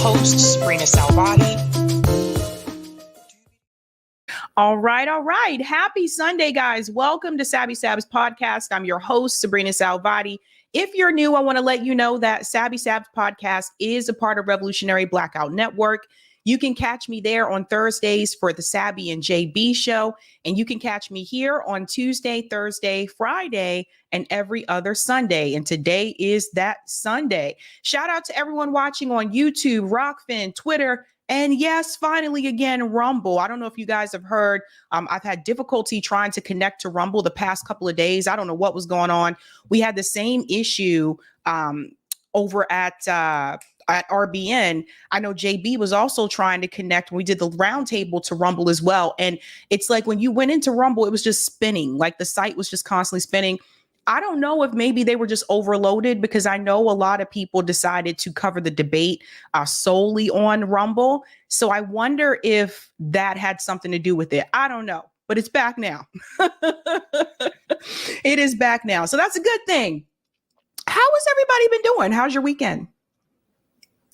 host, sabrinasalvati. All right. Happy Sunday, guys. Welcome to Sab's podcast. I'm your host, sabrinasalvati. If you're new, I want to let you know that Sab's podcast is a part of Revolutionary Blackout Network. You can catch me there on Thursdays for the Sabby and JB show. And you can catch me here on Tuesday, Thursday, Friday, and every other Sunday. And today is that Sunday. Shout out to everyone watching on YouTube, Rockfin, Twitter, and yes, finally, again, Rumble. I don't know if you guys have heard. I've had difficulty trying to connect to Rumble the past couple of days. I don't know what was going on. We had the same issue over at RBN. I know JB was also trying to connect. We did the roundtable to Rumble as well. And it's like when you went into Rumble, it was just spinning. Like the site was just constantly spinning. I don't know if maybe they were just overloaded, because I know a lot of people decided to cover the debate solely on Rumble. So I wonder if that had something to do with it. I don't know, but it's back now. It is back now. So that's a good thing. How has everybody been doing? How's your weekend?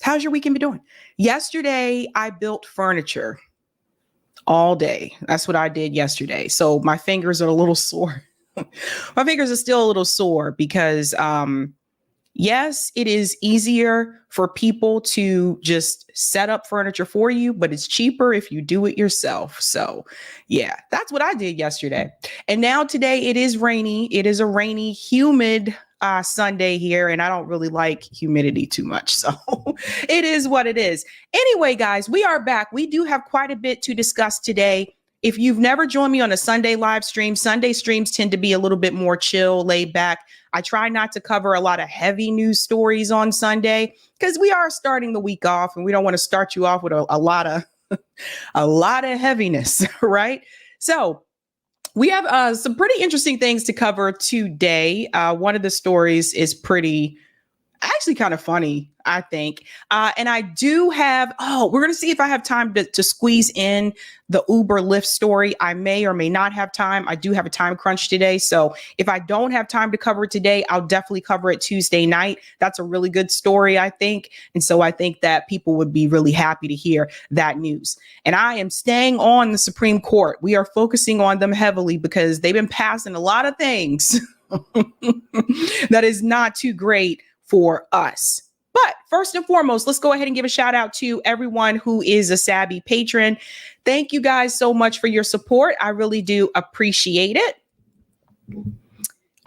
How's your weekend been doing? Yesterday, I built furniture all day. That's what I did yesterday. So my fingers are a little sore. My fingers are still a little sore because, yes, it is easier for people to just set up furniture for you, but it's cheaper if you do it yourself. So yeah, that's what I did yesterday. And now today it is rainy. It is a rainy, humid Sunday here, and I don't really like humidity too much. So it is what it is. Anyway, guys, we are back. We do have quite a bit to discuss today. If you've never joined me on a Sunday live stream, Sunday streams tend to be a little bit more chill, laid back. I try not to cover a lot of heavy news stories on Sunday because we are starting the week off and we don't want to start you off with a lot of heaviness, right? So we have some pretty interesting things to cover today. One of the stories is actually kind of funny, I think. And I do have, we're going to see if I have time to squeeze in the Uber Lyft story. I may or may not have time. I do have a time crunch today. So if I don't have time to cover it today, I'll definitely cover it Tuesday night. That's a really good story, I think. And so I think that people would be really happy to hear that news. And I am staying on the Supreme Court. We are focusing on them heavily because they've been passing a lot of things that is not too great for us. But first and foremost, let's go ahead and give a shout out to everyone who is a Sabby patron. Thank you guys so much for your support. I really do appreciate it.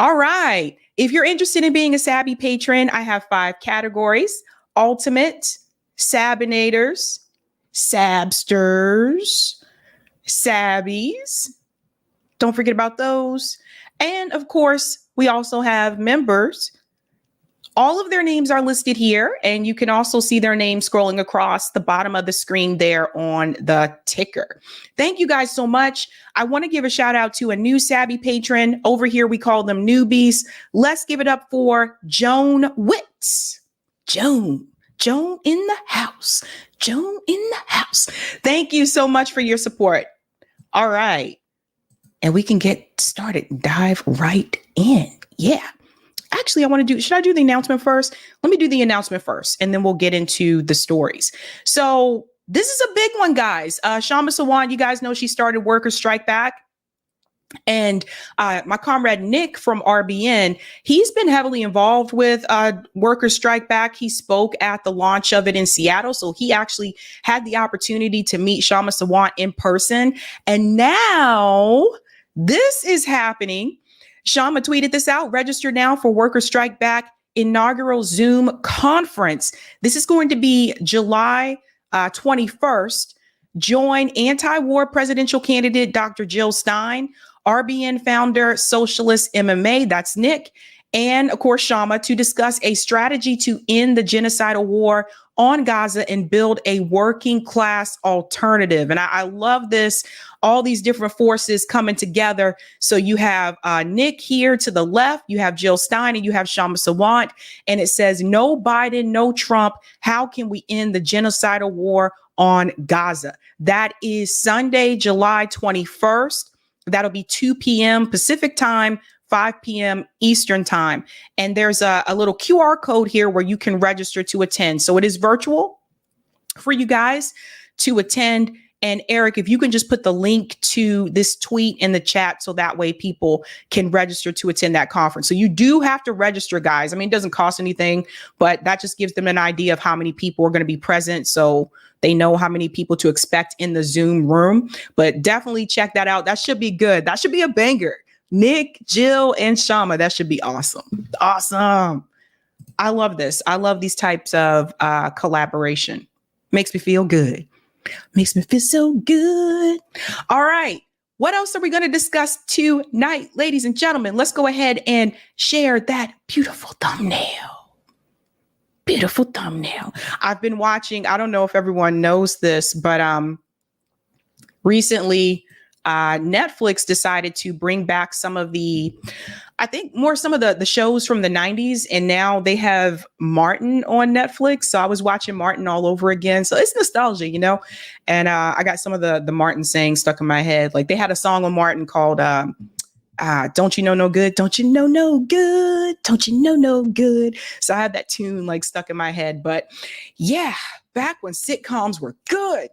All right. If you're interested in being a Sabby patron, I have 5 categories: Ultimate, Sabinators, Sabsters, Sabbies. Don't forget about those. And of course, we also have members. All of their names are listed here, and you can also see their names scrolling across the bottom of the screen there on the ticker. Thank you guys so much. I want to give a shout out to a new Sabby patron. Over here, we call them newbies. Let's give it up for Joan Witts. Joan in the house. Joan in the house. Thank you so much for your support. All right. And we can get started, dive right in. Yeah. Actually, should I do the announcement first? Let me do the announcement first, and then we'll get into the stories. So this is a big one, guys. Shama Sawant, you guys know she started Workers Strike Back. And my comrade Nick from RBN, he's been heavily involved with Workers Strike Back. He spoke at the launch of it in Seattle. So he actually had the opportunity to meet Shama Sawant in person. And now this is happening. Shama tweeted this out: register now for Workers Strike Back inaugural Zoom conference. This is going to be July 21st. Join anti-war presidential candidate Dr. Jill Stein, RBN founder, Socialist MMA, that's Nick, and of course Shama, to discuss a strategy to end the genocidal war on Gaza and build a working class alternative. And I love this, all these different forces coming together. So you have Nick here to the left, you have Jill Stein, and you have Shama Sawant. And it says, no Biden, no Trump. How can we end the genocidal war on Gaza? That is Sunday, July 21st. That'll be 2 p.m. Pacific time, 5 p.m. Eastern time. And there's a little QR code here where you can register to attend. So it is virtual. for you guys to attend. And Eric, if you can just put the link to this tweet in the chat so that way people can register to attend that conference. So you do have to register, guys. I mean, it doesn't cost anything, but that just gives them an idea of how many people are going to be present. So they know how many people to expect in the Zoom room. But definitely check that out. That should be good. That should be a banger. Nick, Jill, and Shama. That should be awesome. Awesome. I love this. I love these types of collaboration. Makes me feel good. Makes me feel so good. All right. What else are we going to discuss tonight, ladies and gentlemen? Let's go ahead and share that beautiful thumbnail. Beautiful thumbnail. I've been watching, I don't know if everyone knows this, but recently Netflix decided to bring back some of the, I think more some of the shows from the 90s, and now they have Martin on Netflix. So I was watching Martin all over again. So it's nostalgia, you know, and I got some of the Martin sayings stuck in my head. Like they had a song on Martin called Don't You Know No Good? Don't you know no good? Don't you know no good? So I had that tune like stuck in my head. But yeah, back when sitcoms were good.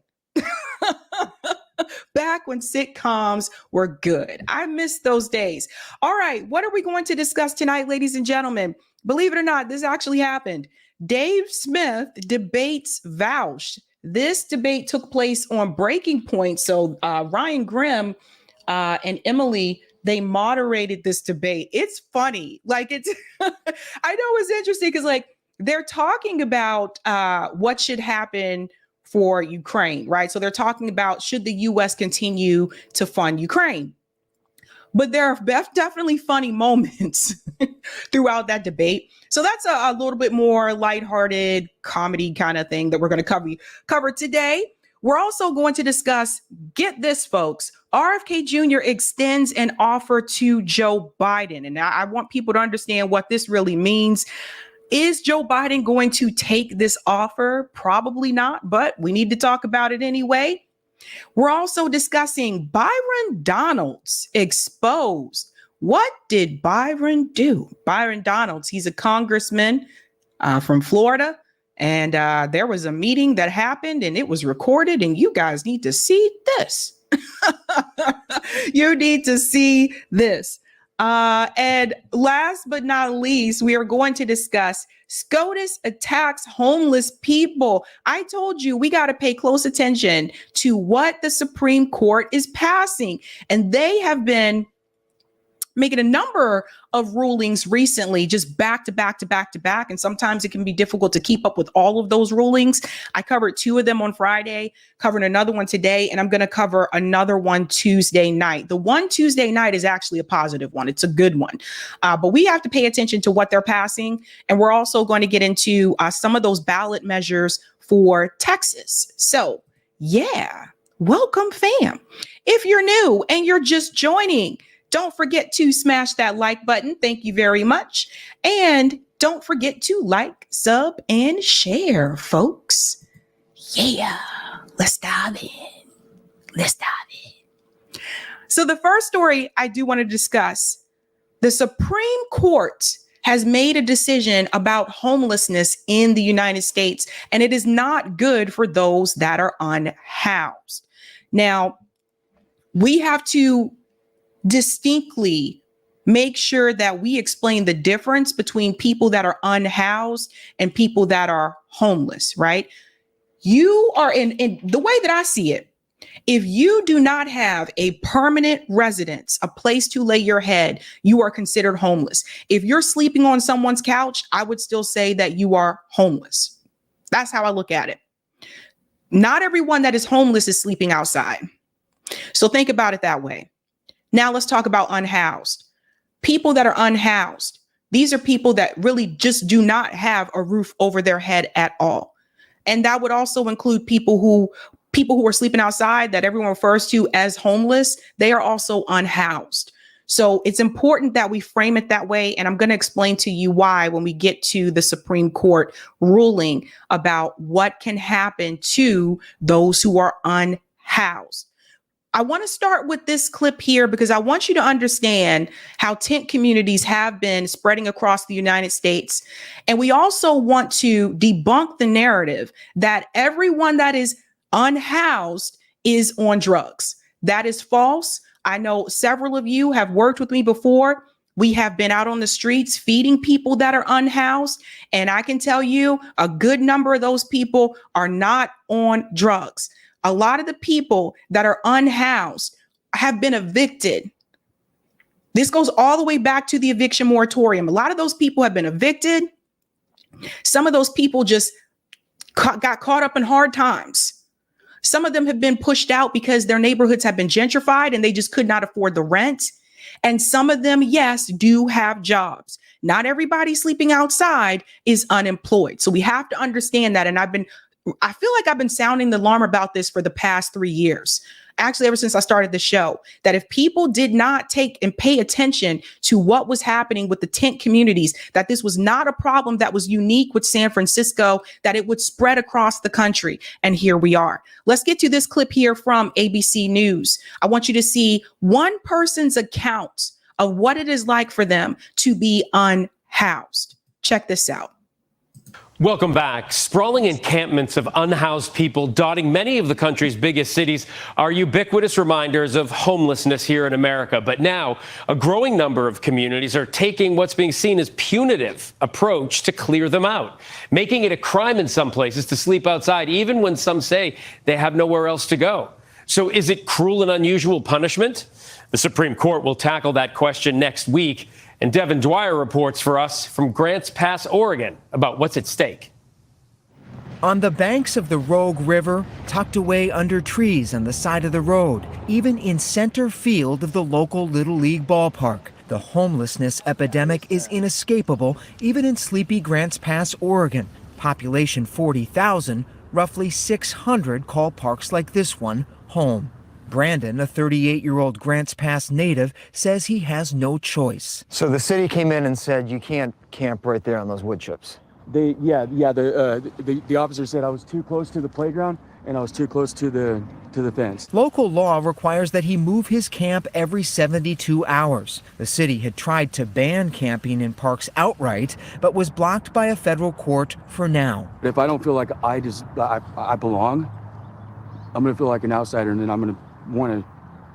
Back when sitcoms were good. I miss those days. All right. What are we going to discuss tonight, ladies and gentlemen? Believe it or not, this actually happened. Dave Smith debates Vaush. This debate took place on Breaking Point. So Ryan Grimm and Emily, they moderated this debate. It's funny. Like it's, I know it's interesting because like they're talking about what should happen for Ukraine, right? So they're talking about should the U.S. continue to fund Ukraine? But there are definitely funny moments throughout that debate. So that's a little bit more lighthearted comedy kind of thing that we're going to cover today. We're also going to discuss, get this, folks, RFK Jr. extends an offer to Joe Biden. And I want people to understand what this really means. Is Joe Biden going to take this offer? Probably not, but we need to talk about it anyway. We're also discussing Byron Donalds exposed. What did Byron do? Byron Donalds, he's a congressman from Florida. And there was a meeting that happened and it was recorded, and you guys need to see this. You need to see this. And last but not least, we are going to discuss Scotus attacks homeless people. I told you we got to pay close attention to what the Supreme Court is passing. And they have been making a number of rulings recently, just back to back to back to back. And sometimes it can be difficult to keep up with all of those rulings. I covered 2 of them on Friday, covered another one today, and I'm going to cover another one Tuesday night. The one Tuesday night is actually a positive one. It's a good one. But we have to pay attention to what they're passing. And we're also going to get into some of those ballot measures for Texas. So yeah, welcome, fam. If you're new and you're just joining, don't forget to smash that like button. Thank you very much. And don't forget to like, sub, and share, folks. Yeah, let's dive in. Let's dive in. So the first story I do want to discuss, the Supreme Court has made a decision about homelessness in the United States, and it is not good for those that are unhoused. Now, we have to distinctly make sure that we explain the difference between people that are unhoused and people that are homeless, right? You are in the way that I see it. If you do not have a permanent residence, a place to lay your head, you are considered homeless. If you're sleeping on someone's couch, I would still say that you are homeless. That's how I look at it. Not everyone that is homeless is sleeping outside. So think about it that way. Now let's talk about unhoused. People that are unhoused. These are people that really just do not have a roof over their head at all. And that would also include people who are sleeping outside that everyone refers to as homeless. They are also unhoused. So it's important that we frame it that way. And I'm going to explain to you why when we get to the Supreme Court ruling about what can happen to those who are unhoused. I want to start with this clip here because I want you to understand how tent communities have been spreading across the United States. And we also want to debunk the narrative that everyone that is unhoused is on drugs. That is false. I know several of you have worked with me before. We have been out on the streets feeding people that are unhoused. And I can tell you a good number of those people are not on drugs. A lot of the people that are unhoused have been evicted. This goes all the way back to the eviction moratorium. A lot of those people have been evicted. Some of those people just got caught up in hard times. Some of them have been pushed out because their neighborhoods have been gentrified and they just could not afford the rent. And some of them, yes, do have jobs. Not everybody sleeping outside is unemployed. So we have to understand that. And I feel like I've been sounding the alarm about this for the past 3 years. Actually, ever since I started the show, that if people did not take and pay attention to what was happening with the tent communities, that this was not a problem that was unique with San Francisco, that it would spread across the country. And here we are. Let's get to this clip here from ABC News. I want you to see one person's account of what it is like for them to be unhoused. Check this out. Welcome back. Sprawling encampments of unhoused people dotting many of the country's biggest cities are ubiquitous reminders of homelessness here in America. But now a growing number of communities are taking what's being seen as punitive approach to clear them out, making it a crime in some places to sleep outside, even when some say they have nowhere else to go. So is it cruel and unusual punishment? The Supreme Court will tackle that question next week. And Devin Dwyer reports for us from Grants Pass, Oregon, about what's at stake. On the banks of the Rogue River, tucked away under trees on the side of the road, even in center field of the local Little League ballpark, the homelessness epidemic is inescapable, even in sleepy Grants Pass, Oregon. Population 40,000, roughly 600 call parks like this one home. Brandon, a 38-year-old Grants Pass native, says he has no choice. So the city came in and said you can't camp right there on those wood chips. The officer said I was too close to the playground and I was too close to the fence. Local law requires that he move his camp every 72 hours. The city had tried to ban camping in parks outright, but was blocked by a federal court for now. If I don't feel like I belong, I'm going to feel like an outsider, and then I'm going to want to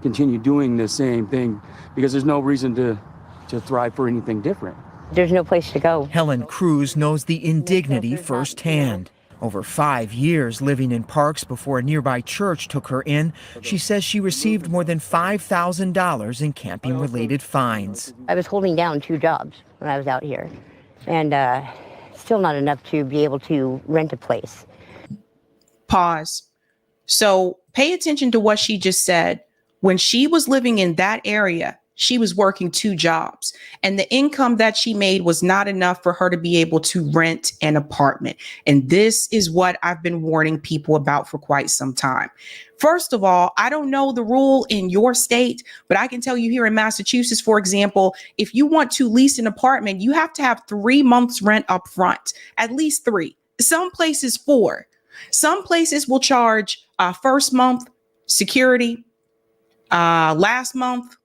continue doing the same thing because there's no reason to thrive for anything different. There's no place to go. Helen Cruz knows the indignity firsthand. Over 5 years living in parks before a nearby church took her in, she says she received more than $5,000 in camping-related fines. I was holding down 2 jobs when I was out here, and still not enough to be able to rent a place. Pause. So pay attention to what she just said. When she was living in that area, she was working 2 jobs, and the income that she made was not enough for her to be able to rent an apartment. And this is what I've been warning people about for quite some time. First of all, I don't know the rule in your state, but I can tell you here in Massachusetts, for example, if you want to lease an apartment, you have to have 3 months rent up front, at least 3, some places 4. Some places will charge first month, security, last month.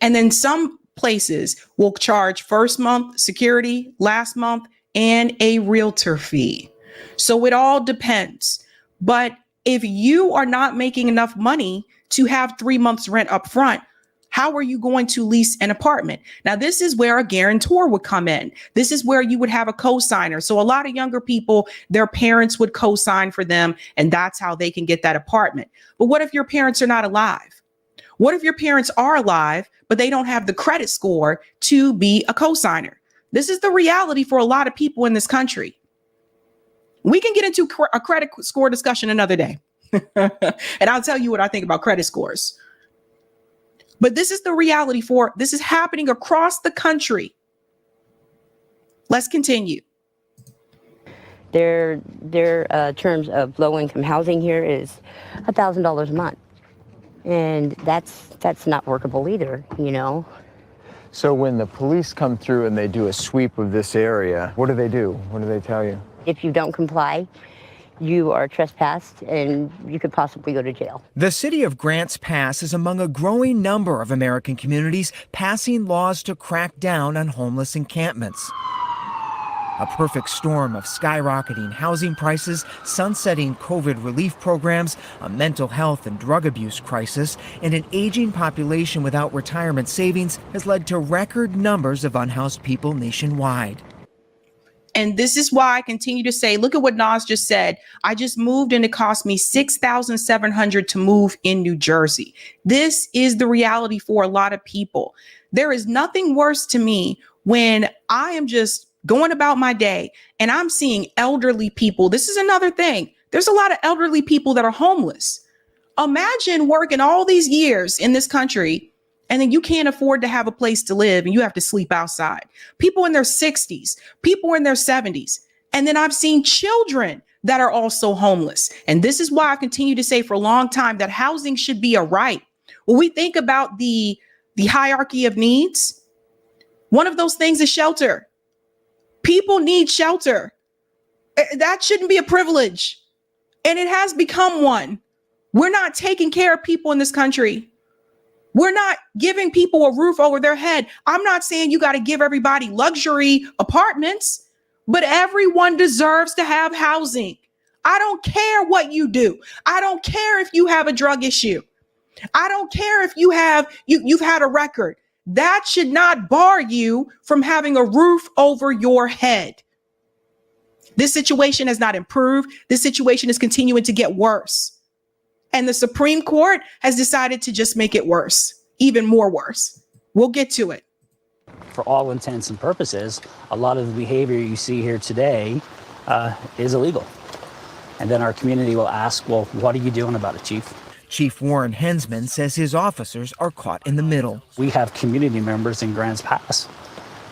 And then some places will charge first month, security, last month, and a realtor fee. So it all depends. But if you are not making enough money to have 3 months rent up front, how are you going to lease an apartment? Now, this is where a guarantor would come in. This is where you would have a co-signer. So a lot of younger people, their parents would co-sign for them, and that's how they can get that apartment. But what if your parents are not alive? What if your parents are alive, but they don't have the credit score to be a co-signer? This is the reality for a lot of people in this country. We can get into a credit score discussion another day. And I'll tell you what I think about credit scores. But this is the reality this is happening across the country. Let's continue. Their terms of low-income housing here is $1,000 a month. And that's not workable either, you know. So when the police come through and they do a sweep of this area, what do they do? What do they tell you? If you don't comply, you are trespassed and you could possibly go to jail. The city of Grants Pass is among a growing number of American communities passing laws to crack down on homeless encampments. A perfect storm of skyrocketing housing prices, sunsetting COVID relief programs, a mental health and drug abuse crisis, and an aging population without retirement savings has led to record numbers of unhoused people nationwide. And this is why I continue to say, look at what Nas just said. I just moved and it cost me $6,700 to move in New Jersey. This is the reality for a lot of people. There is nothing worse to me when I am just going about my day and I'm seeing elderly people. This is another thing. There's a lot of elderly people that are homeless. Imagine working all these years in this country and then you can't afford to have a place to live and you have to sleep outside. People in their 60s, people in their 70s. And then I've seen children that are also homeless. And this is why I continue to say for a long time that housing should be a right. When we think about the hierarchy of needs, one of those things is shelter. People need shelter. That shouldn't be a privilege. And it has become one. We're not taking care of people in this country. We're not giving people a roof over their head. I'm not saying you got to give everybody luxury apartments, but everyone deserves to have housing. I don't care what you do. I don't care if you have a drug issue. I don't care if you've had a record. That should not bar you from having a roof over your head. This situation has not improved. This situation is continuing to get worse. And the Supreme Court has decided to just make it worse, even more worse. We'll get to it. For all intents and purposes, a lot of the behavior you see here today is illegal. And then our community will ask, well, what are you doing about it, Chief? Chief Warren Hensman says his officers are caught in the middle. We have community members in Grants Pass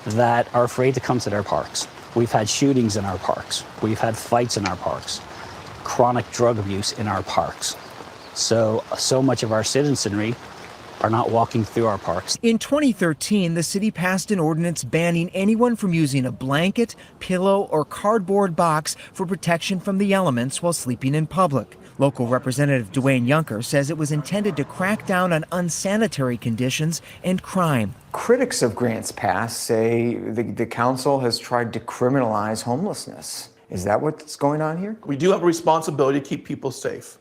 that are afraid to come to their parks. We've had shootings in our parks. We've had fights in our parks, chronic drug abuse in our parks. So much of our citizenry are not walking through our parks. In 2013, the city passed an ordinance banning anyone from using a blanket, pillow, or cardboard box for protection from the elements while sleeping in public. Local Representative Dwayne Yunker says it was intended to crack down on unsanitary conditions and crime. Critics of Grants Pass say the council has tried to criminalize homelessness. Is that what's going on here? We do have a responsibility to keep people safe.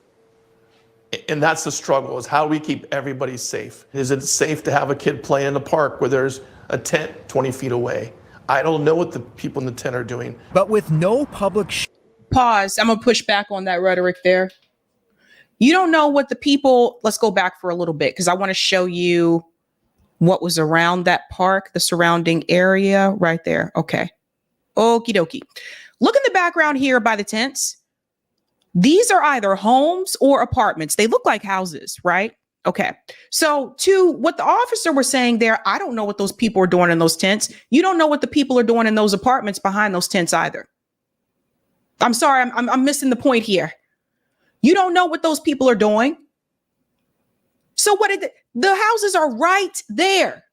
And that's the struggle, is how do we keep everybody safe? Is it safe to have a kid play in the park where there's a tent 20 feet away? I don't know what the people in the tent are doing. But with no public... Pause. I'm going to push back on that rhetoric there. You don't know what the people... Let's go back for a little bit because I want to show you what was around that park, the surrounding area right there. Okay. Okie dokie. Look in the background here by the tents. These are either homes or apartments. They look like houses, right? Okay. So to what the officer was saying there, I don't know what those people are doing in those tents. You don't know what the people are doing in those apartments behind those tents either. I'm sorry, I'm missing the point here. You don't know what those people are doing. So the houses are right there.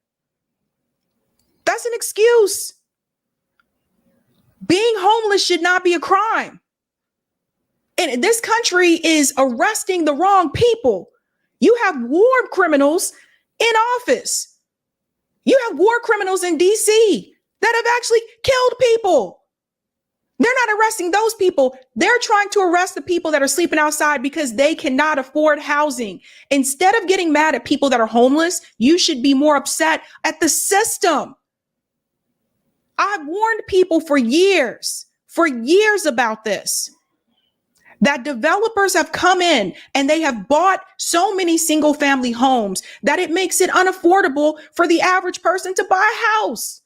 That's an excuse. Being homeless should not be a crime. And this country is arresting the wrong people. You have war criminals in office. You have war criminals in DC that have actually killed people. They're not arresting those people. They're trying to arrest the people that are sleeping outside because they cannot afford housing. Instead of getting mad at people that are homeless, you should be more upset at the system. I've warned people for years about this. That developers have come in and they have bought so many single family homes that it makes it unaffordable for the average person to buy a house.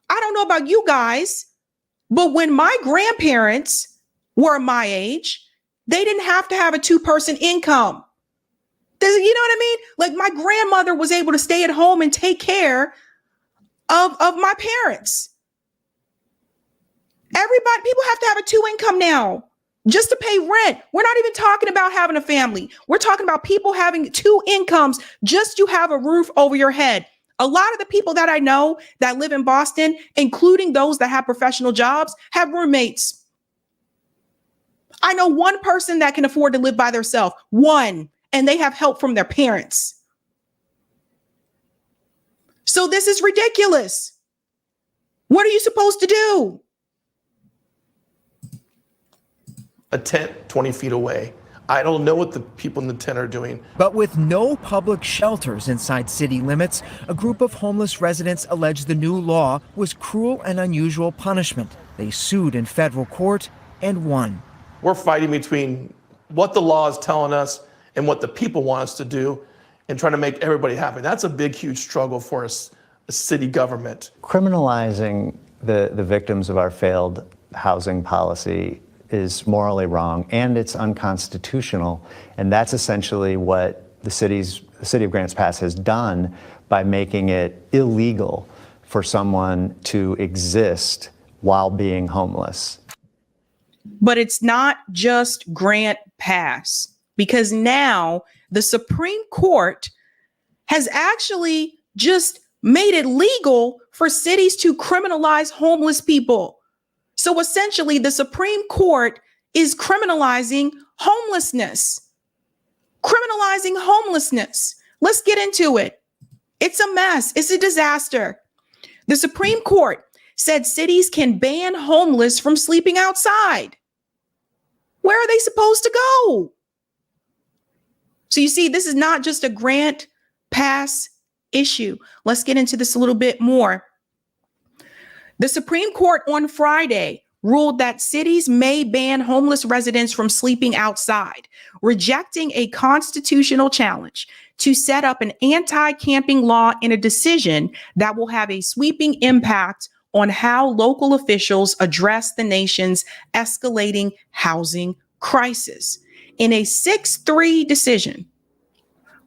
I don't know about you guys, but when my grandparents were my age, they didn't have to have a 2-person income. You know what I mean? Like my grandmother was able to stay at home and take care of my parents. People have to have a 2-income now. Just to pay rent. We're not even talking about having a family. We're talking about people having 2 incomes just to have a roof over your head. A lot of the people that I know that live in Boston, including those that have professional jobs, have roommates. I know one person that can afford to live by themselves, one, and they have help from their parents. So this is ridiculous. What are you supposed to do? A tent 20 feet away. I don't know what the people in the tent are doing. But with no public shelters inside city limits, a group of homeless residents alleged the new law was cruel and unusual punishment. They sued in federal court and won. We're fighting between what the law is telling us and what the people want us to do and trying to make everybody happy. That's a big, huge struggle for us, a city government. Criminalizing the victims of our failed housing policy is morally wrong and it's unconstitutional. And that's essentially what the city of Grants Pass has done by making it illegal for someone to exist while being homeless. But it's not just Grant Pass, because now the Supreme Court has actually just made it legal for cities to criminalize homeless people. So essentially, the Supreme Court is criminalizing homelessness. Criminalizing homelessness. Let's get into it. It's a mess. It's a disaster. The Supreme Court said cities can ban homeless from sleeping outside. Where are they supposed to go? So you see, this is not just a Grant Pass issue. Let's get into this a little bit more. The Supreme Court on Friday ruled that cities may ban homeless residents from sleeping outside, rejecting a constitutional challenge to set up an anti-camping law in a decision that will have a sweeping impact on how local officials address the nation's escalating housing crisis. In a 6-3 decision,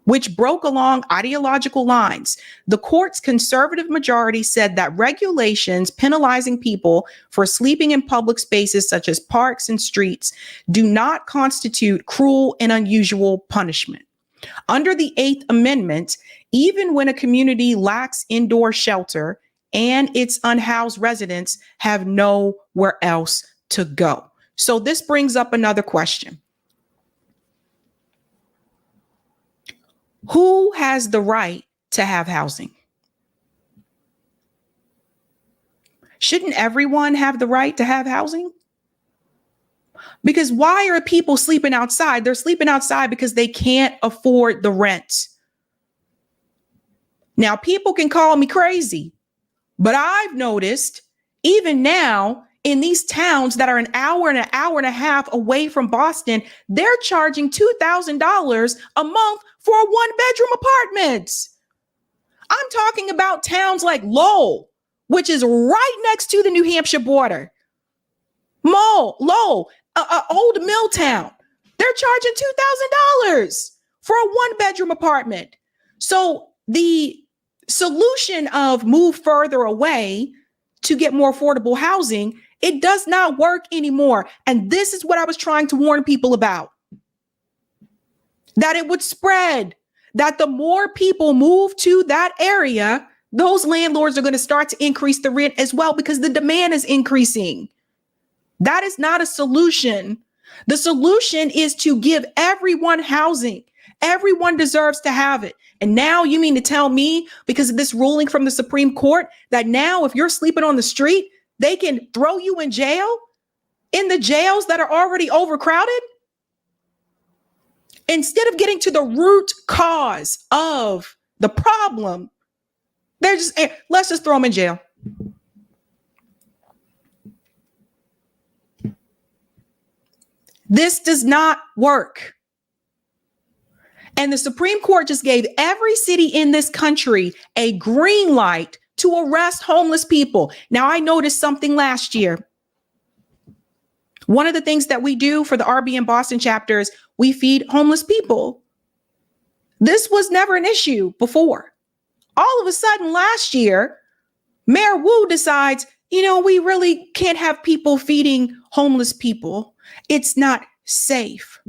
which broke along ideological lines, the court's conservative majority said that regulations penalizing people for sleeping in public spaces such as parks and streets do not constitute cruel and unusual punishment. Under the Eighth Amendment, even when a community lacks indoor shelter and its unhoused residents have nowhere else to go. So this brings up another question. Who has the right to have housing? Shouldn't everyone have the right to have housing? Because why are people sleeping outside? They're sleeping outside because they can't afford the rent. Now, people can call me crazy, but I've noticed even now in these towns that are an hour and a half away from Boston, they're charging $2,000 a month for a one-bedroom apartment. I'm talking about towns like Lowell, which is right next to the New Hampshire border. Lowell, Old Milltown, they're charging $2,000 for a one-bedroom apartment. So the solution of move further away to get more affordable housing, it does not work anymore. And this is what I was trying to warn people about. That it would spread, that the more people move to that area, those landlords are going to start to increase the rent as well because the demand is increasing. That is not a solution. The solution is to give everyone housing. Everyone deserves to have it. And now you mean to tell me, because of this ruling from the Supreme Court, that now if you're sleeping on the street, they can throw you in jail, in the jails that are already overcrowded? Instead of getting to the root cause of the problem, they're just, let's just throw them in jail. This does not work. And the Supreme Court just gave every city in this country a green light to arrest homeless people. Now, I noticed something last year. One of the things that we do for the RB and Boston chapters, we feed homeless people. This was never an issue before. All of a sudden last year, Mayor Wu decides, we really can't have people feeding homeless people. It's not safe.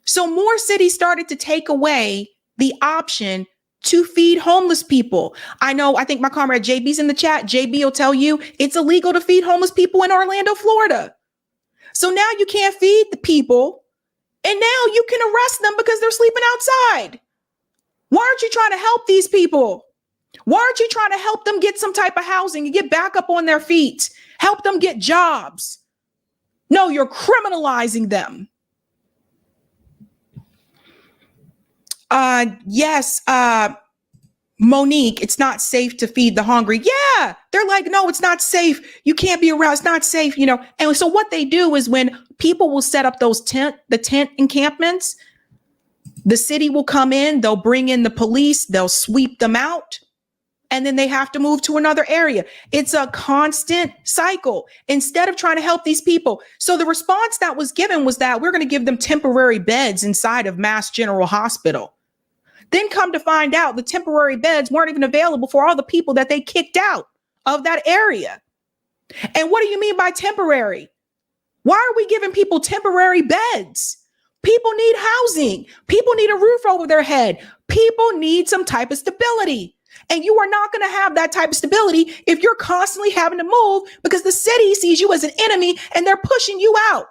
So more cities started to take away the option to feed homeless people. I think my comrade JB's in the chat. JB will tell you it's illegal to feed homeless people in Orlando, Florida. So now you can't feed the people, and now you can arrest them because they're sleeping outside. Why aren't you trying to help these people? Why aren't you trying to help them get some type of housing and get back up on their feet? Help them get jobs. No, you're criminalizing them. Yes, Monique, it's not safe to feed the hungry. Yeah, they're like, no, it's not safe. You can't be around. It's not safe, And so what they do is when people will set up those tent encampments, the city will come in, they'll bring in the police, they'll sweep them out, and then they have to move to another area. It's a constant cycle instead of trying to help these people. So the response that was given was that we're going to give them temporary beds inside of Mass General Hospital. Then come to find out the temporary beds weren't even available for all the people that they kicked out of that area. And what do you mean by temporary? Why are we giving people temporary beds? People need housing. People need a roof over their head. People need some type of stability. And you are not going to have that type of stability if you're constantly having to move because the city sees you as an enemy and they're pushing you out.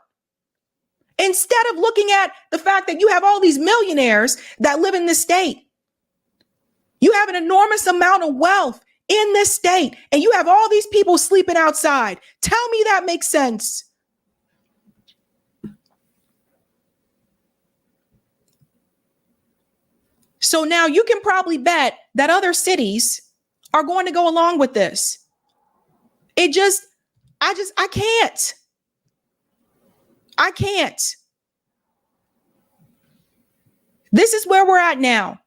Instead of looking at the fact that you have all these millionaires that live in this state. You have an enormous amount of wealth in this state, and you have all these people sleeping outside. Tell me that makes sense. So now you can probably bet that other cities are going to go along with this. I can't. I can't. This is where we're at now.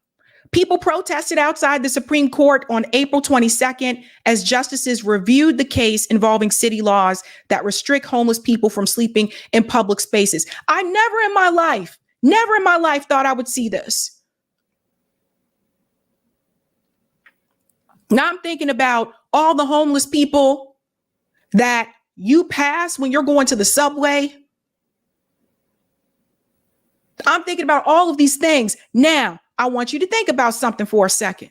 People protested outside the Supreme Court on April 22nd as justices reviewed the case involving city laws that restrict homeless people from sleeping in public spaces. I never in my life thought I would see this. Now I'm thinking about all the homeless people that you pass when you're going to the subway. I'm thinking about all of these things. Now, I want you to think about something for a second.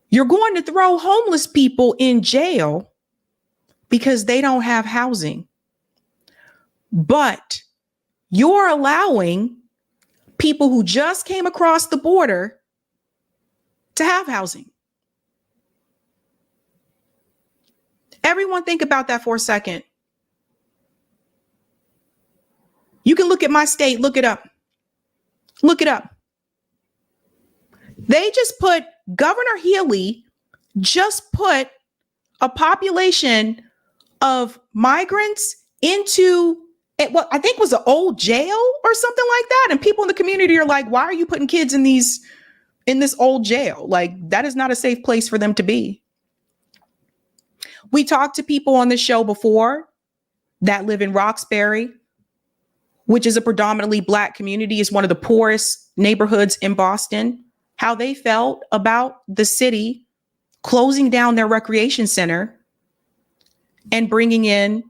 You're going to throw homeless people in jail because they don't have housing. But you're allowing people who just came across the border to have housing. Everyone think about that for a second. You can look at my state, look it up. Look it up. They just put, Governor Healy just put a population of migrants into what I think was an old jail or something like that. And people in the community are like, why are you putting kids in this old jail? Like, that is not a safe place for them to be. We talked to people on this show before that live in Roxbury, which is a predominantly Black community, is one of the poorest neighborhoods in Boston, how they felt about the city closing down their recreation center and bringing in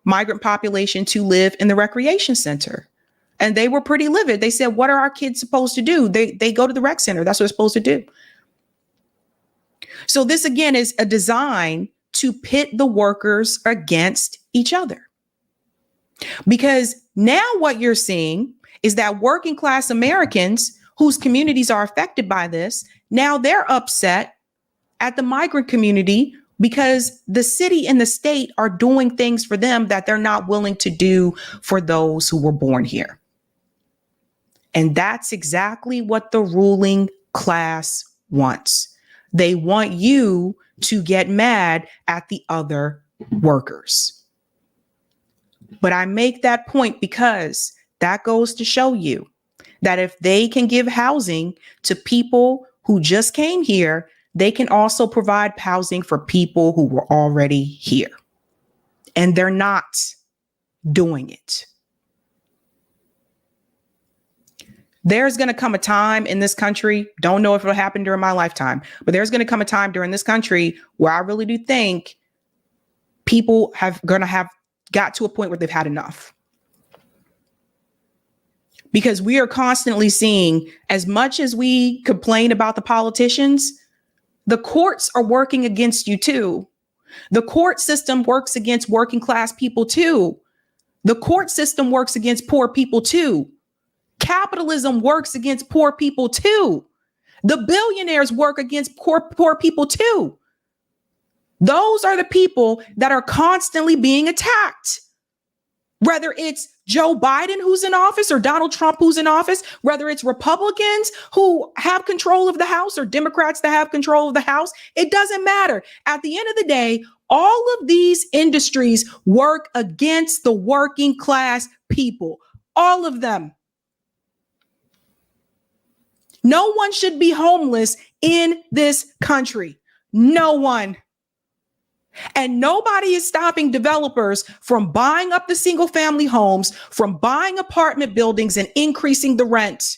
migrant population to live in the recreation center. And they were pretty livid. They said, what are our kids supposed to do? They go to the rec center. That's what they're supposed to do. So this, again, is a design to pit the workers against each other. Because now what you're seeing is that working class Americans whose communities are affected by this, now they're upset at the migrant community because the city and the state are doing things for them that they're not willing to do for those who were born here. And that's exactly what the ruling class wants. They want you to get mad at the other workers. But I make that point because that goes to show you that if they can give housing to people who just came here, they can also provide housing for people who were already here. And they're not doing it. There's going to come a time in this country, don't know if it'll happen during my lifetime, but there's going to come a time during this country where I really do think people have got to a point where they've had enough. because we are constantly seeing, as much as we complain about the politicians, the courts are working against you too. The court system works against working class people too. The court system works against poor people too. Capitalism works against poor people too. The billionaires work against poor people too. Those are the people that are constantly being attacked. Whether it's Joe Biden who's in office or Donald Trump who's in office, whether it's Republicans who have control of the House or Democrats that have control of the House, it doesn't matter. At the end of the day, all of these industries work against the working class people. All of them. No one should be homeless in this country. No one. And nobody is stopping developers from buying up the single family homes, from buying apartment buildings and increasing the rent.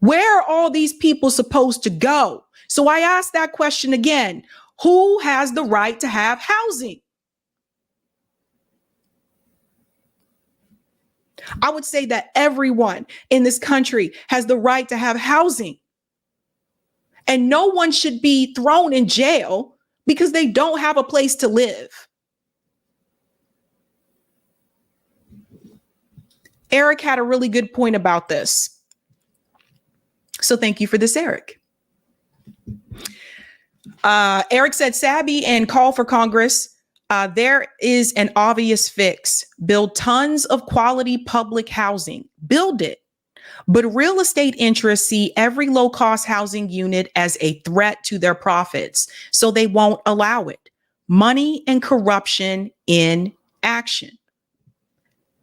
Where are all these people supposed to go? So I ask that question again. Who has the right to have housing? I would say that everyone in this country has the right to have housing. And no one should be thrown in jail because they don't have a place to live. Eric had a really good point about this. So thank you for this, Eric. Eric said, Sabby and call for Congress. There is an obvious fix. Build tons of quality public housing. Build it. But real estate interests see every low-cost housing unit as a threat to their profits, so they won't allow it. Money and corruption in action.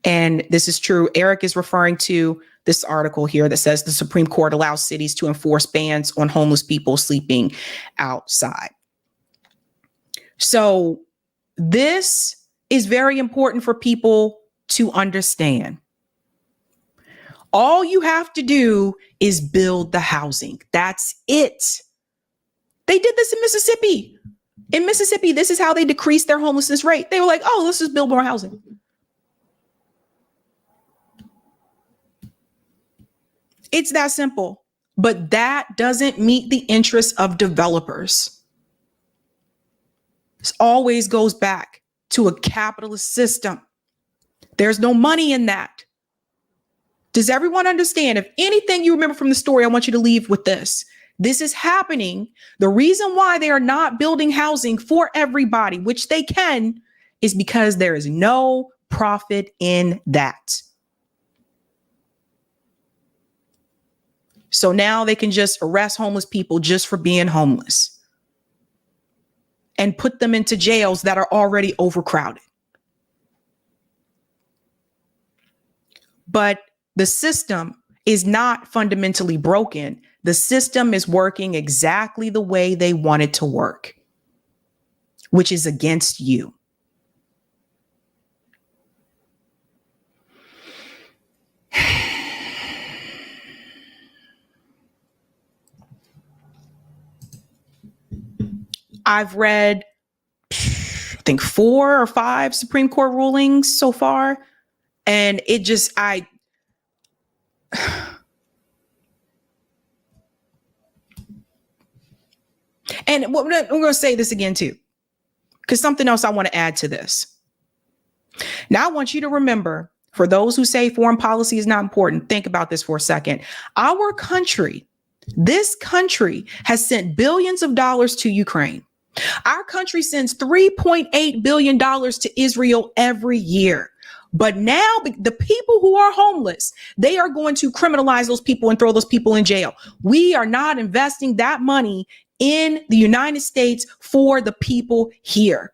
And this is true. Eric is referring to this article here that says the Supreme Court allows cities to enforce bans on homeless people sleeping outside. So this is very important for people to understand. All you have to do is build the housing. That's it. They did this in Mississippi. In Mississippi, this is how they decreased their homelessness rate. They were like, oh, let's just build more housing. It's that simple. But that doesn't meet the interests of developers. This always goes back to a capitalist system. There's no money in that. Does everyone understand? If anything you remember from the story, I want you to leave with this. This is happening. The reason why they are not building housing for everybody, which they can, is because there is no profit in that. So now they can just arrest homeless people just for being homeless and put them into jails that are already overcrowded. But the system is not fundamentally broken. The system is working exactly the way they want it to work, which is against you. I've read, I think 4 or 5 Supreme Court rulings so far, and it just, and I'm going to say this again too, because something else I want to add to this. Now, I want you to remember, for those who say foreign policy is not important, think about this for a second. Our country, this country has sent billions of dollars to Ukraine. Our country sends $3.8 billion to Israel every year. But now the people who are homeless, they are going to criminalize those people and throw those people in jail. We are not investing that money in the United States for the people here.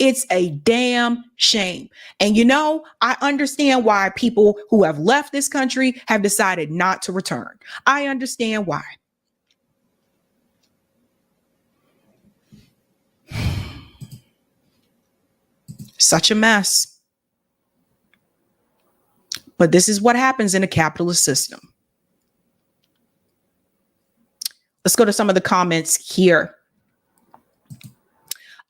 It's a damn shame. And you know, I understand why people who have left this country have decided not to return. I understand why. Such a mess. But this is what happens in a capitalist system. Let's go to some of the comments here.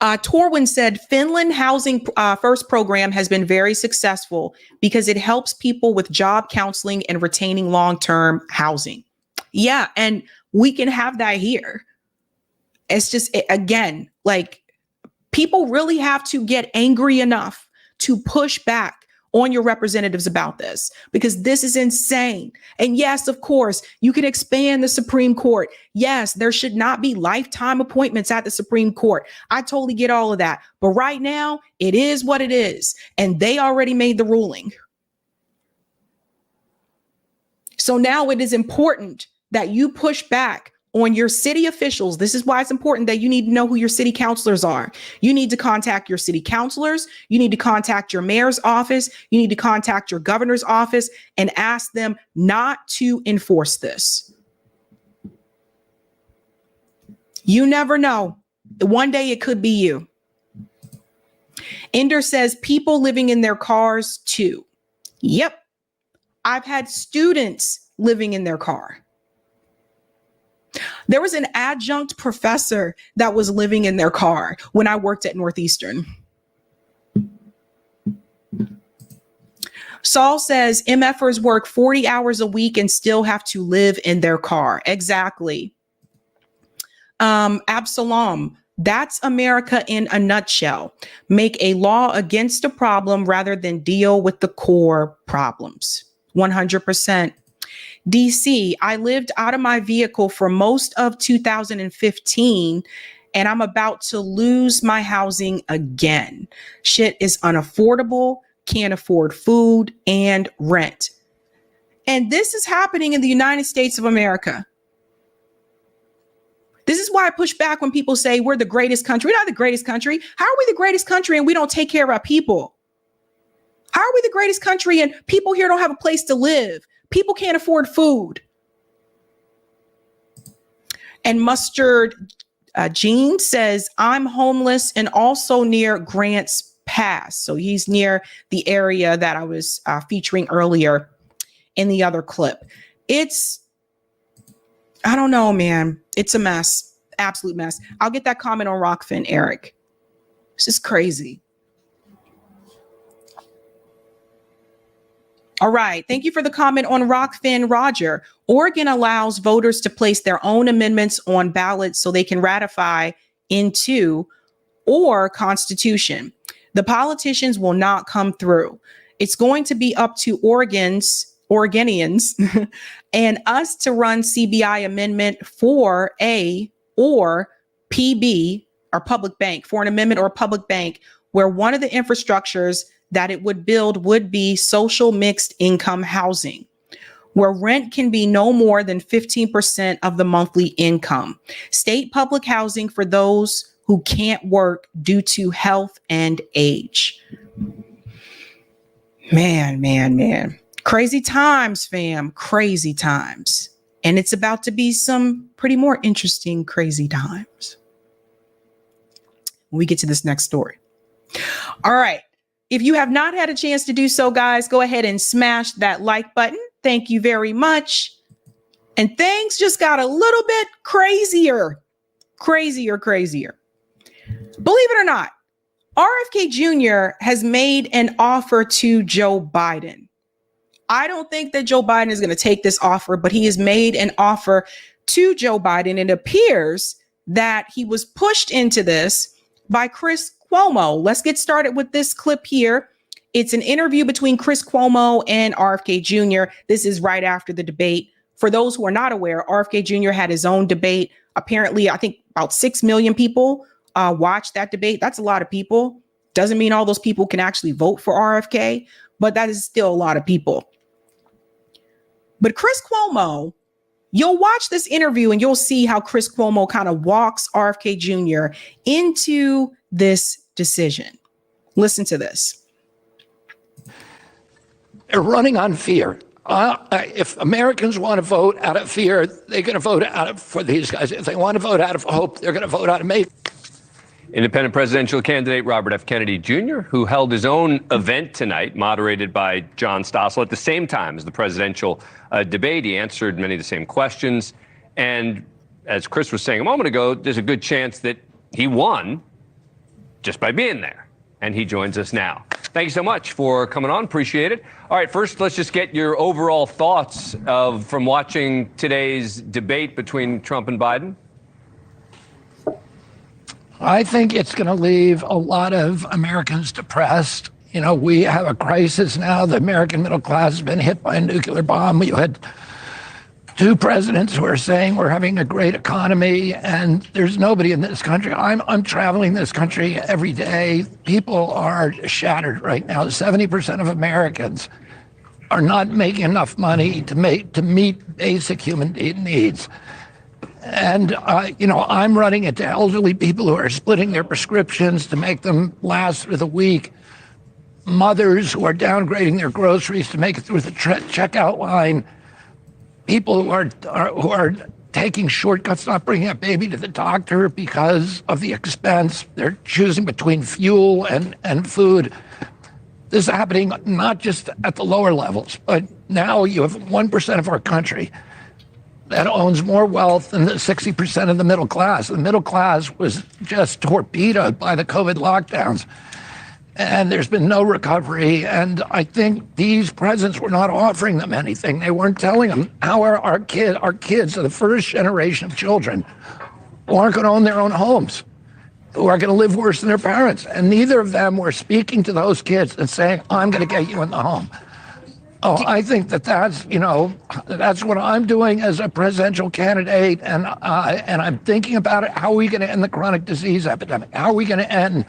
Torwin said Finland Housing First program has been very successful because it helps people with job counseling and retaining long-term housing. Yeah, and we can have that here. It's just, again, like, people really have to get angry enough to push back on your representatives about this, because this is insane. And yes, of course, you can expand the Supreme Court. Yes, there should not be lifetime appointments at the Supreme Court. I totally get all of that. But right now, it is what it is. And they already made the ruling. So now it is important that you push back on your city officials. This is why it's important that you need to know who your city councilors are. You need to contact your city councilors. You need to contact your mayor's office. You need to contact your governor's office and ask them not to enforce this. You never know. One day it could be you. Ender says people living in their cars too. Yep. I've had students living in their car. There was an adjunct professor that was living in their car when I worked at Northeastern. Saul says MFers work 40 hours a week and still have to live in their car. Exactly. Absalom, that's America in a nutshell. Make a law against a problem rather than deal with the core problems. 100%. DC, I lived out of my vehicle for most of 2015, and I'm about to lose my housing again. Shit is unaffordable, can't afford food and rent. And this is happening in the United States of America. This is why I push back when people say we're the greatest country. We're not the greatest country. How are we the greatest country and we don't take care of our people? How are we the greatest country and people here don't have a place to live? People can't afford food. And Mustard Gene says, I'm homeless and also near Grants Pass. So he's near the area that I was featuring earlier in the other clip. I don't know, man. It's a mess. Absolute mess. I'll get that comment on Rockfin, Eric. This is crazy. All right. Thank you for the comment on Rockfin, Roger. Oregon allows voters to place their own amendments on ballots so they can ratify into or Constitution. The politicians will not come through. It's going to be up to Oregonians and us to run CBI amendment for a or PB or public bank, for an amendment or a public bank, where one of the infrastructures that it would build would be social mixed income housing, where rent can be no more than 15% of the monthly income. State public housing for those who can't work due to health and age. Man. Crazy times, fam. Crazy times. And it's about to be some pretty more interesting crazy times when we get to this next story. All right. If you have not had a chance to do so, guys, go ahead and smash that like button. Thank you very much. And things just got a little bit crazier. Believe it or not, RFK Jr. has made an offer to Joe Biden. I don't think that Joe Biden is going to take this offer, but he has made an offer to Joe Biden. It appears that he was pushed into this by Chris Cuomo. Let's get started with this clip here. It's an interview between Chris Cuomo and RFK Jr. This is right after the debate. For those who are not aware, RFK Jr. had his own debate. Apparently, I think about 6 million people watched that debate. That's a lot of people. Doesn't mean all those people can actually vote for RFK, but that is still a lot of people. But Chris Cuomo, you'll watch this interview and you'll see how Chris Cuomo kind of walks RFK Jr. into this decision. Listen to this. They're running on fear. If Americans want to vote out of fear, they're going to vote for these guys. If they want to vote out of hope, they're going to vote out of me. Independent presidential candidate Robert F. Kennedy Jr., who held his own event tonight, moderated by John Stossel, at the same time as the presidential debate. He answered many of the same questions. And as Chris was saying a moment ago, there's a good chance that he won just by being there. And he joins us now. Thank you so much for coming on. Appreciate it. All right, first, let's just get your overall thoughts from watching today's debate between Trump and Biden. I think it's going to leave a lot of Americans depressed. You know, we have a crisis now. The American middle class has been hit by a nuclear bomb. You had two presidents who are saying we're having a great economy, and there's nobody in this country. I'm traveling this country every day. People are shattered right now. 70% of Americans are not making enough money to meet basic human needs. And, I'm running into elderly people who are splitting their prescriptions to make them last through the week. Mothers who are downgrading their groceries to make it through the checkout line. People who are taking shortcuts, not bringing a baby to the doctor because of the expense. They're choosing between fuel and food. This is happening not just at the lower levels, but now you have 1% of our country that owns more wealth than the 60% of the middle class. The middle class was just torpedoed by the COVID lockdowns. And there's been no recovery. And I think these presidents were not offering them anything. They weren't telling them how our kids are the first generation of children who aren't going to own their own homes, who are going to live worse than their parents. And neither of them were speaking to those kids and saying, I'm going to get you in the home. Oh, I think that's what I'm doing as a presidential candidate, and I'm thinking about it. How are we going to end the chronic disease epidemic? How are we going to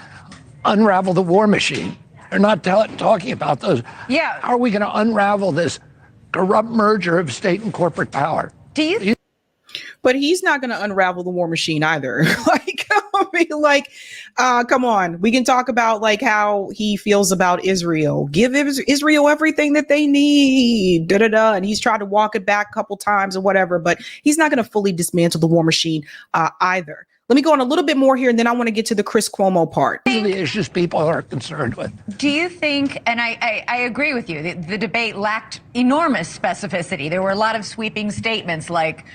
unravel the war machine? They're not talking about those. Yeah. How are we going to unravel this corrupt merger of state and corporate power? But he's not going to unravel the war machine either. Come on. We can talk about how he feels about Israel. Give Israel everything that they need. And he's tried to walk it back a couple times or whatever, but he's not going to fully dismantle the war machine either. Let me go on a little bit more here, and then I want to get to the Chris Cuomo part. These are the issues people are concerned with. Do you think, and I agree with you, the debate lacked enormous specificity. There were a lot of sweeping statements like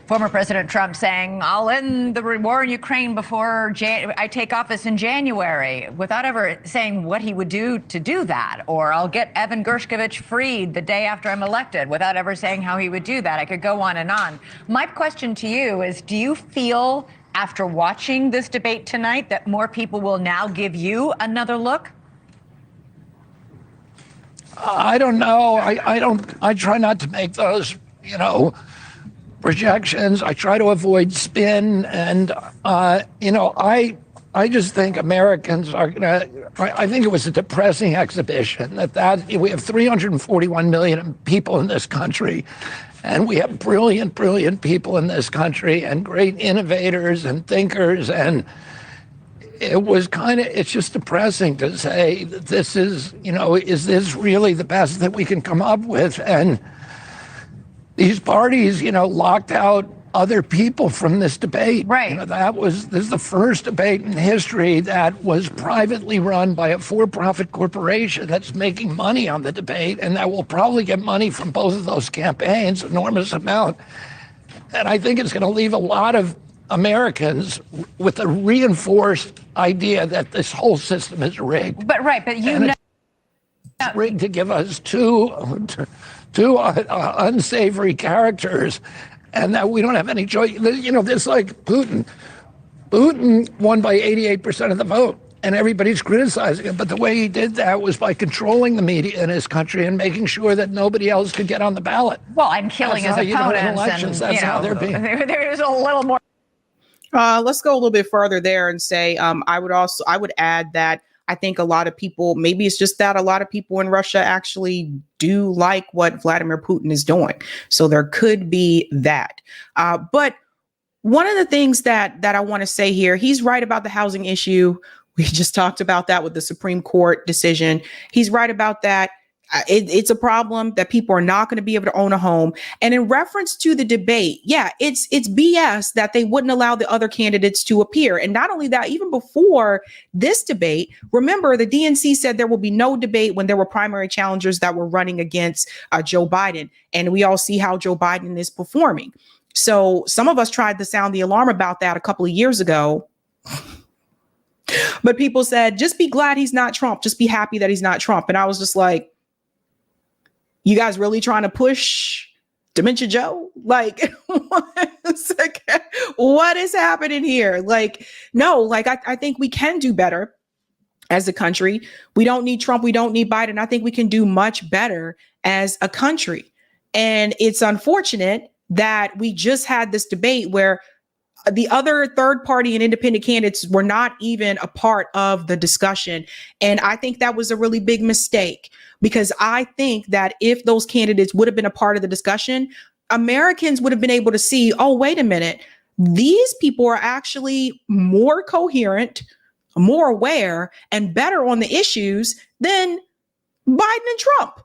former President Trump saying, I'll end the war in Ukraine before I take office in January, without ever saying what he would do to do that. Or I'll get Evan Gershkovich freed the day after I'm elected, without ever saying how he would do that. I could go on and on. My question to you is, do you feel, after watching this debate tonight, that more people will now give you another look? I don't know. I try not to make those, projections. I try to avoid spin, and I just think Americans are gonna. I think it was a depressing exhibition that we have 341 million people in this country, and we have brilliant people in this country, and great innovators and thinkers, and it's just depressing to say that this is this really the best that we can come up with? And these parties, locked out other people from this debate. Right. This is the first debate in history that was privately run by a for-profit corporation that's making money on the debate, and that will probably get money from both of those campaigns, enormous amount. And I think it's going to leave a lot of Americans with a reinforced idea that this whole system is rigged. But it's rigged to give us two unsavory characters, and that we don't have any choice. This like Putin. Putin won by 88% of the vote, and everybody's criticizing him. But the way he did that was by controlling the media in his country and making sure that nobody else could get on the ballot. Well, and killing his opponents. In elections, that's how they're being. There's a little more. Let's go a little bit further there and say, I would add that I think a lot of people, maybe it's just that a lot of people in Russia actually do like what Vladimir Putin is doing. So there could be that. But one of the things that I want to say here, he's right about the housing issue. We just talked about that with the Supreme Court decision. He's right about that. It's a problem that people are not going to be able to own a home. And in reference to the debate, it's BS that they wouldn't allow the other candidates to appear. And not only that, even before this debate, remember the DNC said there will be no debate when there were primary challengers that were running against Joe Biden. And we all see how Joe Biden is performing. So some of us tried to sound the alarm about that a couple of years ago. But people said, just be glad he's not Trump. Just be happy that he's not Trump. And I was just like, you guys really trying to push Dementia Joe? Like, what is happening here? Like, no, like, I think we can do better as a country. We don't need Trump. We don't need Biden. I think we can do much better as a country. And it's unfortunate that we just had this debate where the other third party and independent candidates were not even a part of the discussion. And I think that was a really big mistake, because I think that if those candidates would have been a part of the discussion, Americans would have been able to see, oh, wait a minute, these people are actually more coherent, more aware, and better on the issues than Biden and Trump.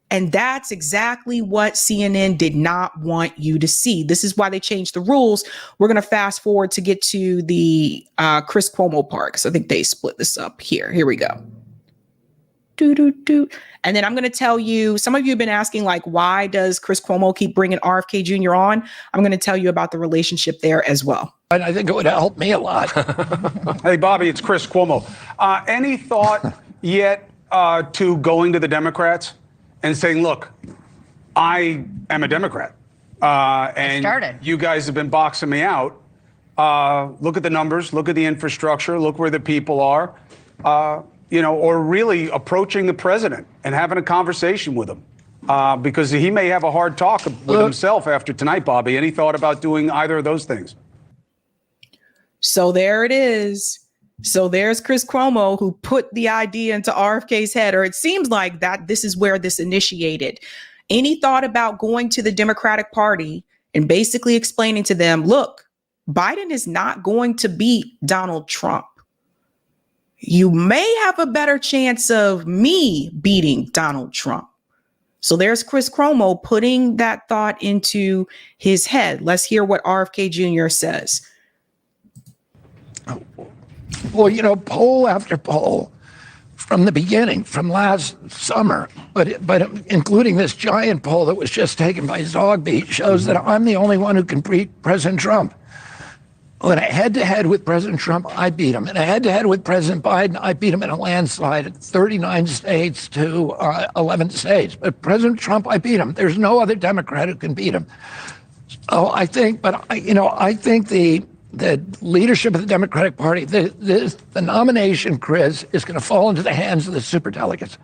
And that's exactly what CNN did not want you to see. This is why they changed the rules. We're going to fast forward to get to the Chris Cuomo part. So I think they split this up here. Here we go. And then I'm going to tell you, some of you have been asking, like, why does Chris Cuomo keep bringing RFK Jr. on? I'm going to tell you about the relationship there as well. And I think it would help me a lot. Hey, Bobby, it's Chris Cuomo. Any thought yet to going to the Democrats and saying, look, I am a Democrat, and you guys have been boxing me out. Look at the numbers, look at the infrastructure, look where the people are, or really approaching the president and having a conversation with him, because he may have a hard talk with himself after tonight, Bobby. Any thought about doing either of those things? So there it is. So there's Chris Cuomo, who put the idea into RFK's head, or it seems like that this is where this initiated. Any thought about going to the Democratic Party and basically explaining to them, look, Biden is not going to beat Donald Trump. You may have a better chance of me beating Donald Trump. So there's Chris Cuomo putting that thought into his head. Let's hear what RFK Jr. says. Well, poll after poll from the beginning, from last summer, but including this giant poll that was just taken by Zogby, shows that I'm the only one who can beat President Trump. In a head-to-head with President Trump, I beat him. In a head-to-head with President Biden, I beat him in a landslide at 39 states to 11 states. But President Trump, I beat him. There's no other Democrat who can beat him. So I think the leadership of the Democratic Party, the nomination, Chris, is going to fall into the hands of the superdelegates.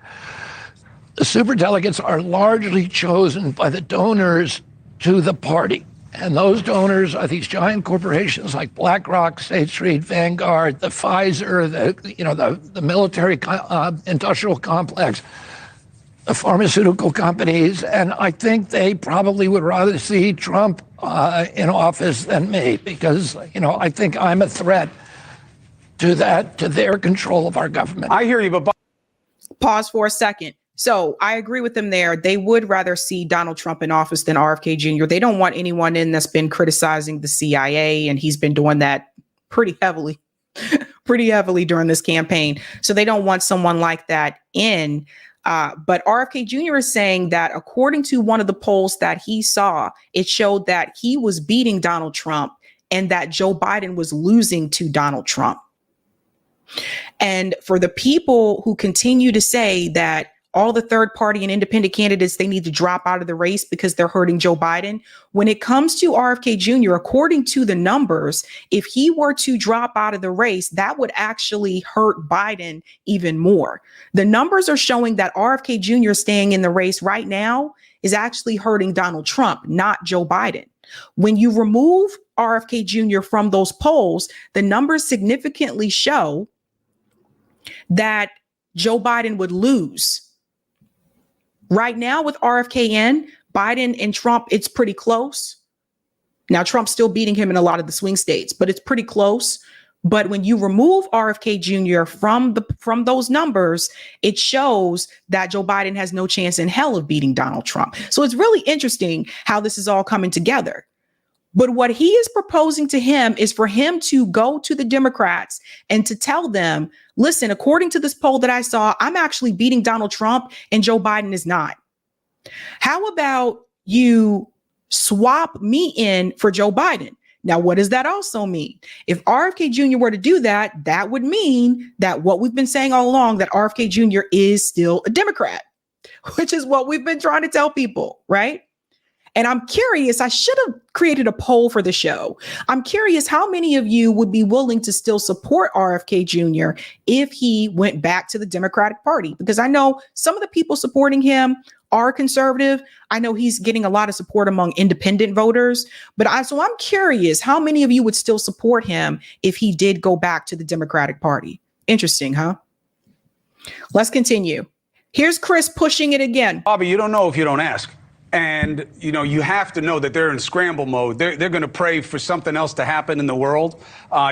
The superdelegates are largely chosen by the donors to the party. And those donors are these giant corporations like BlackRock, State Street, Vanguard, the Pfizer, the military industrial complex, the pharmaceutical companies. And I think they probably would rather see Trump in office than me, because, I think I'm a threat to their control of our government. I hear you, but pause for a second. So I agree with them there. They would rather see Donald Trump in office than RFK Jr. They don't want anyone in that's been criticizing the CIA, and he's been doing that pretty heavily during this campaign. So they don't want someone like that in. But RFK Jr. is saying that according to one of the polls that he saw, it showed that he was beating Donald Trump and that Joe Biden was losing to Donald Trump. And for the people who continue to say that all the third party and independent candidates, they need to drop out of the race because they're hurting Joe Biden. When it comes to RFK Jr., according to the numbers, if he were to drop out of the race, that would actually hurt Biden even more. The numbers are showing that RFK Jr. staying in the race right now is actually hurting Donald Trump, not Joe Biden. When you remove RFK Jr. from those polls, the numbers significantly show that Joe Biden would lose. Right now with RFK in, Biden and Trump, it's pretty close. Now, Trump's still beating him in a lot of the swing states, but it's pretty close. But when you remove RFK Jr. from those numbers, it shows that Joe Biden has no chance in hell of beating Donald Trump. So it's really interesting how this is all coming together. But what he is proposing to him is for him to go to the Democrats and to tell them, listen, according to this poll that I saw, I'm actually beating Donald Trump and Joe Biden is not. How about you swap me in for Joe Biden? Now, what does that also mean? If RFK Jr. were to do that, that would mean that what we've been saying all along, that RFK Jr. is still a Democrat, which is what we've been trying to tell people, right? And I'm curious, I should have created a poll for the show. I'm curious how many of you would be willing to still support RFK Jr. if he went back to the Democratic Party? Because I know some of the people supporting him are conservative. I know he's getting a lot of support among independent voters, so I'm curious how many of you would still support him if he did go back to the Democratic Party? Interesting, huh? Let's continue. Here's Chris pushing it again. Bobby, you don't know if you don't ask. And, you have to know that they're in scramble mode. They're going to pray for something else to happen in the world.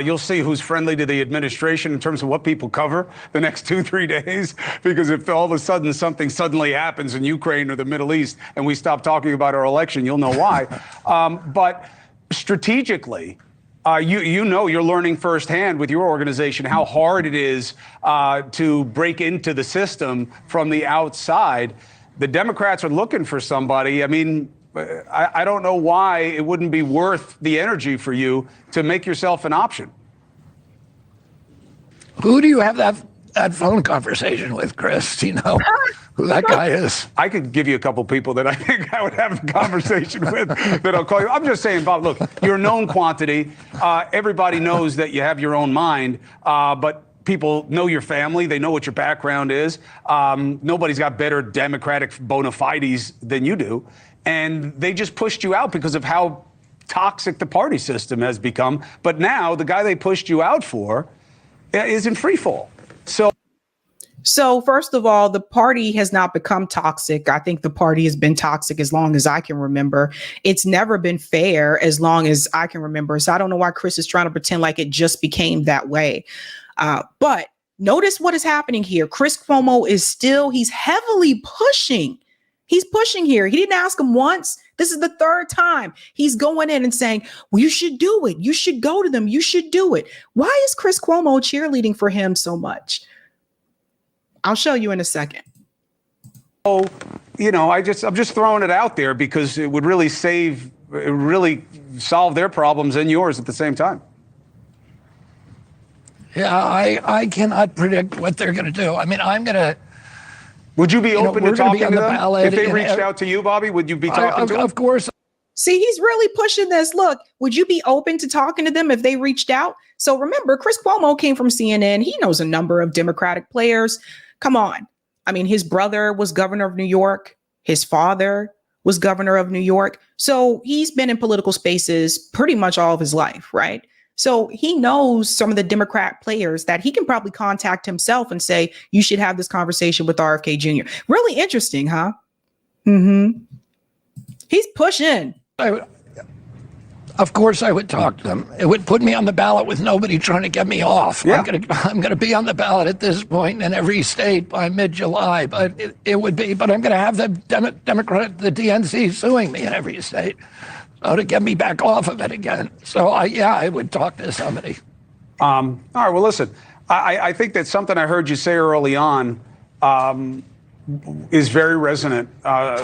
You'll see who's friendly to the administration in terms of what people cover the next 2-3 days. Because if all of a sudden something suddenly happens in Ukraine or the Middle East and we stop talking about our election, you'll know why. But strategically, you're learning firsthand with your organization how hard it is to break into the system from the outside. The Democrats are looking for somebody. I mean, I don't know why it wouldn't be worth the energy for you to make yourself an option. Who do you have that phone conversation with, Chris? Do you know who that guy is? I could give you a couple people that I think I would have a conversation with that I'll call you. I'm just saying, Bob, look, you're a known quantity. Everybody knows that you have your own mind, but people know your family. They know what your background is. Nobody's got better Democratic bona fides than you do. And they just pushed you out because of how toxic the party system has become. But now the guy they pushed you out for is in free fall. So first of all, the party has not become toxic. I think the party has been toxic as long as I can remember. It's never been fair as long as I can remember. So I don't know why Chris is trying to pretend like it just became that way. But notice what is happening here. Chris Cuomo he's heavily pushing. He's pushing here. He didn't ask him once. This is the third time he's going in and saying, well, you should do it. You should go to them. You should do it. Why is Chris Cuomo cheerleading for him so much? I'll show you in a second. Oh, I'm just throwing it out there because it would really solve their problems and yours at the same time. Yeah, I cannot predict what they're going to do. I mean, Would you be open to talking to them? Ballot, if they reached out to you, Bobby, would you be talking to them? Of course. See, he's really pushing this. Look, would you be open to talking to them if they reached out? So remember, Chris Cuomo came from CNN. He knows a number of Democratic players. Come on. I mean, his brother was governor of New York. His father was governor of New York. So he's been in political spaces pretty much all of his life, right? So he knows some of the Democrat players that he can probably contact himself and say, you should have this conversation with RFK Jr. Really interesting, huh? Mm-hmm. He's pushing. Of course I would talk to them. It would put me on the ballot with nobody trying to get me off. Yeah. I'm going to be on the ballot at this point in every state by mid-July, but I'm going to have the the DNC suing me in every state. To get me back off of it again. So, I would talk to somebody. All right, well, listen, I think that something I heard you say early on is very resonant,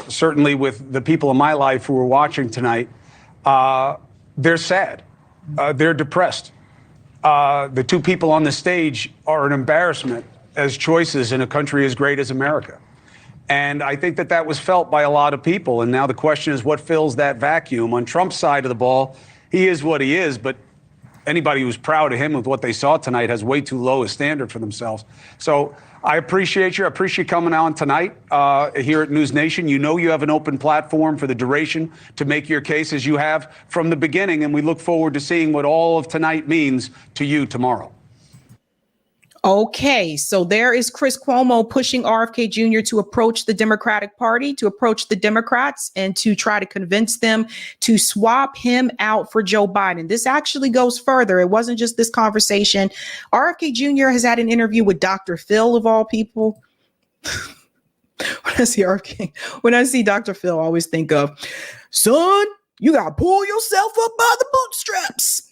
certainly with the people in my life who are watching tonight. They're sad. They're depressed. The two people on the stage are an embarrassment as choices in a country as great as America. And I think that was felt by a lot of people. And now the question is, what fills that vacuum? On Trump's side of the ball, he is what he is, but anybody who's proud of him with what they saw tonight has way too low a standard for themselves. So I appreciate you. I appreciate you coming on tonight here at News Nation. You know you have an open platform for the duration to make your case as you have from the beginning. And we look forward to seeing what all of tonight means to you tomorrow. Okay, so there is Chris Cuomo pushing RFK Jr. to approach the Democratic Party, to approach the Democrats, and to try to convince them to swap him out for Joe Biden. This actually goes further. It wasn't just this conversation. RFK Jr. has had an interview with Dr. Phil, of all people. When I see Dr. Phil, I always think of, son, you got to pull yourself up by the bootstraps.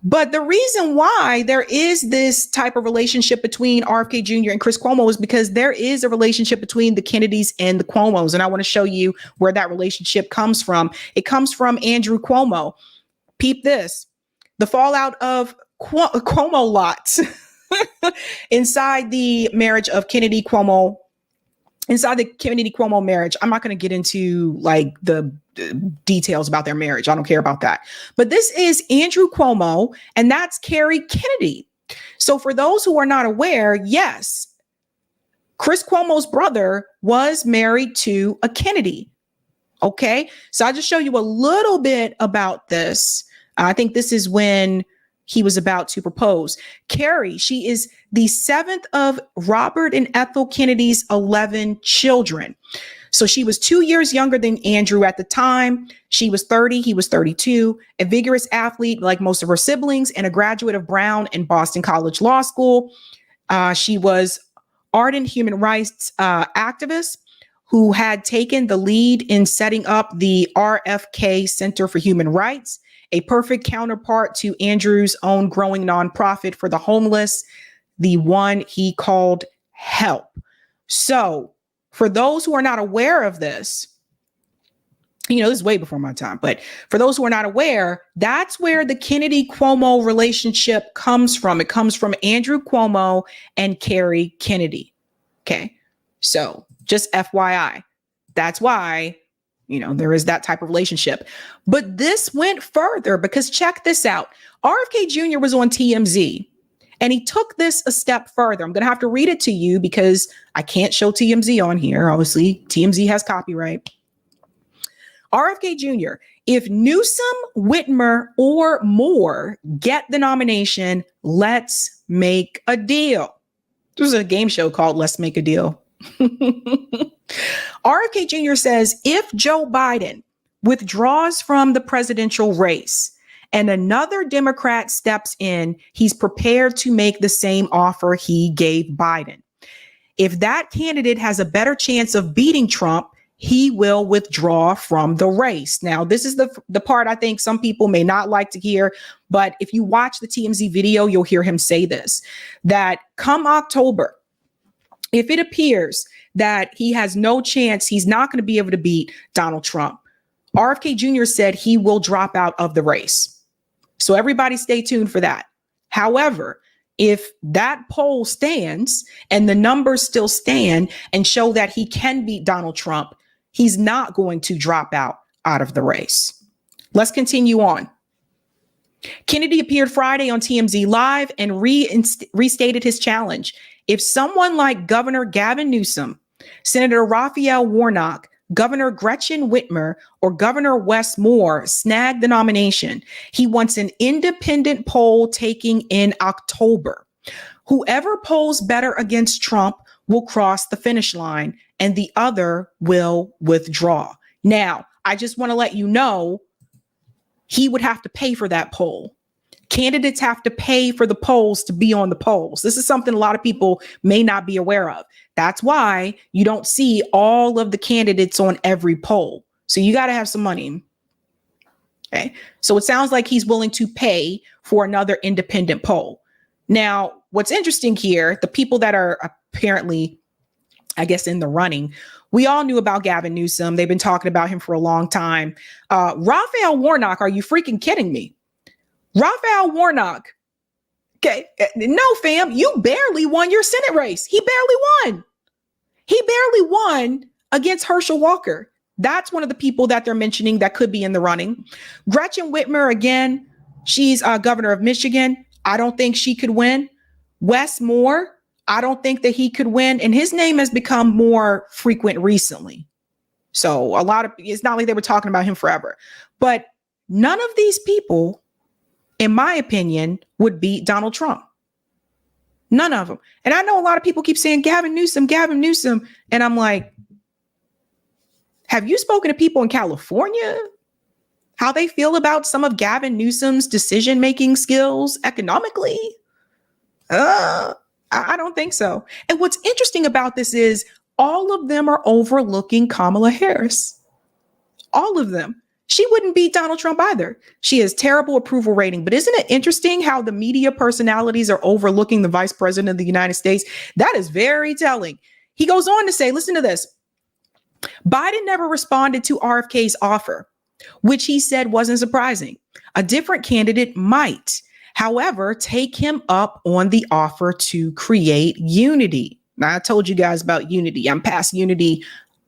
But the reason why there is this type of relationship between RFK Jr. and Chris Cuomo is because there is a relationship between the Kennedys and the Cuomos. And I want to show you where that relationship comes from. It comes from Andrew Cuomo. peep this, the fallout of Cuomo lots inside the marriage of Kennedy Cuomo, inside the Kennedy Cuomo marriage. I'm not going to get into like the details about their marriage. I don't care about that. But this is Andrew Cuomo, and that's Carrie Kennedy. So for those who are not aware, yes, Chris Cuomo's brother was married to a Kennedy. Okay, so I'll just show you a little bit about this. I think this is when he was about to propose. Carrie, she is the 7th of Robert and Ethel Kennedy's 11 children. So she was 2 years younger than Andrew at the time. She was 30, he was 32, a vigorous athlete like most of her siblings, and a graduate of Brown and Boston College Law School. She was ardent human rights activist who had taken the lead in setting up the RFK Center for Human Rights, a perfect counterpart to Andrew's own growing nonprofit for the homeless, the one he called HELP. So for those who are not aware of this, you know, this is way before my time, but for those who are not aware, that's where the Kennedy-Cuomo relationship comes from. It comes from Andrew Cuomo and Carrie Kennedy. Okay, so just FYI, that's why, you know, there is that type of relationship. But this went further because check this out. RFK Jr. was on TMZ and he took this a step further. I'm going to have to read it to you because I can't show TMZ on here. Obviously, TMZ has copyright. RFK Jr., if Newsom, Whitmer, or Moore get the nomination, let's make a deal. This is a game show called Let's Make a Deal. RFK Jr. says if Joe Biden withdraws from the presidential race and another Democrat steps in, he's prepared to make the same offer he gave Biden. If that candidate has a better chance of beating Trump, he will withdraw from the race. Now, this is the part I think some people may not like to hear, but if you watch the TMZ video, you'll hear him say this, that come October, if it appears that he has no chance, he's not going to be able to beat Donald Trump, RFK Jr. said he will drop out of the race. So everybody stay tuned for that. However, if that poll stands and the numbers still stand and show that he can beat Donald Trump, he's not going to drop out of the race. Let's continue on. Kennedy appeared Friday on TMZ Live and restated his challenge. If someone like Governor Gavin Newsom, Senator Raphael Warnock, Governor Gretchen Whitmer, or Governor Wes Moore snag the nomination, he wants an independent poll taking in October. Whoever polls better against Trump will cross the finish line and the other will withdraw. Now, I just want to let you know, he would have to pay for that poll. Candidates have to pay for the polls to be on the polls. This is something a lot of people may not be aware of. That's why you don't see all of the candidates on every poll. So you got to have some money. Okay. So it sounds like he's willing to pay for another independent poll. Now, what's interesting here, the people that are apparently, I guess, in the running, we all knew about Gavin Newsom. They've been talking about him for a long time. Raphael Warnock, are you freaking kidding me? Raphael Warnock. Okay. No, fam, you barely won your Senate race. He barely won. He barely won against Herschel Walker. That's one of the people that they're mentioning that could be in the running. Gretchen Whitmer, again, she's governor of Michigan. I don't think she could win. Wes Moore, I don't think that he could win. And his name has become more frequent recently. So it's not like they were talking about him forever. But none of these people, in my opinion, would beat Donald Trump. None of them. And I know a lot of people keep saying Gavin Newsom. And I'm like, have you spoken to people in California? How they feel about some of Gavin Newsom's decision-making skills economically? I don't think so. And what's interesting about this is all of them are overlooking Kamala Harris. All of them. She wouldn't beat Donald Trump either. She has terrible approval rating. But isn't it interesting how the media personalities are overlooking the vice president of the United States? That is very telling. He goes on to say, listen to this. Biden never responded to RFK's offer. which he said wasn't surprising. A different candidate might, however, take him up on the offer to create unity. Now, I told you guys about unity. I'm past unity.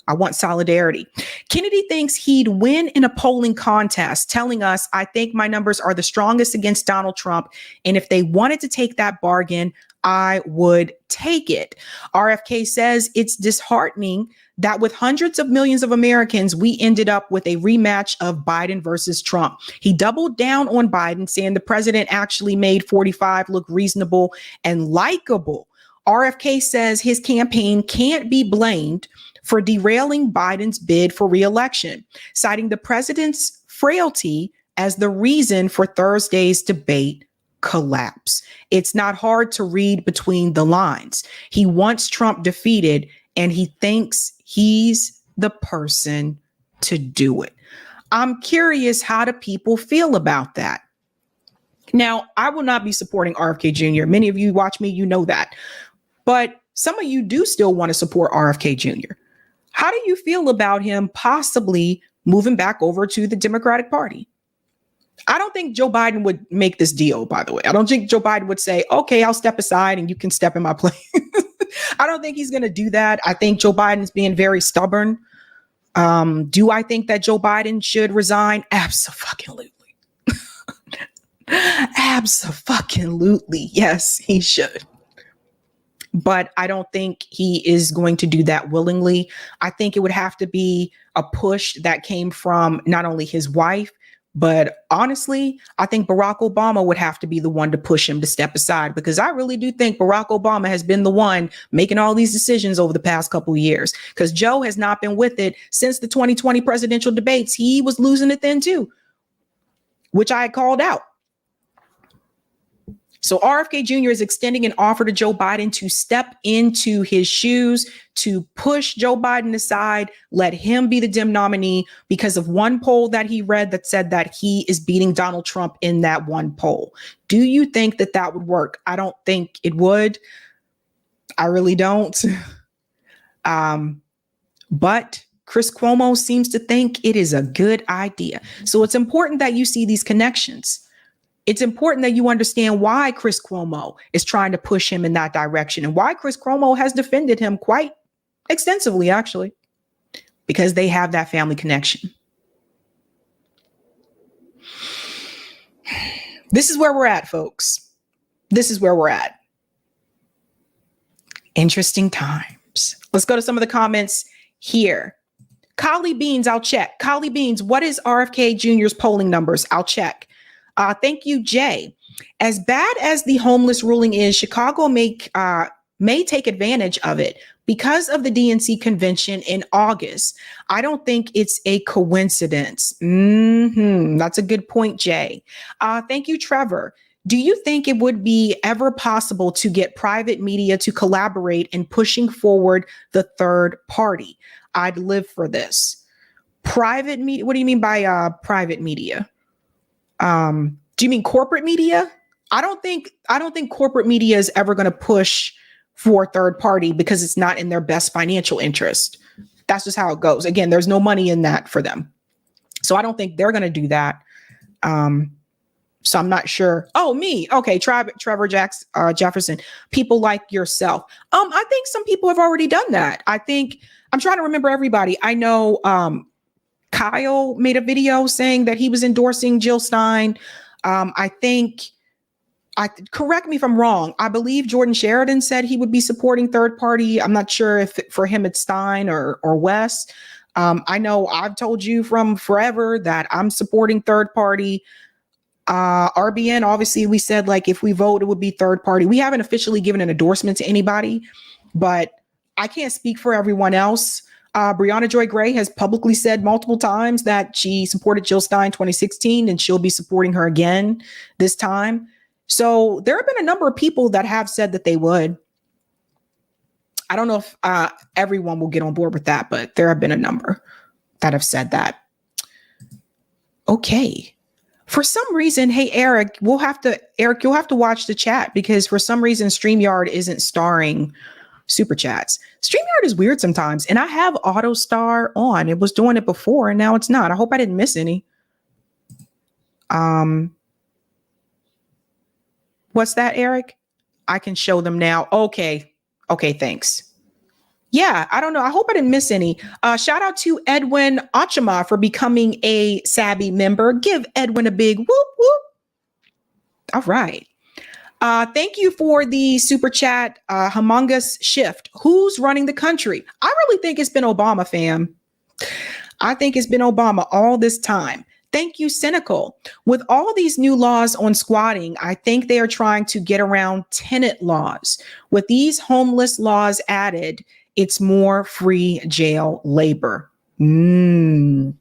I want solidarity. Kennedy thinks he'd win in a polling contest, telling us, I think my numbers are the strongest against Donald Trump. And if they wanted to take that bargain, I would take it. RFK says it's disheartening that with hundreds of millions of Americans, we ended up with a rematch of Biden versus Trump. He doubled down on Biden, saying the president actually made 45 look reasonable and likable. RFK says his campaign can't be blamed for derailing Biden's bid for re-election, citing the president's frailty as the reason for Thursday's debate collapse. It's not hard to read between the lines. He wants Trump defeated, and he thinks he's the person to do it. I'm curious, how do people feel about that? Now, I will not be supporting RFK Jr. Many of you watch me, you know that. But some of you do still want to support RFK Jr. How do you feel about him possibly moving back over to the Democratic Party? I don't think Joe Biden would make this deal, by the way. I don't think Joe Biden would say, okay, I'll step aside and you can step in my place. I don't think he's going to do that. I think Joe Biden is being very stubborn. Do I think that Joe Biden should resign? Absolutely. Absolutely. Yes, he should. But I don't think he is going to do that willingly. I think it would have to be a push that came from not only his wife, but honestly, I think Barack Obama would have to be the one to push him to step aside, because I really do think Barack Obama has been the one making all these decisions over the past couple of years, because Joe has not been with it since the 2020 presidential debates. He was losing it then too, which I had called out. So RFK Jr. is extending an offer to Joe Biden to step into his shoes, to push Joe Biden aside, let him be the Dem nominee, because of one poll that he read that said that he is beating Donald Trump in that one poll. Do you think that that would work? I don't think it would. I really don't. But Chris Cuomo seems to think it is a good idea. So it's important that you see these connections. It's important that you understand why Chris Cuomo is trying to push him in that direction, and why Chris Cuomo has defended him quite extensively, actually, because they have that family connection. This is where we're at, folks. This is where we're at. Interesting times. Let's go to some of the comments here. Collie Beans, I'll check. Collie Beans, what is RFK Jr.'s polling numbers? I'll check. Thank you, Jay. As bad as the homeless ruling is, Chicago may take advantage of it because of the DNC convention in August. I don't think it's a coincidence. That's a good point, Jay. Thank you, Trevor. Do you think it would be ever possible to get private media to collaborate in pushing forward the third party? I'd live for this. Private media? What do you mean by private media? Do you mean corporate media? I don't think corporate media is ever going to push for third party because it's not in their best financial interest. That's just how it goes. Again, there's no money in that for them. So I don't think they're going to do that. So I'm not sure. Oh, me. Okay. Trevor Jefferson, people like yourself. I think some people have already done that. I'm trying to remember everybody. I know, Kyle made a video saying that he was endorsing Jill Stein. Correct me if I'm wrong. I believe Jordan Sheridan said he would be supporting third party. I'm not sure if for him it's Stein or West. I know I've told you from forever that I'm supporting third party. RBN, obviously we said like if we vote, it would be third party. We haven't officially given an endorsement to anybody, but I can't speak for everyone else. Brianna Joy Gray has publicly said multiple times that she supported Jill Stein 2016 and she'll be supporting her again this time. So there have been a number of people that have said that they would. I don't know if everyone will get on board with that, but there have been a number that have said that. Okay. For some reason, hey, Eric, you'll have to watch the chat because for some reason StreamYard isn't starring super chats. StreamYard is weird sometimes, and I have Auto Star on. It was doing it before, and now it's not. I hope I didn't miss any. What's that, Eric? I can show them now. Okay, thanks. Yeah, I don't know. I hope I didn't miss any. Shout out to Edwin Achama for becoming a Sabby member. Give Edwin a big whoop whoop. All right. Thank you for the super chat, Humongous Shift. Who's running the country? I really think it's been Obama, fam. I think it's been Obama all this time. Thank you, Cynical. With all these new laws on squatting, I think they are trying to get around tenant laws. With these homeless laws added, it's more free jail labor. Thank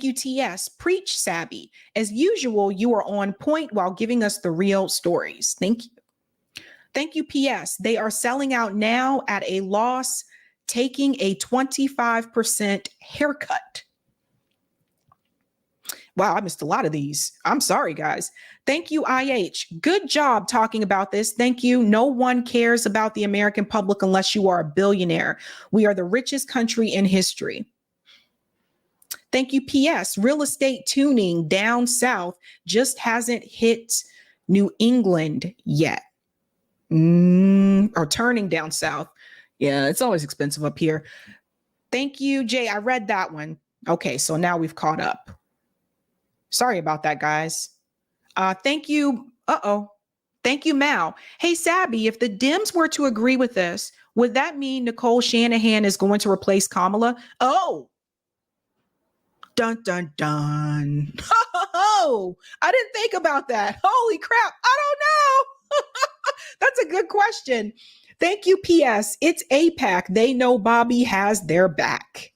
you, TS. Preach, Sabby. As usual, you are on point while giving us the real stories. Thank you. Thank you, PS. They are selling out now at a loss, taking a 25% haircut. Wow, I missed a lot of these. I'm sorry, guys. Thank you, IH. Good job talking about this. Thank you. No one cares about the American public unless you are a billionaire. We are the richest country in history. Thank you, PS. Real estate tuning down south just hasn't hit New England yet. Or turning down south. Yeah, it's always expensive up here. Thank you, Jay. I read that one. Okay, so now we've caught up. Sorry about that, guys. Thank you. Thank you, Mal. Hey, Sabby, if the Dems were to agree with this, would that mean Nicole Shanahan is going to replace Kamala? Oh, dun, dun, dun. Oh, I didn't think about that. Holy crap. I don't know. That's a good question. Thank you, PS. It's AIPAC. They know Bobby has their back.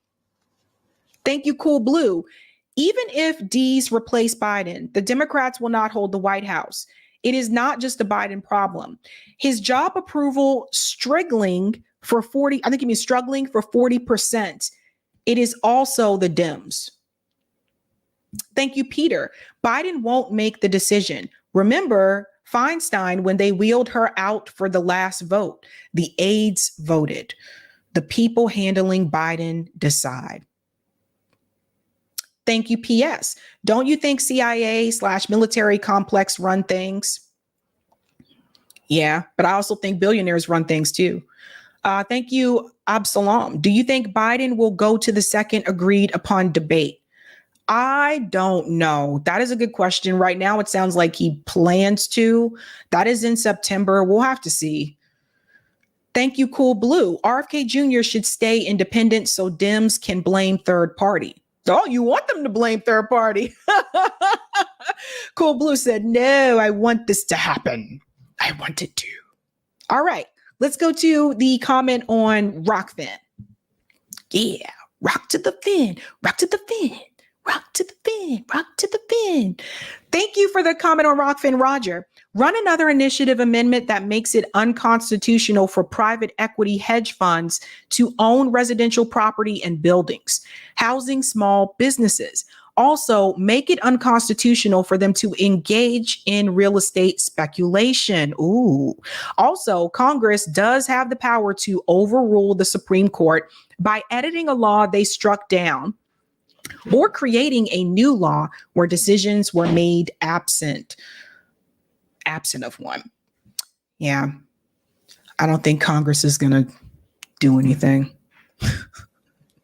Thank you, Cool Blue. Even if D's replace Biden, the Democrats will not hold the White House. It is not just a Biden problem. His job approval struggling for 40%. It is also the Dems. Thank you, Peter. Biden won't make the decision. Remember Feinstein when they wheeled her out for the last vote. The aides voted. The people handling Biden decide. Thank you, PS. Don't you think CIA/military complex run things? Yeah, but I also think billionaires run things too. Thank you, Absalom. Do you think Biden will go to the second agreed upon debate? I don't know. That is a good question. Right now, it sounds like he plans to. That is in September. We'll have to see. Thank you, Cool Blue. RFK Jr. should stay independent so Dems can blame third party. Oh, you want them to blame third party. Cool Blue said, no, I want this to happen. I want it to. All right, let's go to the comment on Rockfin. Yeah, rock to the fin, rock to the fin, rock to the fin, rock to the fin. Thank you for the comment on Rockfin, Roger. Run another initiative amendment that makes it unconstitutional for private equity hedge funds to own residential property and buildings, housing small businesses. Also, make it unconstitutional for them to engage in real estate speculation. Ooh. Also, Congress does have the power to overrule the Supreme Court by editing a law they struck down or creating a new law where decisions were made absent of one. Yeah. I don't think Congress is going to do anything.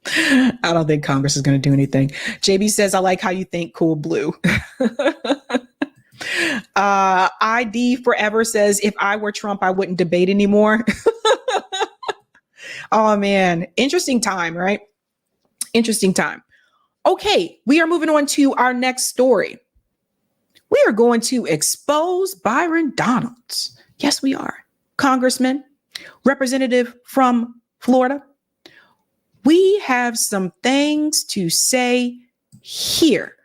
I don't think Congress is going to do anything. JB says, I like how you think, Cool Blue. ID Forever says, if I were Trump, I wouldn't debate anymore. Oh, man. Interesting time, right? Interesting time. Okay, we are moving on to our next story. We are going to expose Byron Donalds. Yes, we are. Congressman, representative from Florida. We have some things to say here.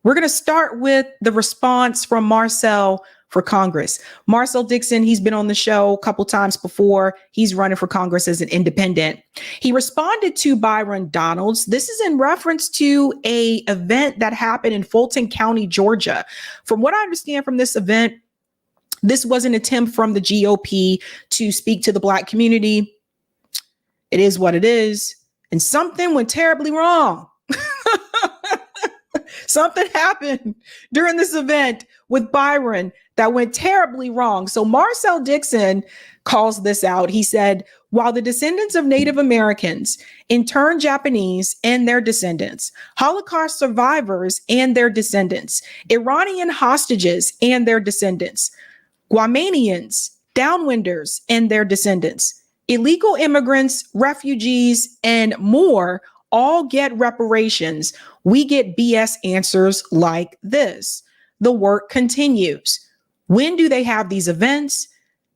We're going to start with the response from Marcel for Congress. Marcel Dixon, he's been on the show a couple times before. He's running for Congress as an independent. He responded to Byron Donalds. This is in reference to an event that happened in Fulton County, Georgia. From what I understand from this event, This was an attempt from the GOP to speak to the Black community. It is what it is. And something went terribly wrong. Something happened during this event with Byron that went terribly wrong. So Marcel Dixon calls this out. He said, while the descendants of Native Americans, interned Japanese and their descendants, Holocaust survivors and their descendants, Iranian hostages and their descendants, Guamanians, downwinders and their descendants, illegal immigrants, refugees, and more all get reparations, we get BS answers like this. The work continues. When do they have these events?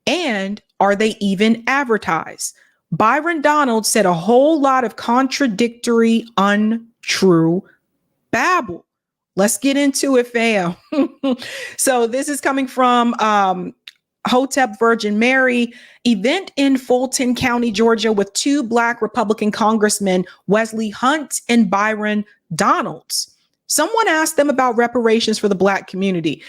And are they even advertised? Byron Donalds said a whole lot of contradictory, untrue babble. Let's get into it, fam. So this is coming from Hotep Virgin Mary event in Fulton County, Georgia, with two Black Republican congressmen, Wesley Hunt and Byron Donalds. Someone asked them about reparations for the Black community.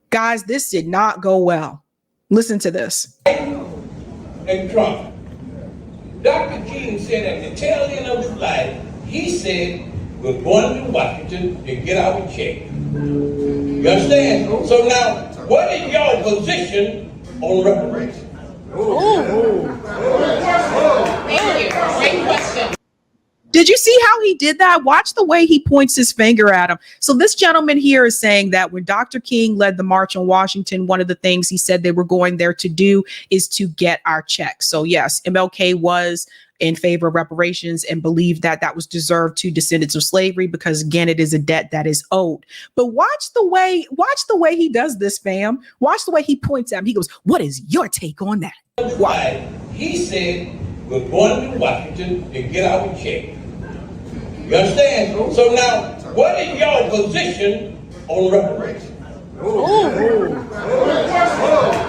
Guys, this did not go well. Listen to this. And Trump. Dr. King said at the tail end of his life, he said, we're going to Washington to get our check. You understand? So now, what is your position on reparations? Thank you. Great question. Did you see how he did that? Watch the way he points his finger at him. So this gentleman here is saying that when Dr. King led the march on Washington, one of the things he said they were going there to do is to get our checks. So yes, MLK was in favor of reparations and believed that that was deserved to descendants of slavery because, again, it is a debt that is owed. But watch the way he does this, fam. Watch the way he points at him. He goes, what is your take on that? Why? He said, we're going to Washington to get our check. You understand? So now, what is your position on reparations?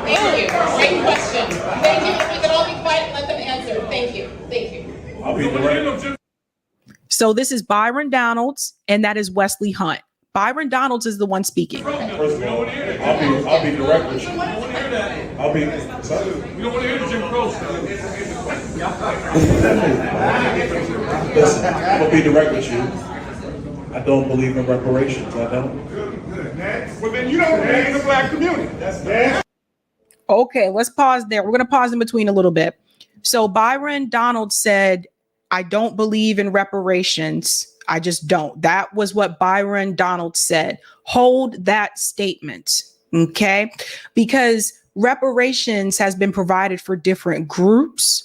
Thank you. Great question. Thank you. If we could all be quiet and let them answer. Thank you. Thank you. I'll be direct. So this is Byron Donalds, and that is Wesley Hunt. Byron Donalds is the one speaking. First of all, I'll be direct with you. I'll be. We don't want to hear the Jim Crow stuff. Listen, I'm gonna be direct with you. I don't believe in reparations. I don't. Well, then you don't believe in the Black community. That's Okay, let's pause there. We're going to pause in between a little bit. So Byron Donalds said, I don't believe in reparations. I just don't. That was what Byron Donalds said. Hold that statement, okay? Because reparations has been provided for different groups.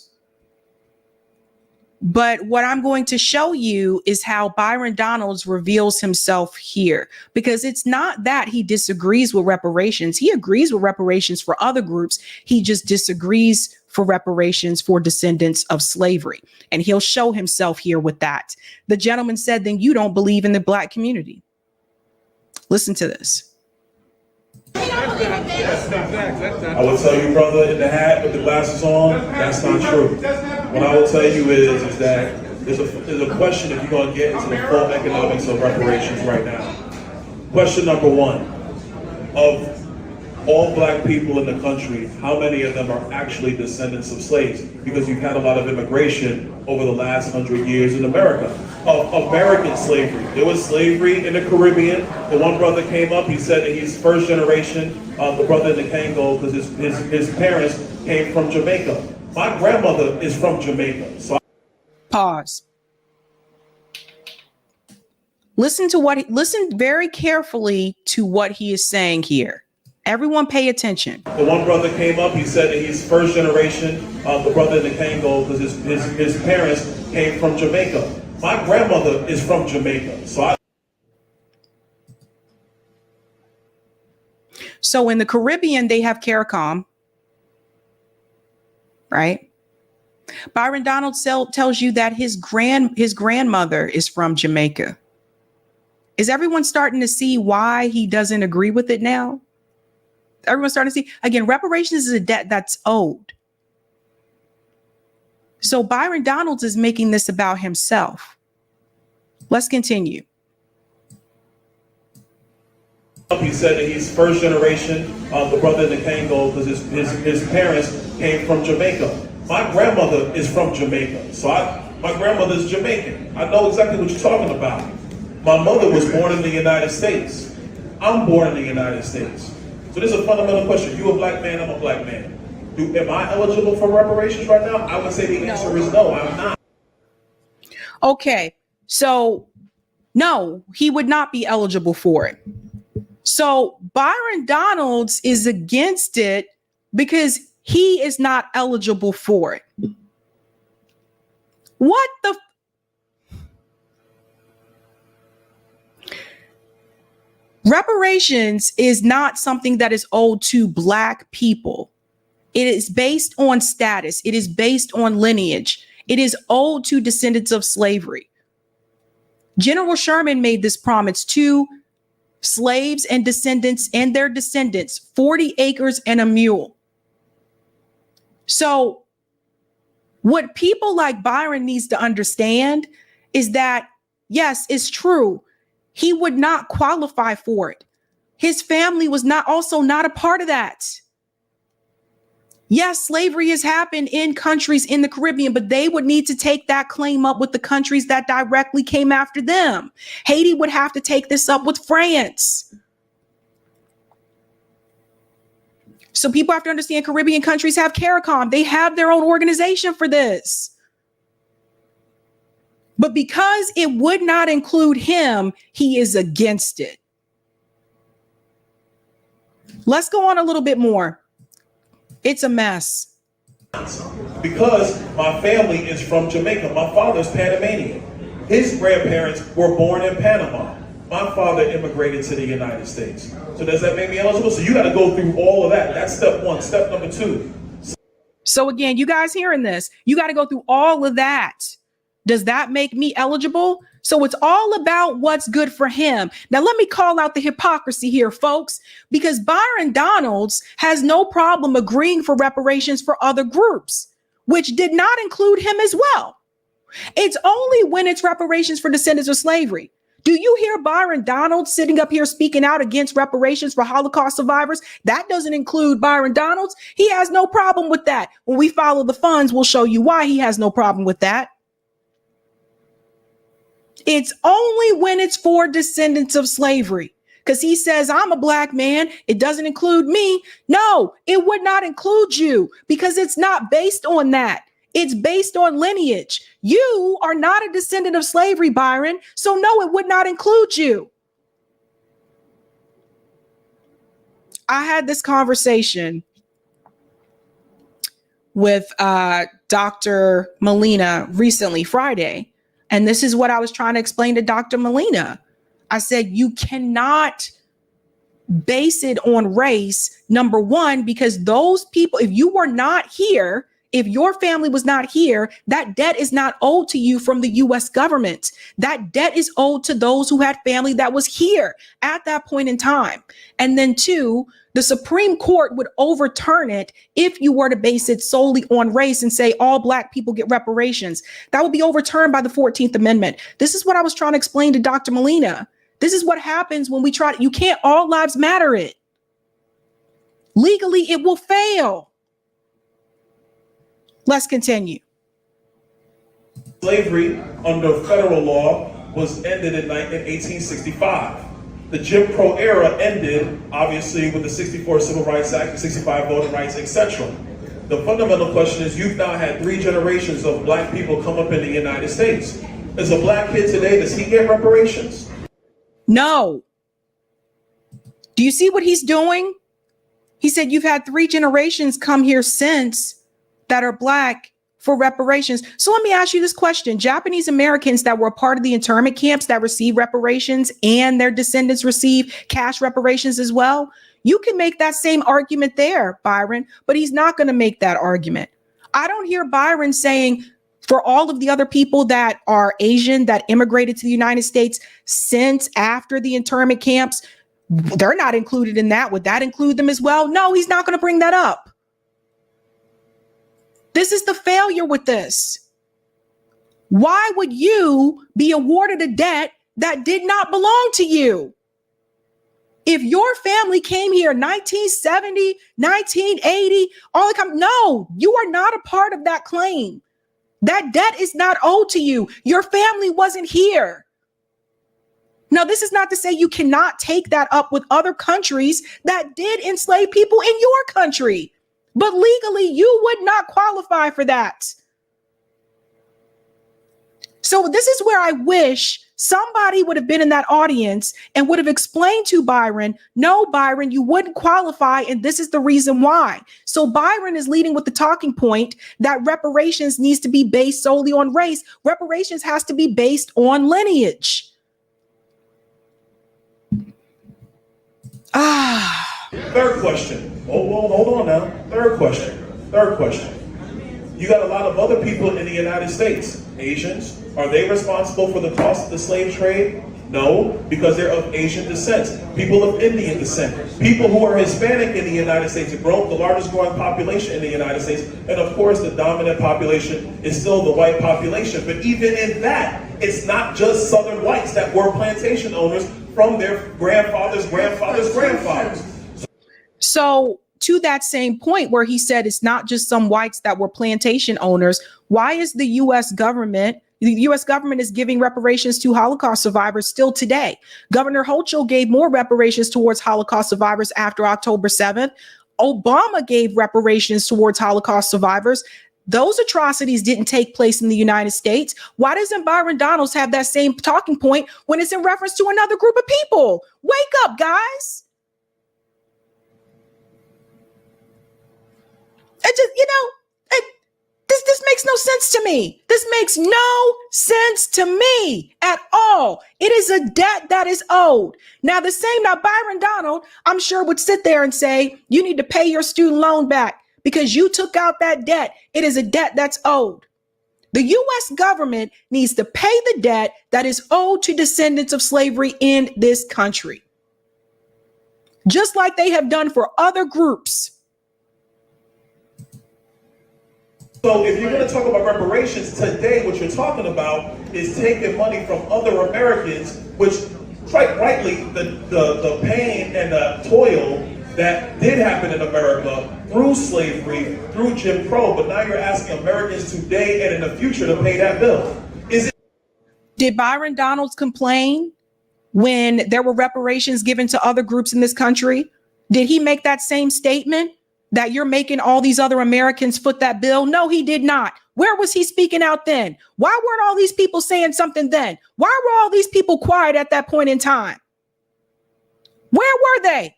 But what I'm going to show you is how Byron Donalds reveals himself here, because it's not that he disagrees with reparations. He agrees with reparations for other groups. He just disagrees for reparations for descendants of slavery. And he'll show himself here with that. The gentleman said, then you don't believe in the Black community. Listen to this. I will tell you, brother, in the hat with the glasses on, that's not true. What I will tell you is that there's a question if you're going to get into the full economics of reparations right now. Question number one, of all Black people in the country, how many of them are actually descendants of slaves? Because you've had a lot of immigration over the last 100 years in America. Of American slavery. There was slavery in the Caribbean. The one brother came up, he said that he's first generation, the brother in the Congo, because his parents came from Jamaica. My grandmother is from Jamaica. So Pause. Listen very carefully to what he is saying here. Everyone pay attention. The one brother came up, he said that he's first generation, the brother in the Congo, because his parents came from Jamaica. My grandmother is from Jamaica. So in the Caribbean, they have CARICOM, right? Byron Donalds tells you that his grandmother is from Jamaica. Is everyone starting to see why he doesn't agree with it now? Everyone's starting to see, again, reparations is a debt that's owed. So Byron Donalds is making this about himself. Let's continue. He said that he's first generation, the brother in the Kango, because his parents came from Jamaica. My grandmother is from Jamaica, so my grandmother's Jamaican. I know exactly what you're talking about. My mother was born in the United States. I'm born in the United States. So this is a fundamental question. You a black man, I'm a black man. Am I eligible for reparations right now? I would say the answer is no, I'm not. Okay, so no, he would not be eligible for it. So Byron Donalds is against it because he is not eligible for it. What the? Reparations is not something that is owed to black people. It is based on status. It is based on lineage. It is owed to descendants of slavery. General Sherman made this promise to slaves and descendants and their descendants, 40 acres and a mule. So what people like Byron needs to understand is that, yes, it's true. He would not qualify for it. His family was not a part of that. Yes, slavery has happened in countries in the Caribbean, but they would need to take that claim up with the countries that directly came after them. Haiti would have to take this up with France. So people have to understand Caribbean countries have CARICOM. They have their own organization for this. But because it would not include him, he is against it. Let's go on a little bit more. It's a mess. Because my family is from Jamaica. My father's Panamanian. His grandparents were born in Panama. My father immigrated to the United States. So does that make me eligible? So you got to go through all of that. That's step one. Step number two. So again, you guys hearing this, you got to go through all of that. Does that make me eligible? So it's all about what's good for him. Now, let me call out the hypocrisy here, folks, because Byron Donalds has no problem agreeing for reparations for other groups, which did not include him as well. It's only when it's reparations for descendants of slavery. Do you hear Byron Donalds sitting up here speaking out against reparations for Holocaust survivors? That doesn't include Byron Donalds. He has no problem with that. When we follow the funds, we'll show you why he has no problem with that. It's only when it's for descendants of slavery, because he says, I'm a black man. It doesn't include me. No, it would not include you because it's not based on that. It's based on lineage. You are not a descendant of slavery, Byron. So no, it would not include you. I had this conversation with Dr. Molina recently, Friday. And this is what I was trying to explain to Dr. Molina. I said, you cannot base it on race, number one, because those people, if you were not here, if your family was not here, that debt is not owed to you from the US government. That debt is owed to those who had family that was here at that point in time. And then two, the Supreme Court would overturn it if you were to base it solely on race and say all black people get reparations. That would be overturned by the 14th Amendment. This is what I was trying to explain to Dr. Molina. This is what happens when we try. You can't all lives matter it. Legally, it will fail. Let's continue. Slavery under federal law was ended in 1865. The Jim Crow era ended, obviously, with the 64 Civil Rights Act, the 65 Voting Rights, etc. The fundamental question is, you've now had 3 generations of black people come up in the United States. As a black kid today, does he get reparations? No. Do you see what he's doing? He said, you've had 3 generations come here since that are black for reparations. So let me ask you this question. Japanese Americans that were a part of the internment camps that receive reparations and their descendants receive cash reparations as well. You can make that same argument there, Byron, but he's not going to make that argument. I don't hear Byron saying for all of the other people that are Asian that immigrated to the United States since after the internment camps, they're not included in that. Would that include them as well? No, he's not going to bring that up. This is the failure with this. Why would you be awarded a debt that did not belong to you? If your family came here 1970, 1980, all the time, no, you are not a part of that claim. That debt is not owed to you. Your family wasn't here. Now, this is not to say you cannot take that up with other countries that did enslave people in your country, but legally you would not qualify for that. So this is where I wish somebody would have been in that audience and would have explained to Byron, no, Byron, you wouldn't qualify, and this is the reason why. So Byron is leading with the talking point that reparations needs to be based solely on race. Reparations has to be based on lineage. Third question. Hold on now. Third question. You got a lot of other people in the United States. Asians, are they responsible for the cost of the slave trade? No, because they're of Asian descent. People of Indian descent. People who are Hispanic in the United States, the largest growing population in the United States. And of course, the dominant population is still the white population. But even in that, it's not just Southern whites that were plantation owners from their grandfathers. So to that same point where he said it's not just some whites that were plantation owners, why is the U.S. government is giving reparations to Holocaust survivors still today? Governor Hochul gave more reparations towards Holocaust survivors after October 7th. Obama gave reparations towards Holocaust survivors. Those atrocities didn't take place in the United States. Why doesn't Byron Donalds have that same talking point when it's in reference to another group of people? Wake up, guys. This makes no sense to me. This makes no sense to me at all. It is a debt that is owed. Now, Byron Donald, I'm sure, would sit there and say, you need to pay your student loan back because you took out that debt. It is a debt that's owed. The U.S. government needs to pay the debt that is owed to descendants of slavery in this country, just like they have done for other groups. So if you're going to talk about reparations today, what you're talking about is taking money from other Americans, which quite rightly, the pain and the toil that did happen in America through slavery, through Jim Crow, but now you're asking Americans today and in the future to pay that bill. Did Byron Donalds complain when there were reparations given to other groups in this country? Did he make that same statement that you're making all these other Americans foot that bill? No, he did not. Where was he speaking out then? Why weren't all these people saying something then? Why were all these people quiet at that point in time? Where were they?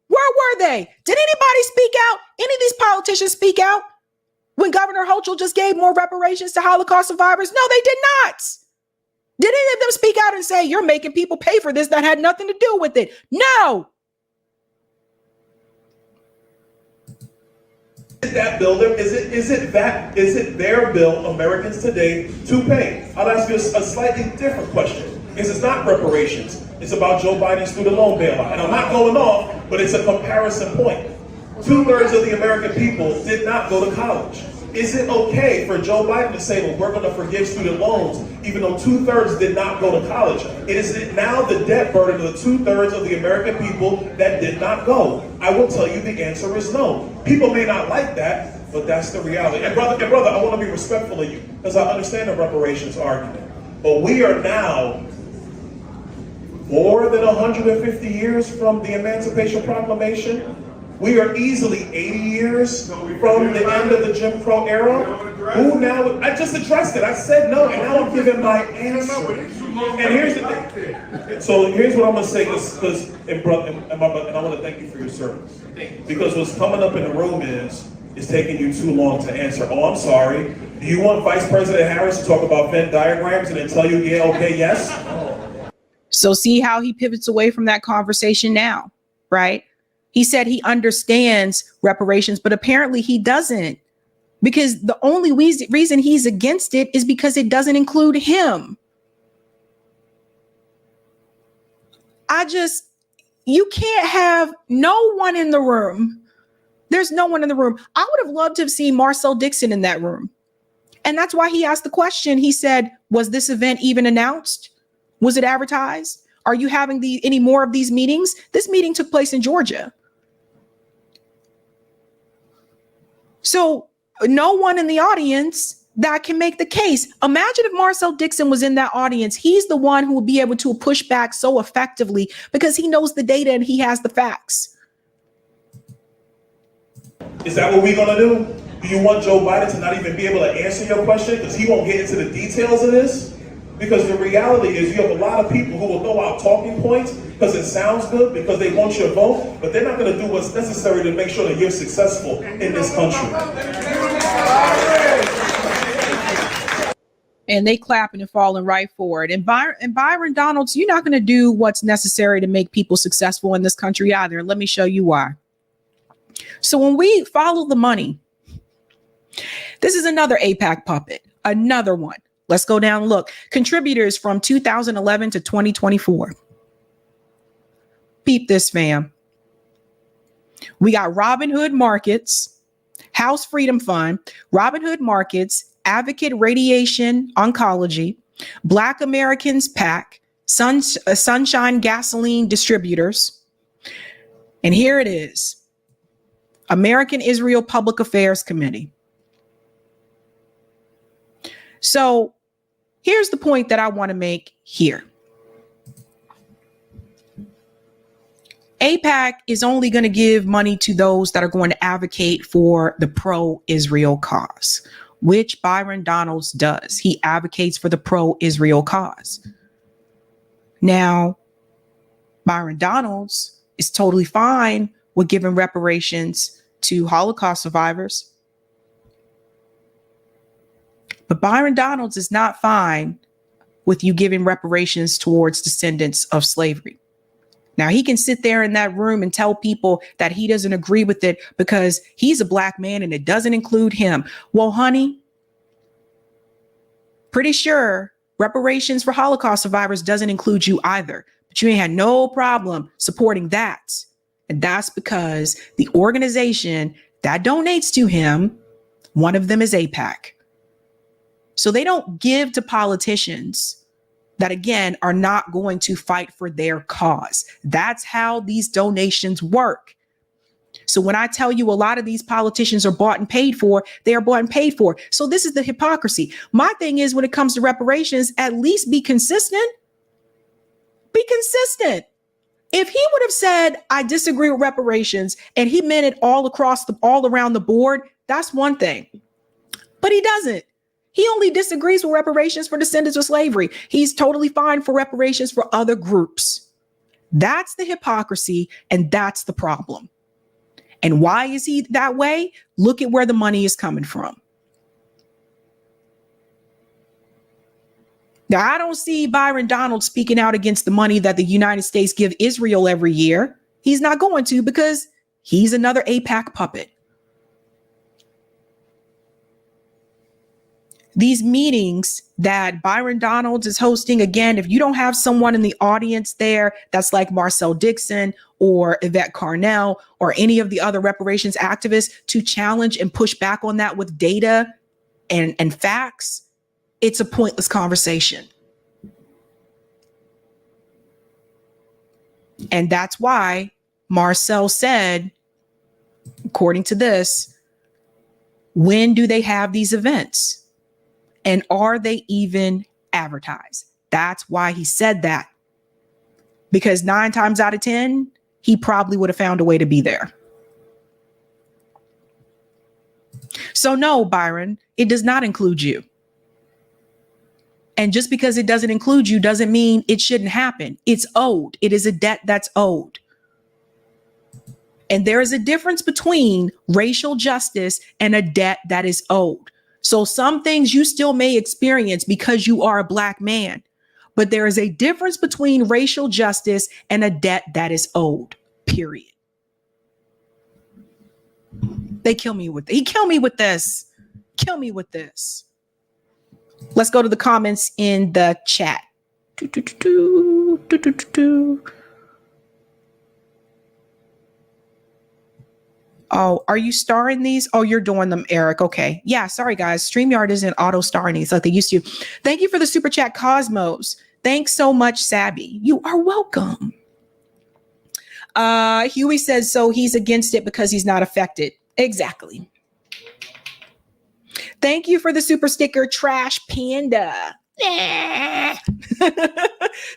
Where were they? Did anybody speak out? Any of these politicians speak out when Governor Hochul just gave more reparations to Holocaust survivors? No, they did not. Did any of them speak out and say, you're making people pay for this that had nothing to do with it? No. Is that bill? Is it their bill, Americans today, to pay? I'll ask you a slightly different question. It's not reparations. It's about Joe Biden's student loan bailout. And I'm not going off, but it's a comparison point. 2/3 of the American people did not go to college. Is it okay for Joe Biden to say, well, we're going to forgive student loans, even though 2/3 did not go to college? Is it now the debt burden of the 2/3 of the American people that did not go? I will tell you the answer is no. People may not like that, but that's the reality. And brother, I want to be respectful of you because I understand the reparations argument. But we are now more than 150 years from the Emancipation Proclamation. We are easily 80 years from the end of the Jim Crow era. Who now? I just addressed it. I said no, and now I'm giving my answer. And here's the thing. So here's what I'm going to say, and I want to thank you for your service. Because what's coming up in the room is taking you too long to answer. Oh, I'm sorry. Do you want Vice President Harris to talk about Venn diagrams and then tell you, yeah, okay, yes? So see how he pivots away from that conversation now, right? He said he understands reparations, but apparently he doesn't, because the only reason he's against it is because it doesn't include him. You can't have no one in the room. There's no one in the room. I would have loved to have seen Marcel Dixon in that room. And that's why he asked the question. He said, was this event even announced? Was it advertised? Are you having any more of these meetings? This meeting took place in Georgia. So no one in the audience that can make the case. Imagine if Marcel Dixon was in that audience. He's the one who will be able to push back so effectively because he knows the data and he has the facts. Is that what we're gonna do? Do you want Joe Biden to not even be able to answer your question because he won't get into the details of this? Because the reality is you have a lot of people who will throw out talking points because it sounds good, because they want your vote, but they're not gonna do what's necessary to make sure that you're successful in this country. And they clapping and falling right for it. And Byron Donalds, you're not going to do what's necessary to make people successful in this country either. Let me show you why. So when we follow the money, this is another AIPAC puppet, another one. Let's go down and look. Contributors from 2011 to 2024. Peep this, fam. We got Robin Hood Markets, House Freedom Fund, Robin Hood Markets, Advocate Radiation Oncology, Black Americans PAC, Sunshine Gasoline Distributors. And here it is, American Israel Public Affairs Committee. So here's the point that I want to make here. AIPAC is only going to give money to those that are going to advocate for the pro-Israel cause, which Byron Donalds does. He advocates for the pro-Israel cause. Now, Byron Donalds is totally fine with giving reparations to Holocaust survivors. But Byron Donalds is not fine with you giving reparations towards descendants of slavery. Now, he can sit there in that room and tell people that he doesn't agree with it because he's a black man and it doesn't include him. Well, honey, pretty sure reparations for Holocaust survivors doesn't include you either, but you ain't had no problem supporting that. And that's because the organization that donates to him, one of them is AIPAC. So they don't give to politicians that, again, are not going to fight for their cause. That's how these donations work. So when I tell you a lot of these politicians are bought and paid for, they are bought and paid for. So this is the hypocrisy. My thing is, when it comes to reparations, at least be consistent. Be consistent. If he would have said, I disagree with reparations, and he meant it all around the board, that's one thing. But he doesn't. He only disagrees with reparations for descendants of slavery. He's totally fine for reparations for other groups. That's the hypocrisy, and that's the problem. And why is he that way? Look at where the money is coming from. Now, I don't see Byron Donalds speaking out against the money that the United States give Israel every year. He's not going to because he's another AIPAC puppet. These meetings that Byron Donalds is hosting, again, if you don't have someone in the audience there that's like Marcel Dixon or Yvette Carnell or any of the other reparations activists to challenge and push back on that with data and facts, it's a pointless conversation. And that's why Marcel said, according to this, when do they have these events? And are they even advertised? That's why he said that. Because 9 times out of 10, he probably would have found a way to be there. So no, Byron, it does not include you. And just because it doesn't include you doesn't mean it shouldn't happen. It's owed. It is a debt that's owed. And there is a difference between racial justice and a debt that is owed. So some things you still may experience because you are a black man, but there is a difference between racial justice and a debt that is owed, period. They kill me with, he kill me with this. Kill me with this. Let's go to the comments in the chat. Oh, are you starring these? Oh, you're doing them, Eric. Okay. Yeah, sorry, guys. StreamYard isn't auto starring these like they used to. Thank you for the super chat, Cosmos. Thanks so much, Sabby. You are welcome. Huey says, so he's against it because he's not affected. Exactly. Thank you for the super sticker, Trash Panda.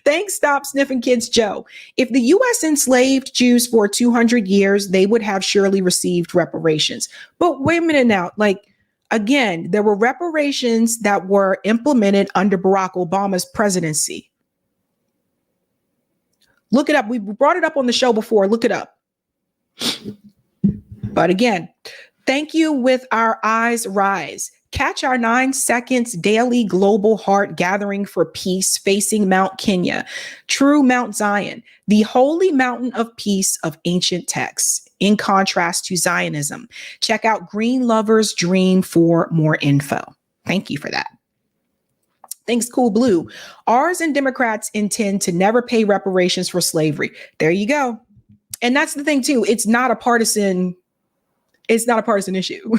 Thanks, Stop Sniffing Kids Joe. If the U.S. enslaved Jews for 200 years, they would have surely received reparations. But wait a minute now. Like, again, there were reparations that were implemented under Barack Obama's presidency. Look it up. We brought it up on the show before. Look it up. But again, thank you with our eyes rise. Catch our 9 seconds daily global heart gathering for peace facing Mount Kenya, true Mount Zion, the holy mountain of peace of ancient texts, in contrast to Zionism. Check out Green Lover's Dream for more info. Thank you for that. Thanks, Cool Blue. Ours and Democrats intend to never pay reparations for slavery. There you go. And that's the thing too. It's not a partisan issue.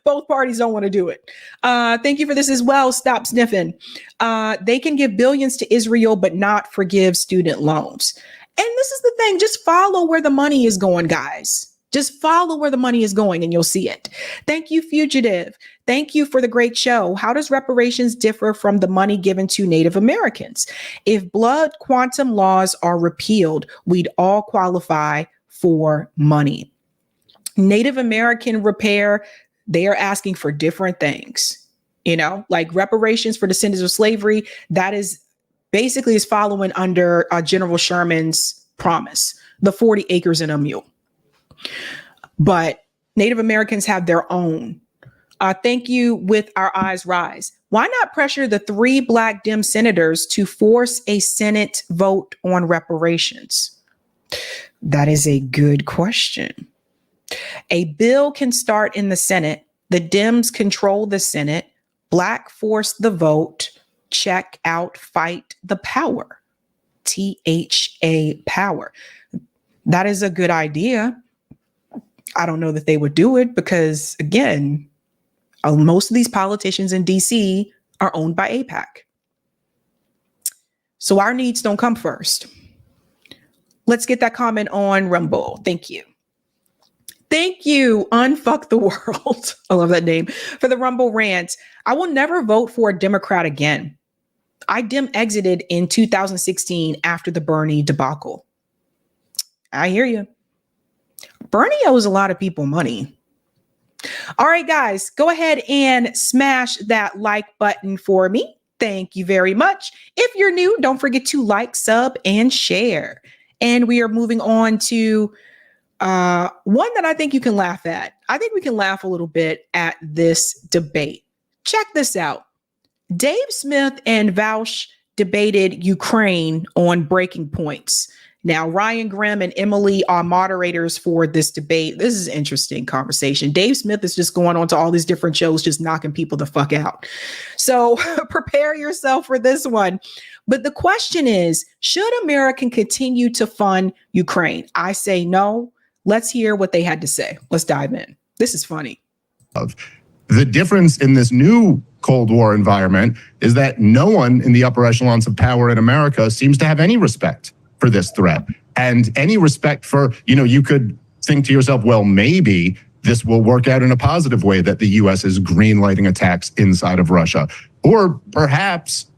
Both parties don't want to do it. Thank you for this as well. Stop Sniffing. They can give billions to Israel, but not forgive student loans. And this is the thing. Just follow where the money is going, guys. Just follow where the money is going and you'll see it. Thank you, Fugitive. Thank you for the great show. How does reparations differ from the money given to Native Americans? If blood quantum laws are repealed, we'd all qualify for money. Native American repair, they are asking for different things, you know, like reparations for descendants of slavery. That is basically is following under General Sherman's promise, the 40 acres and a mule. But Native Americans have their own. Thank you with our eyes rise. Why not pressure the 3 Black Dem senators to force a Senate vote on reparations? That is a good question. A bill can start in the Senate. The Dems control the Senate. Black force the vote. Check out, fight the power. THA power. That is a good idea. I don't know that they would do it because, again, most of these politicians in DC are owned by AIPAC. So our needs don't come first. Let's get that comment on Rumble. Thank you. Thank you, Unfuck the World. I love that name. For the Rumble rant. I will never vote for a Democrat again. I Dem exited in 2016 after the Bernie debacle. I hear you. Bernie owes a lot of people money. All right, guys, go ahead and smash that like button for me. Thank you very much. If you're new, don't forget to like, sub, and share. And we are moving on to one that I think you can laugh at. I think we can laugh a little bit at this debate. Check this out. Dave Smith and Vaush debated Ukraine on Breaking Points. Now, Ryan Grimm and Emily are moderators for this debate. This is an interesting conversation. Dave Smith is just going on to all these different shows, just knocking people the fuck out. So prepare yourself for this one. But the question is, should America continue to fund Ukraine? I say no. Let's hear what they had to say. Let's dive in. This is funny. The difference in this new Cold War environment is that no one in the upper echelons of power in America seems to have any respect for this threat and any respect for, you could think to yourself, well, maybe this will work out in a positive way that the U.S. is greenlighting attacks inside of Russia. Or perhaps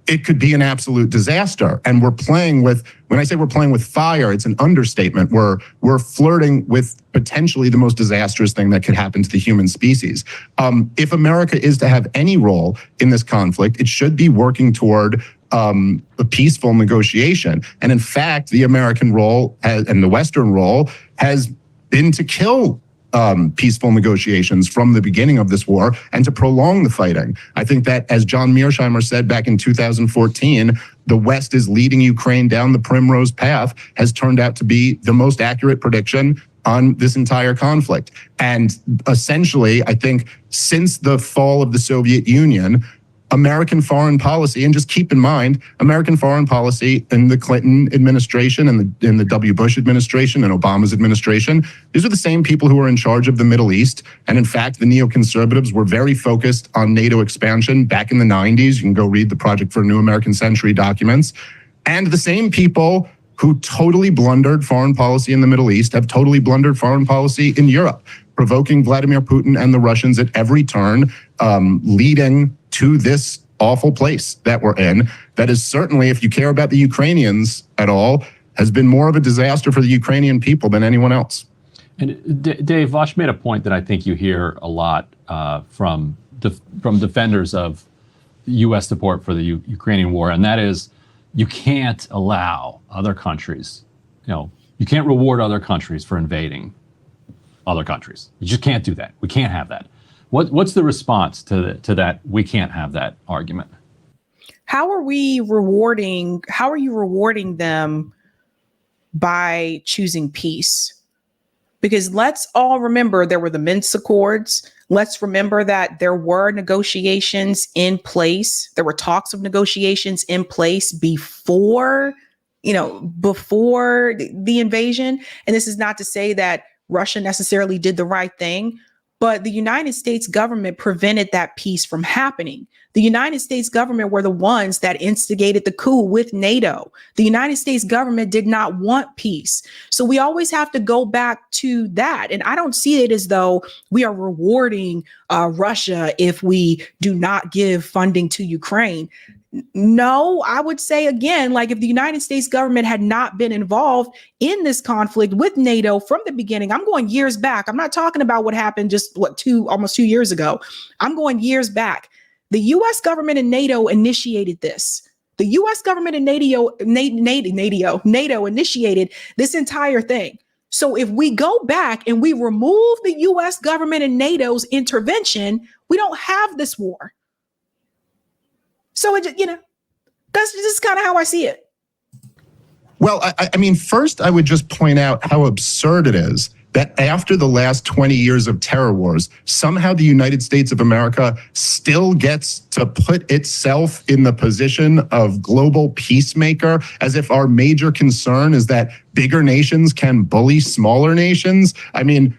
it could be an absolute disaster. And we're playing with, when I say we're playing with fire, it's an understatement. We're flirting with potentially the most disastrous thing that could happen to the human species. If America is to have any role in this conflict, it should be working toward a peaceful negotiation. And in fact, the American role and the Western role has been to kill peaceful negotiations from the beginning of this war and to prolong the fighting. I think that, as John Mearsheimer said back in 2014, the West is leading Ukraine down the primrose path has turned out to be the most accurate prediction on this entire conflict. And essentially, I think since the fall of the Soviet Union, American foreign policy. And just keep in mind, American foreign policy in the Clinton administration and in the W. Bush administration and Obama's administration, these are the same people who are in charge of the Middle East. And in fact, the neoconservatives were very focused on NATO expansion back in the 90s. You can go read the Project for a New American Century documents. And the same people who totally blundered foreign policy in the Middle East have totally blundered foreign policy in Europe, provoking Vladimir Putin and the Russians at every turn, leading to this awful place that we're in. That is certainly, if you care about the Ukrainians at all, has been more of a disaster for the Ukrainian people than anyone else. And Dave, Vaush made a point that I think you hear a lot from defenders of U.S. support for the Ukrainian war, and that is you can't allow other countries, you can't reward other countries for invading other countries. You just can't do that. We can't have that. What's the response to that? We can't have that argument. How are you rewarding them by choosing peace? Because let's all remember there were the Minsk Accords. Let's remember that there were negotiations in place. There were talks of negotiations in place before the invasion. And this is not to say that Russia necessarily did the right thing, but the United States government prevented that peace from happening. The United States government were the ones that instigated the coup with NATO. The United States government did not want peace. So we always have to go back to that. And I don't see it as though we are rewarding Russia if we do not give funding to Ukraine. No, I would say again, like if the United States government had not been involved in this conflict with NATO from the beginning, I'm going years back. I'm not talking about what happened just almost 2 years ago. I'm going years back. The U.S. government and NATO initiated this. The U.S. government and NATO initiated this entire thing. So if we go back and we remove the U.S. government and NATO's intervention, we don't have this war. So, that's just kind of how I see it. Well, I mean, first, I would just point out how absurd it is that after the last 20 years of terror wars, somehow the United States of America still gets to put itself in the position of global peacemaker, as if our major concern is that bigger nations can bully smaller nations. I mean,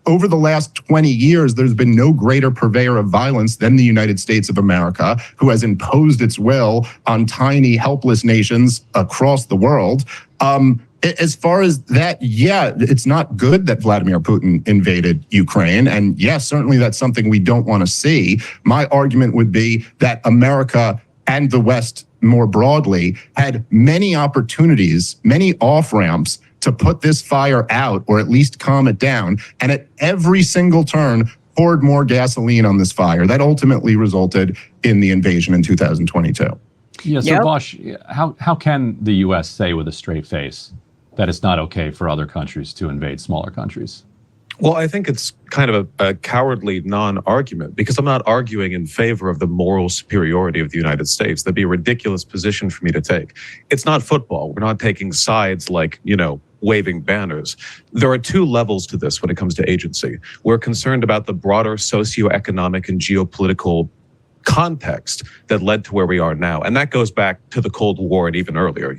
over the last 20 years, there's been no greater purveyor of violence than the United States of America, who has imposed its will on tiny, helpless nations across the world. As far as that, yeah, it's not good that Vladimir Putin invaded Ukraine. And yes, certainly that's something we don't want to see. My argument would be that America and the West more broadly had many opportunities, many off-ramps to put this fire out or at least calm it down. And at every single turn, poured more gasoline on this fire. That ultimately resulted in the invasion in 2022. Yeah, so Vaush, how can the U.S. say with a straight face that it's not okay for other countries to invade smaller countries? Well, I think it's kind of a cowardly non-argument, because I'm not arguing in favor of the moral superiority of the United States. That'd be a ridiculous position for me to take. It's not football. We're not taking sides like, waving banners. There are two levels to this when it comes to agency. We're concerned about the broader socioeconomic and geopolitical context that led to where we are now. And that goes back to the Cold War and even earlier.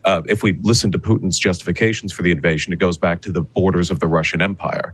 If we listen to Putin's justifications for the invasion, it goes back to the borders of the Russian Empire,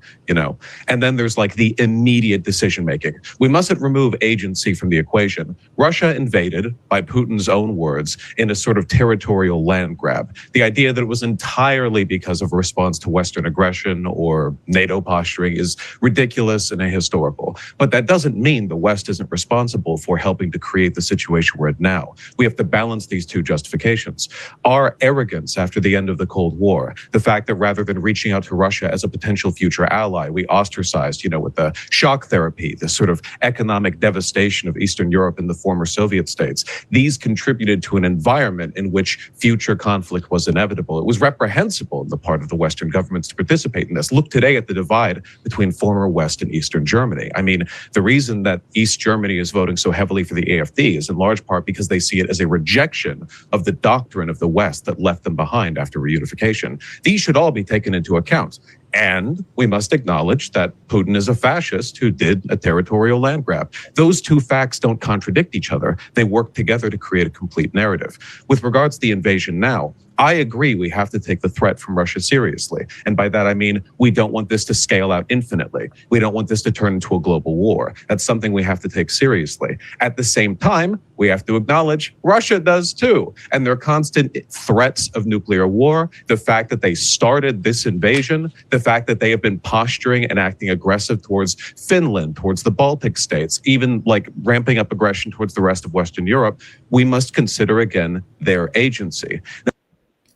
And then there's like the immediate decision making. We mustn't remove agency from the equation. Russia invaded, by Putin's own words, in a sort of territorial land grab. The idea that it was entirely because of a response to Western aggression or NATO posturing is ridiculous and ahistorical. But that doesn't mean the West isn't responsible for helping to create the situation we're in now. We have to balance these two justifications. Our arrogance after the end of the Cold War, the fact that rather than reaching out to Russia as a potential future ally, we ostracized, with the shock therapy, the sort of economic devastation of Eastern Europe and the former Soviet states. These contributed to an environment in which future conflict was inevitable. It was reprehensible on the part of the Western governments to participate in this. Look today at the divide between former West and Eastern Germany. I mean, the reason that East Germany is voting so heavily for the AfD is in large part because they see it as a rejection of the doctrine of the West that left them behind after reunification. These should all be taken into account. And we must acknowledge that Putin is a fascist who did a territorial land grab. Those two facts don't contradict each other. They work together to create a complete narrative. With regards to the invasion now, I agree we have to take the threat from Russia seriously. And by that, I mean, we don't want this to scale out infinitely. We don't want this to turn into a global war. That's something we have to take seriously. At the same time, we have to acknowledge Russia does too. And their constant threats of nuclear war, the fact that they started this invasion, the fact that they have been posturing and acting aggressive towards Finland, towards the Baltic states, even like ramping up aggression towards the rest of Western Europe, we must consider again their agency.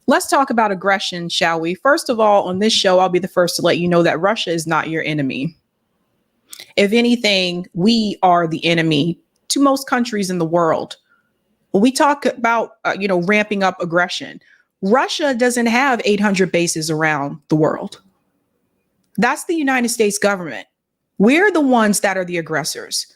Let's talk about aggression, shall we? First of all, on this show, I'll be the first to let you know that Russia is not your enemy. If anything, we are the enemy to most countries in the world. When we talk about, ramping up aggression, Russia doesn't have 800 bases around the world. That's the United States government. We're the ones that are the aggressors.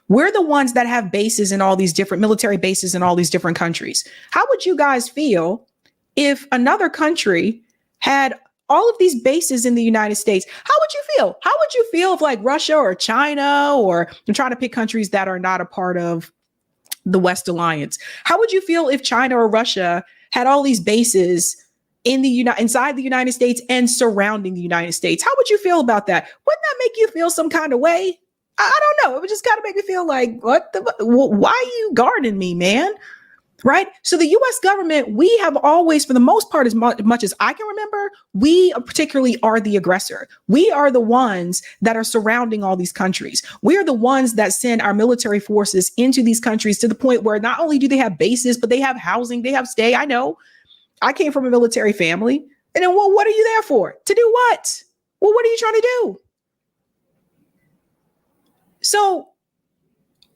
We're the ones that have bases in all these different military bases in all these different countries. How would you guys feel if another country had all of these bases in the United States? How would you feel? How would you feel if like Russia or China, or I'm trying to pick countries that are not a part of the West Alliance? How would you feel if China or Russia had all these bases in inside the United States and surrounding the United States? How would you feel about that? Wouldn't that make you feel some kind of way? I don't know. It would just kind of make me feel like, why are you guarding me, man? Right? So the U.S. government, we have always, for the most part, as much as I can remember, we particularly are the aggressor. We are the ones that are surrounding all these countries. We are the ones that send our military forces into these countries to the point where not only do they have bases, but they have housing, they have stay. I know. I came from a military family. And then, well, what are you there for? To do what? Well, what are you trying to do? So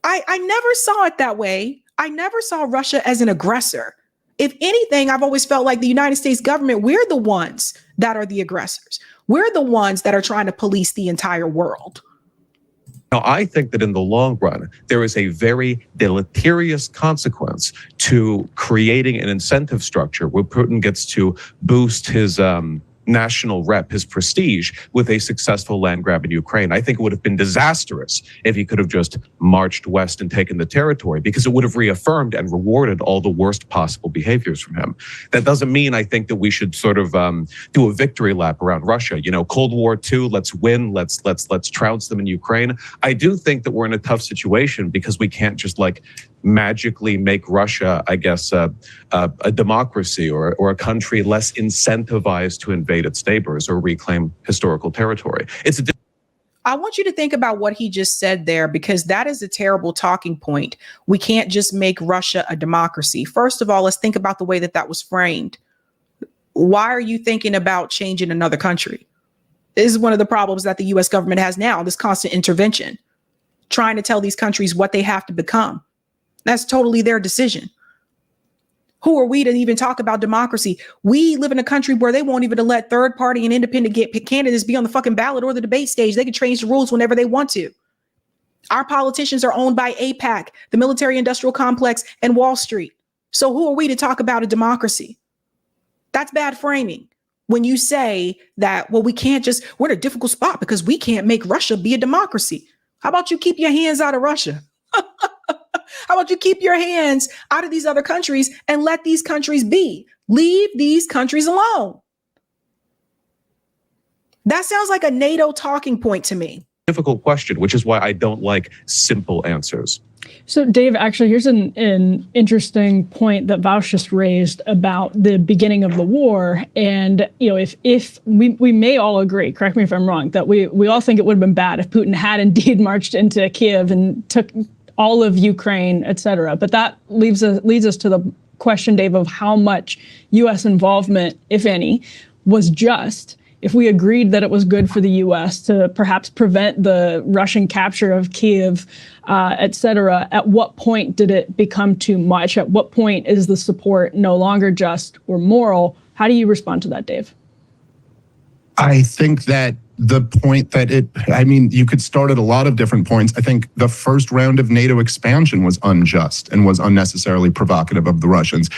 I never saw it that way. I never saw Russia as an aggressor. If anything, I've always felt like the United States government, we're the ones that are the aggressors. We're the ones that are trying to police the entire world. Now, I think that in the long run, there is a very deleterious consequence to creating an incentive structure where Putin gets to boost his national rep, his prestige, with a successful land grab in Ukraine. I think it would have been disastrous if he could have just marched west and taken the territory, because it would have reaffirmed and rewarded all the worst possible behaviors from him. That doesn't mean I think that we should sort of do a victory lap around Russia. You know, Cold War II, let's win, let's trounce them in Ukraine. I do think that we're in a tough situation because we can't just like magically make Russia, I guess, a democracy or a country less incentivized to invade its neighbors or reclaim historical territory. I want you to think about what he just said there, because that is a terrible talking point. We can't just make Russia a democracy. First of all, let's think about the way that that was framed. Why are you thinking about changing another country? This is one of the problems that the U.S. government has now, this constant intervention, trying to tell these countries what they have to become. That's totally their decision. Who are we to even talk about democracy? We live in a country where they won't even let third party and independent candidates be on the fucking ballot or the debate stage. They can change the rules whenever they want to. Our politicians are owned by AIPAC, the military industrial complex, and Wall Street. So who are we to talk about a democracy? That's bad framing. When you say that, well, we're in a difficult spot because we can't make Russia be a democracy. How about you keep your hands out of Russia? How about you keep your hands out of these other countries and let these countries be? Leave these countries alone. That sounds like a NATO talking point to me. Difficult question, which is why I don't like simple answers. So, Dave, actually, here's an interesting point that Vaush just raised about the beginning of the war. And, you know, if we may all agree, correct me if I'm wrong, that we all think it would have been bad if Putin had indeed marched into Kyiv and took all of Ukraine, et cetera. But that leads us to the question, Dave, of how much U.S. involvement, if any, was just. If we agreed that it was good for the U.S. to perhaps prevent the Russian capture of Kyiv, et cetera, at what point did it become too much? At what point is the support no longer just or moral? How do you respond to that, Dave? I think that the point that you could start at a lot of different points. I think the first round of NATO expansion was unjust and was unnecessarily provocative of the Russians.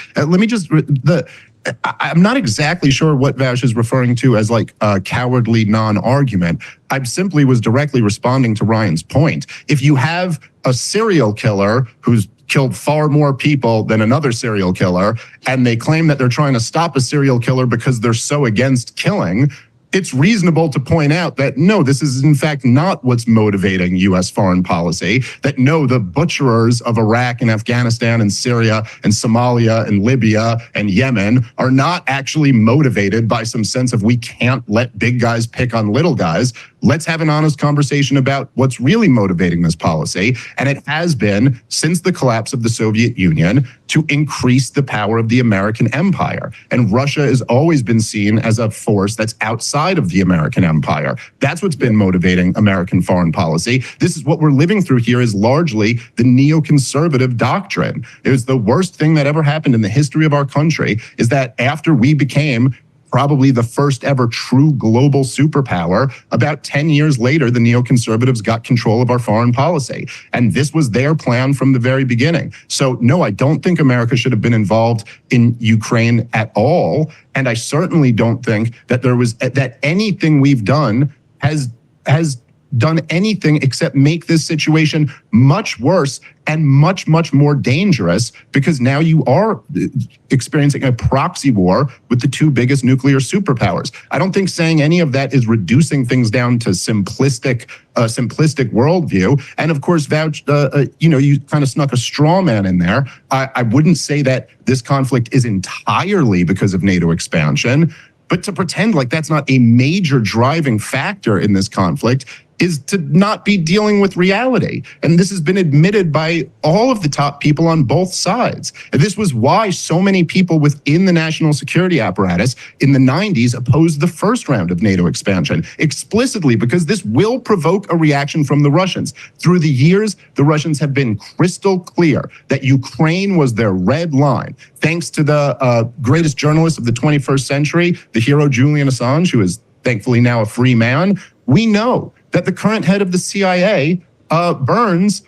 I'm not exactly sure what Vaush is referring to as like a cowardly non-argument. I simply was directly responding to Ryan's point. If you have a serial killer who's killed far more people than another serial killer, and they claim that they're trying to stop a serial killer because they're so against killing, it's reasonable to point out that no, this is in fact not what's motivating U.S. foreign policy, that no, the butcherers of Iraq and Afghanistan and Syria and Somalia and Libya and Yemen are not actually motivated by some sense of we can't let big guys pick on little guys. Let's have an honest conversation about what's really motivating this policy. And it has been, since the collapse of the Soviet Union, to increase the power of the American empire. And Russia has always been seen as a force that's outside of the American empire. That's what's been motivating American foreign policy. This is what we're living through here, is largely the neoconservative doctrine. It was the worst thing that ever happened in the history of our country, is that after we became probably the first ever true global superpower, about 10 years later, the neoconservatives got control of our foreign policy. And this was their plan from the very beginning. So no, I don't think America should have been involved in Ukraine at all. And I certainly don't think that that anything we've done has done anything except make this situation much worse and much, much more dangerous, because now you are experiencing a proxy war with the two biggest nuclear superpowers. I don't think saying any of that is reducing things down to simplistic worldview. And of course, Vaush, you kind of snuck a straw man in there. I wouldn't say that this conflict is entirely because of NATO expansion, but to pretend like that's not a major driving factor in this conflict is to not be dealing with reality. And this has been admitted by all of the top people on both sides. And this was why so many people within the national security apparatus in the 90s opposed the first round of NATO expansion, explicitly because this will provoke a reaction from the Russians. Through the years, the Russians have been crystal clear that Ukraine was their red line. Thanks to the greatest journalist of the 21st century, the hero Julian Assange, who is thankfully now a free man, we know that the current head of the CIA, Burns,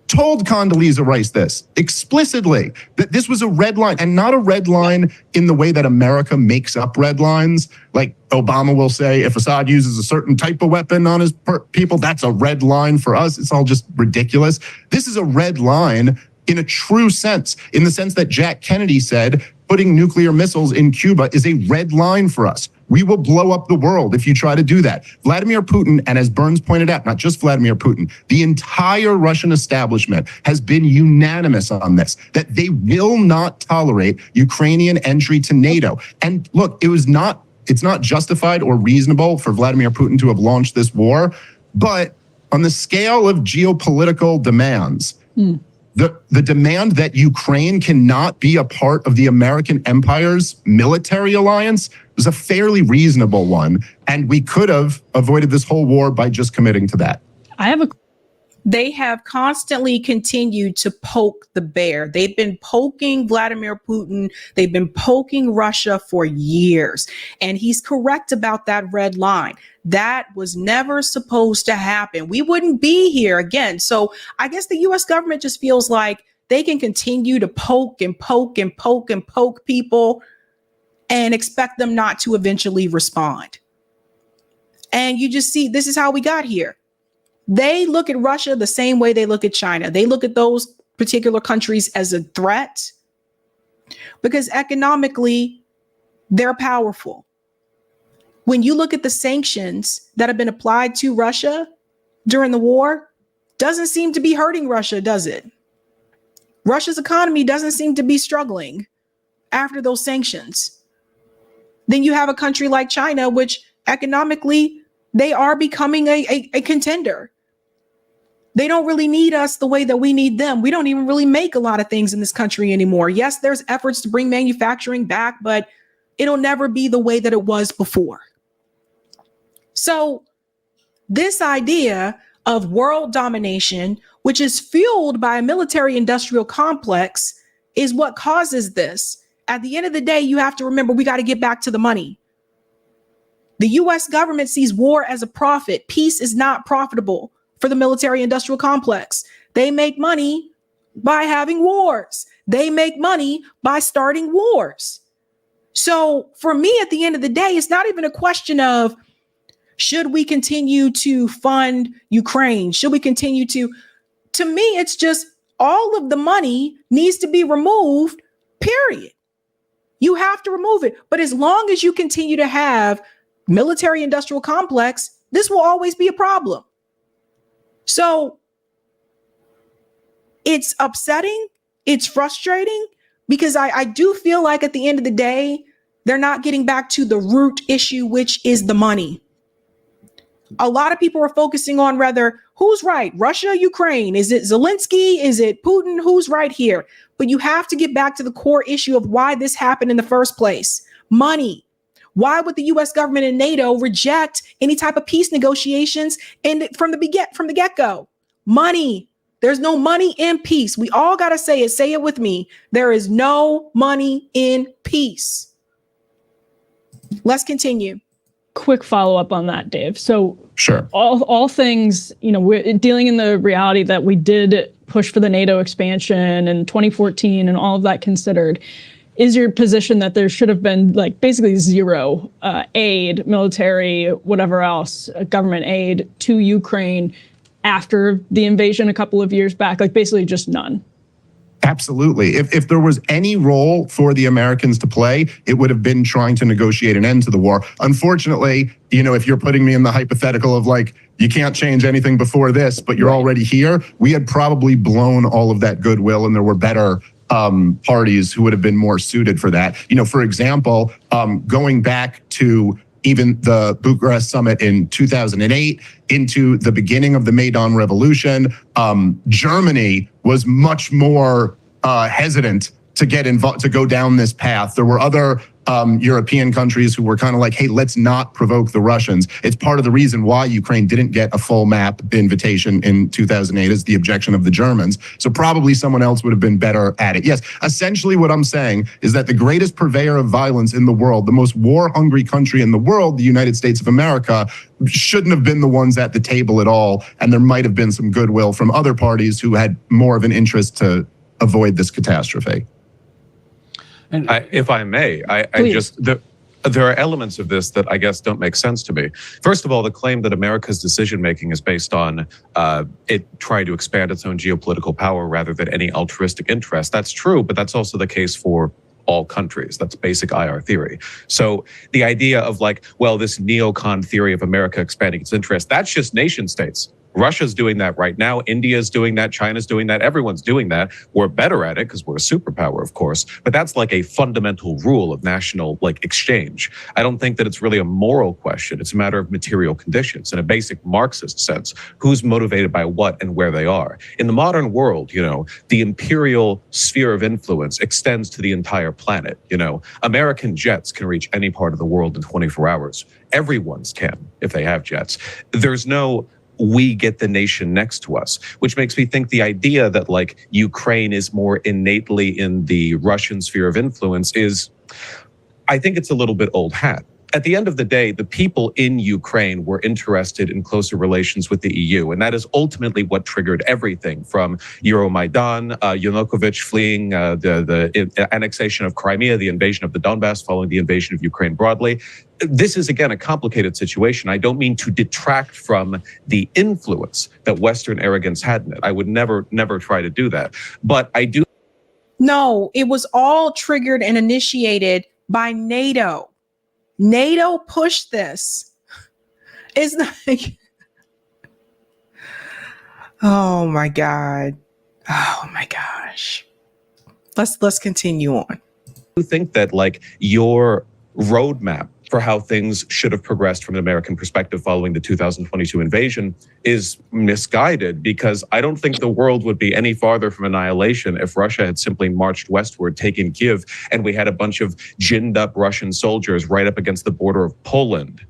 told Condoleezza Rice this explicitly, that this was a red line, and not a red line in the way that America makes up red lines. Like Obama will say, if Assad uses a certain type of weapon on his people, that's a red line for us. It's all just ridiculous. This is a red line in a true sense, in the sense that Jack Kennedy said, putting nuclear missiles in Cuba is a red line for us. We will blow up the world if you try to do that. Vladimir Putin, and as Burns pointed out, not just Vladimir Putin, the entire Russian establishment has been unanimous on this, that they will not tolerate Ukrainian entry to NATO. And look, it's not justified or reasonable for Vladimir Putin to have launched this war, but on the scale of geopolitical demands, the demand that Ukraine cannot be a part of the American empire's military alliance was a fairly reasonable one. And we could have avoided this whole war by just committing to that. They have constantly continued to poke the bear. They've been poking Vladimir Putin. They've been poking Russia for years. And he's correct about that red line. That was never supposed to happen. We wouldn't be here again. So I guess the US government just feels like they can continue to poke and poke and poke and poke people and expect them not to eventually respond. And you just see, this is how we got here. They look at Russia the same way they look at China. They look at those particular countries as a threat because economically they're powerful. When you look at the sanctions that have been applied to Russia during the war, doesn't seem to be hurting Russia, does it? Russia's economy doesn't seem to be struggling after those sanctions. Then you have a country like China, which economically they are becoming a contender. They don't really need us the way that we need them. We don't even really make a lot of things in this country anymore. Yes, there's efforts to bring manufacturing back, but it'll never be the way that it was before. So this idea of world domination, which is fueled by a military industrial complex, is what causes this. At the end of the day, you have to remember, we got to get back to the money. The US government sees war as a profit. Peace is not profitable for the military industrial complex. They make money by having wars. They make money by starting wars. So for me, at the end of the day, it's not even a question of should we continue to fund Ukraine? Should we continue to me, it's just all of the money needs to be removed, period. You have to remove it. But as long as you continue to have military industrial complex, this will always be a problem. So it's upsetting. It's frustrating because I do feel like at the end of the day, they're not getting back to the root issue, which is the money. A lot of people are focusing on whether who's right, Russia, Ukraine, is it Zelensky, is it Putin, who's right here? But you have to get back to the core issue of why this happened in the first place. Money. Why would the US government and NATO reject any type of peace negotiations from the get-go? Money. There's no money in peace. We all got to say it. Say it with me. There is no money in peace. Let's continue. Quick follow-up on that, Dave. So sure, all things, we're dealing in the reality that we did push for the NATO expansion in 2014 and all of that considered. Is your position that there should have been basically zero aid, military, whatever else, government aid to Ukraine after the invasion a couple of years back? Basically just none. Absolutely. If there was any role for the Americans to play, it would have been trying to negotiate an end to the war. Unfortunately, if you're putting me in the hypothetical of you can't change anything before this, but you're already here, we had probably blown all of that goodwill and there were better parties who would have been more suited for that. For example, going back to even the Bucharest summit in 2008 into the beginning of the Maidan Revolution, Germany was much more hesitant to get involved, to go down this path. There were other European countries who were kind of hey, let's not provoke the Russians. It's part of the reason why Ukraine didn't get a full map invitation in 2008 is the objection of the Germans. So probably someone else would have been better at it. Yes, essentially what I'm saying is that the greatest purveyor of violence in the world, the most war-hungry country in the world, the United States of America, shouldn't have been the ones at the table at all. And there might have been some goodwill from other parties who had more of an interest to avoid this catastrophe. And if I may, there are elements of this that I guess don't make sense to me. First of all, the claim that America's decision-making is based on it trying to expand its own geopolitical power rather than any altruistic interest. That's true, but that's also the case for all countries. That's basic IR theory. So the idea of this neocon theory of America expanding its interest, that's just nation states. Russia's doing that right now. India's doing that. China's doing that. Everyone's doing that. We're better at it because we're a superpower, of course. But that's a fundamental rule of national exchange. I don't think that it's really a moral question. It's a matter of material conditions in a basic Marxist sense. Who's motivated by what and where they are. In the modern world, the imperial sphere of influence extends to the entire planet. American jets can reach any part of the world in 24 hours. Everyone's can if they have jets. There's no we get the nation next to us, which makes me think the idea that Ukraine is more innately in the Russian sphere of influence I think it's a little bit old hat. At the end of the day, the people in Ukraine were interested in closer relations with the EU, and that is ultimately what triggered everything from Euromaidan, Yanukovych fleeing, the annexation of Crimea, the invasion of the Donbass following the invasion of Ukraine broadly. This is, again, a complicated situation. I don't mean to detract from the influence that Western arrogance had in it. I would never try to do that. But I do. No, it was all triggered and initiated by NATO. NATO pushed this. It's oh my God. Oh my gosh. Let's continue on. I think that your roadmap for how things should have progressed from an American perspective following the 2022 invasion is misguided, because I don't think the world would be any farther from annihilation if Russia had simply marched westward, taken Kyiv, and we had a bunch of ginned up Russian soldiers right up against the border of Poland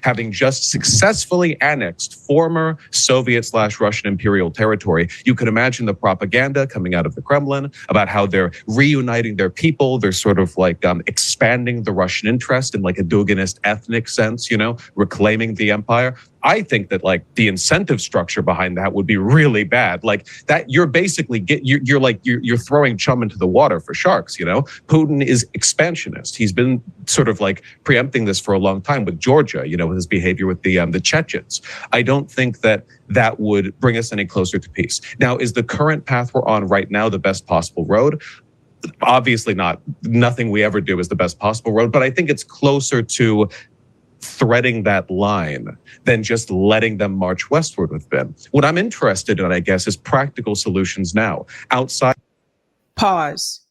having just successfully annexed former Soviet/Russian imperial territory. You could imagine the propaganda coming out of the Kremlin about how they're reuniting their people. They're sort of like expanding the Russian interest in like a Duginist ethnic sense, reclaiming the empire. I think that like the incentive structure behind that would be really bad. Like that, you're basically you're throwing chum into the water for sharks. Putin is expansionist. He's been sort of like preempting this for a long time with Georgia. His behavior with the Chechens. I don't think that would bring us any closer to peace. Now, is the current path we're on right now the best possible road? Obviously not. Nothing we ever do is the best possible road, but I think it's closer to threading that line than just letting them march westward with them. What I'm interested in, I guess, is practical solutions now. Outside. Pause.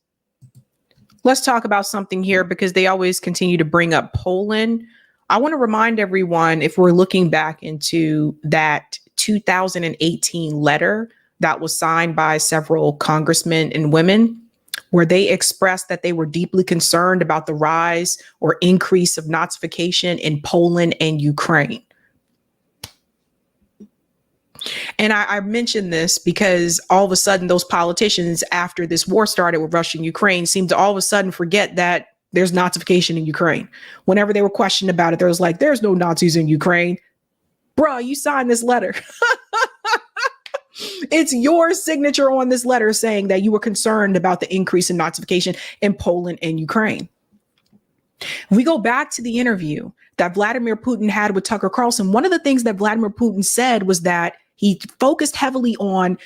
Let's talk about something here because they always continue to bring up Poland. I want to remind everyone, if we're looking back into that 2018 letter that was signed by several congressmen and women, where they expressed that they were deeply concerned about the rise or increase of Nazification in Poland and Ukraine. And I mentioned this because all of a sudden those politicians, after this war started with Russia and Ukraine, seemed to all of a sudden forget that there's Nazification in Ukraine. Whenever they were questioned about it, there was like, there's no Nazis in Ukraine. Bruh, you signed this letter. It's your signature on this letter saying that you were concerned about the increase in Nazification in Poland and Ukraine. We go back to the interview that Vladimir Putin had with Tucker Carlson. One of the things that Vladimir Putin said was that he focused heavily on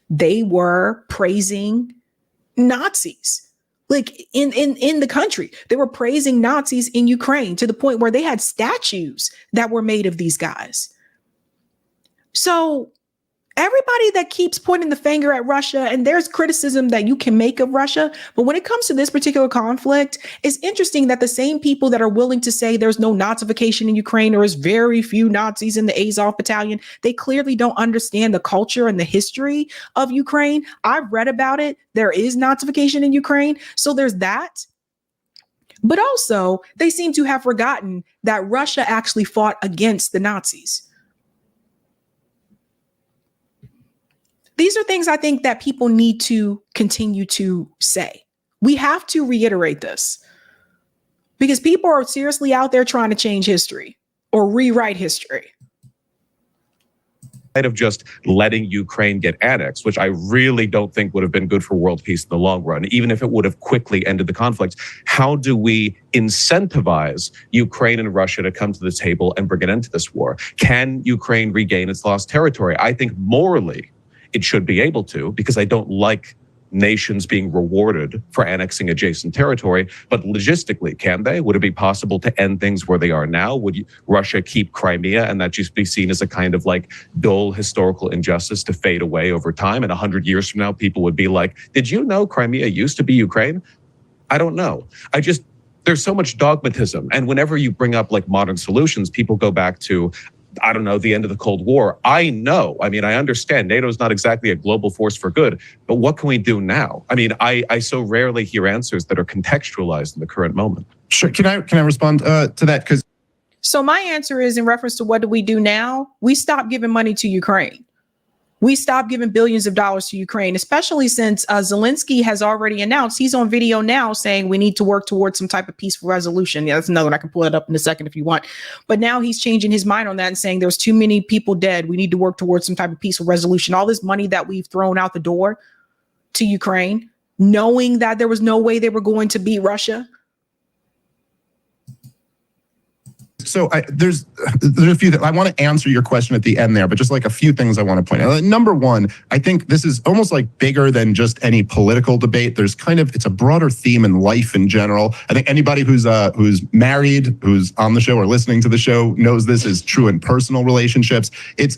they were praising Nazis. Like in the country, they were praising Nazis in Ukraine to the point where they had statues that were made of these guys. So everybody that keeps pointing the finger at Russia, and there's criticism that you can make of Russia, but when it comes to this particular conflict, it's interesting that the same people that are willing to say there's no Nazification in Ukraine, or is very few Nazis in the Azov battalion, they clearly don't understand the culture and the history of Ukraine. I've read about it. There is Nazification in Ukraine. So there's that. But also, they seem to have forgotten that Russia actually fought against the Nazis. These are things I think that people need to continue to say. We have to reiterate this because people are seriously out there trying to change history or rewrite history. Of just letting Ukraine get annexed, which I really don't think would have been good for world peace in the long run, even if it would have quickly ended the conflict. How do we incentivize Ukraine and Russia to come to the table and bring an end to this war? Can Ukraine regain its lost territory? I think morally, it should be able to, because I don't like nations being rewarded for annexing adjacent territory. But logistically, can they? Would it be possible to end things where they are now? Would Russia keep Crimea and that just be seen as a kind of like dull historical injustice to fade away over time? And 100 years from now, people would be like, did you know Crimea used to be Ukraine? I don't know. There's so much dogmatism. And whenever you bring up like modern solutions, people go back to, I don't know, the end of the Cold War. I understand NATO is not exactly a global force for good, but what can we do now? I so rarely hear answers that are contextualized in the current moment. Sure. Can I respond to that? So my answer is in reference to what do we do now? We stop giving money to Ukraine. We stopped giving billions of dollars to Ukraine, especially since Zelensky has already announced, he's on video now saying we need to work towards some type of peaceful resolution. Yeah, that's another one. I can pull it up in a second if you want. But now he's changing his mind on that and saying there's too many people dead. We need to work towards some type of peaceful resolution. All this money that we've thrown out the door to Ukraine, knowing that there was no way they were going to beat Russia. So there's a few that I want to answer your question at the end there, but just like a few things I want to point out. Number one, I think this is almost like bigger than just any political debate. There's it's a broader theme in life in general. I think anybody who's married, who's on the show or listening to the show knows this is true in personal relationships.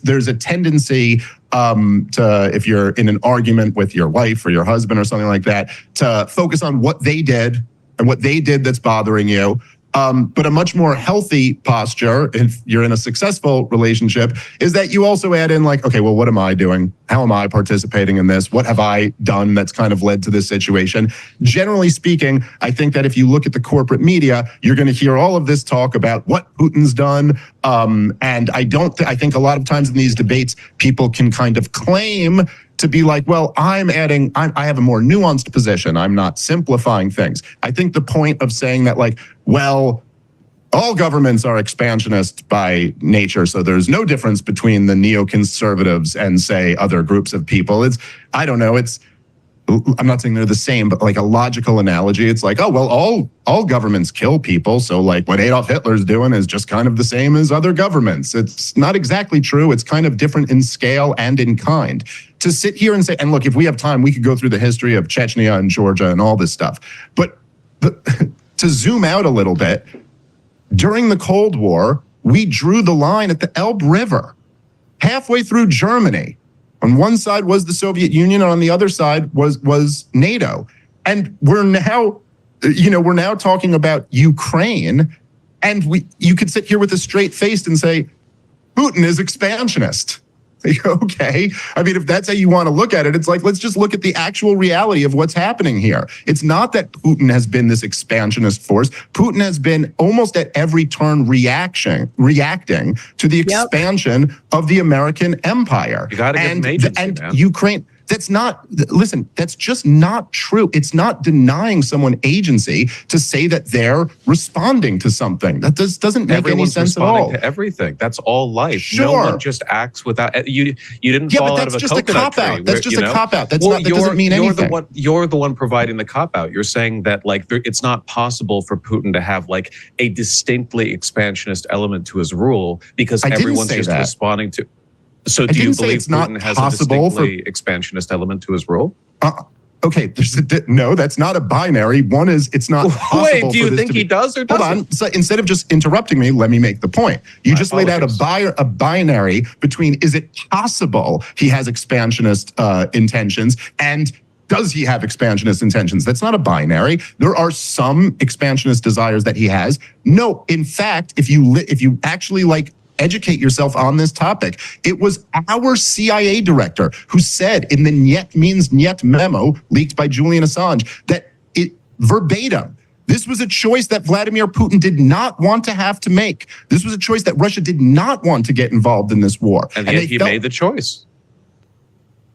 There's a tendency if you're in an argument with your wife or your husband or something like that, to focus on what they did and what they did that's bothering you, But a much more healthy posture, if you're in a successful relationship, is that you also add in like, okay, well, what am I doing? How am I participating in this? What have I done that's kind of led to this situation? Generally speaking, I think that if you look at the corporate media, you're going to hear all of this talk about what Putin's done. And I think a lot of times in these debates, people can kind of claim to be like, well, I have a more nuanced position. I'm not simplifying things. I think the point of saying that like, well, all governments are expansionist by nature, so there's no difference between the neoconservatives and say other groups of people. I'm not saying they're the same, but like a logical analogy, it's like, oh, well, all governments kill people. So like what Adolf Hitler's doing is just kind of the same as other governments. It's not exactly true. It's kind of different in scale and in kind. To sit here and say, and look, if we have time, we could go through the history of Chechnya and Georgia and all this stuff. But to zoom out a little bit, during the Cold War, we drew the line at the Elbe River, halfway through Germany. On one side was the Soviet Union, and on the other side was NATO. And we're now talking about Ukraine, and you could sit here with a straight face and say, Putin is expansionist. Okay. I mean, if that's how you want to look at it, it's like, let's just look at the actual reality of what's happening here. It's not that Putin has been this expansionist force. Putin has been almost at every turn reacting to the expansion of the American empire. You got to give him agency, man. Ukraine. That's just not true. It's not denying someone agency to say that they're responding to something. That doesn't make any sense at all. Responding to everything. That's all life. Sure. No one just acts without, you didn't fall out of a coconut tree. That's just a cop-out. That doesn't mean anything. You're the one providing the cop-out. You're saying that like it's not possible for Putin to have like a distinctly expansionist element to his rule because everyone's just responding to. So do you believe Putin has a distinctly expansionist element to his rule? Okay, no, that's not a binary. One is it's not possible. Wait, do you think he does or doesn't? Hold on. So instead of just interrupting me, let me make the point. You just laid out a binary between is it possible he has expansionist intentions and does he have expansionist intentions? That's not a binary. There are some expansionist desires that he has. No, in fact, if you actually like educate yourself on this topic. It was our CIA director who said in the Niet Means Niet memo leaked by Julian Assange that it verbatim, this was a choice that Vladimir Putin did not want to have to make. This was a choice that Russia did not want to get involved in this war. And yet he made the choice.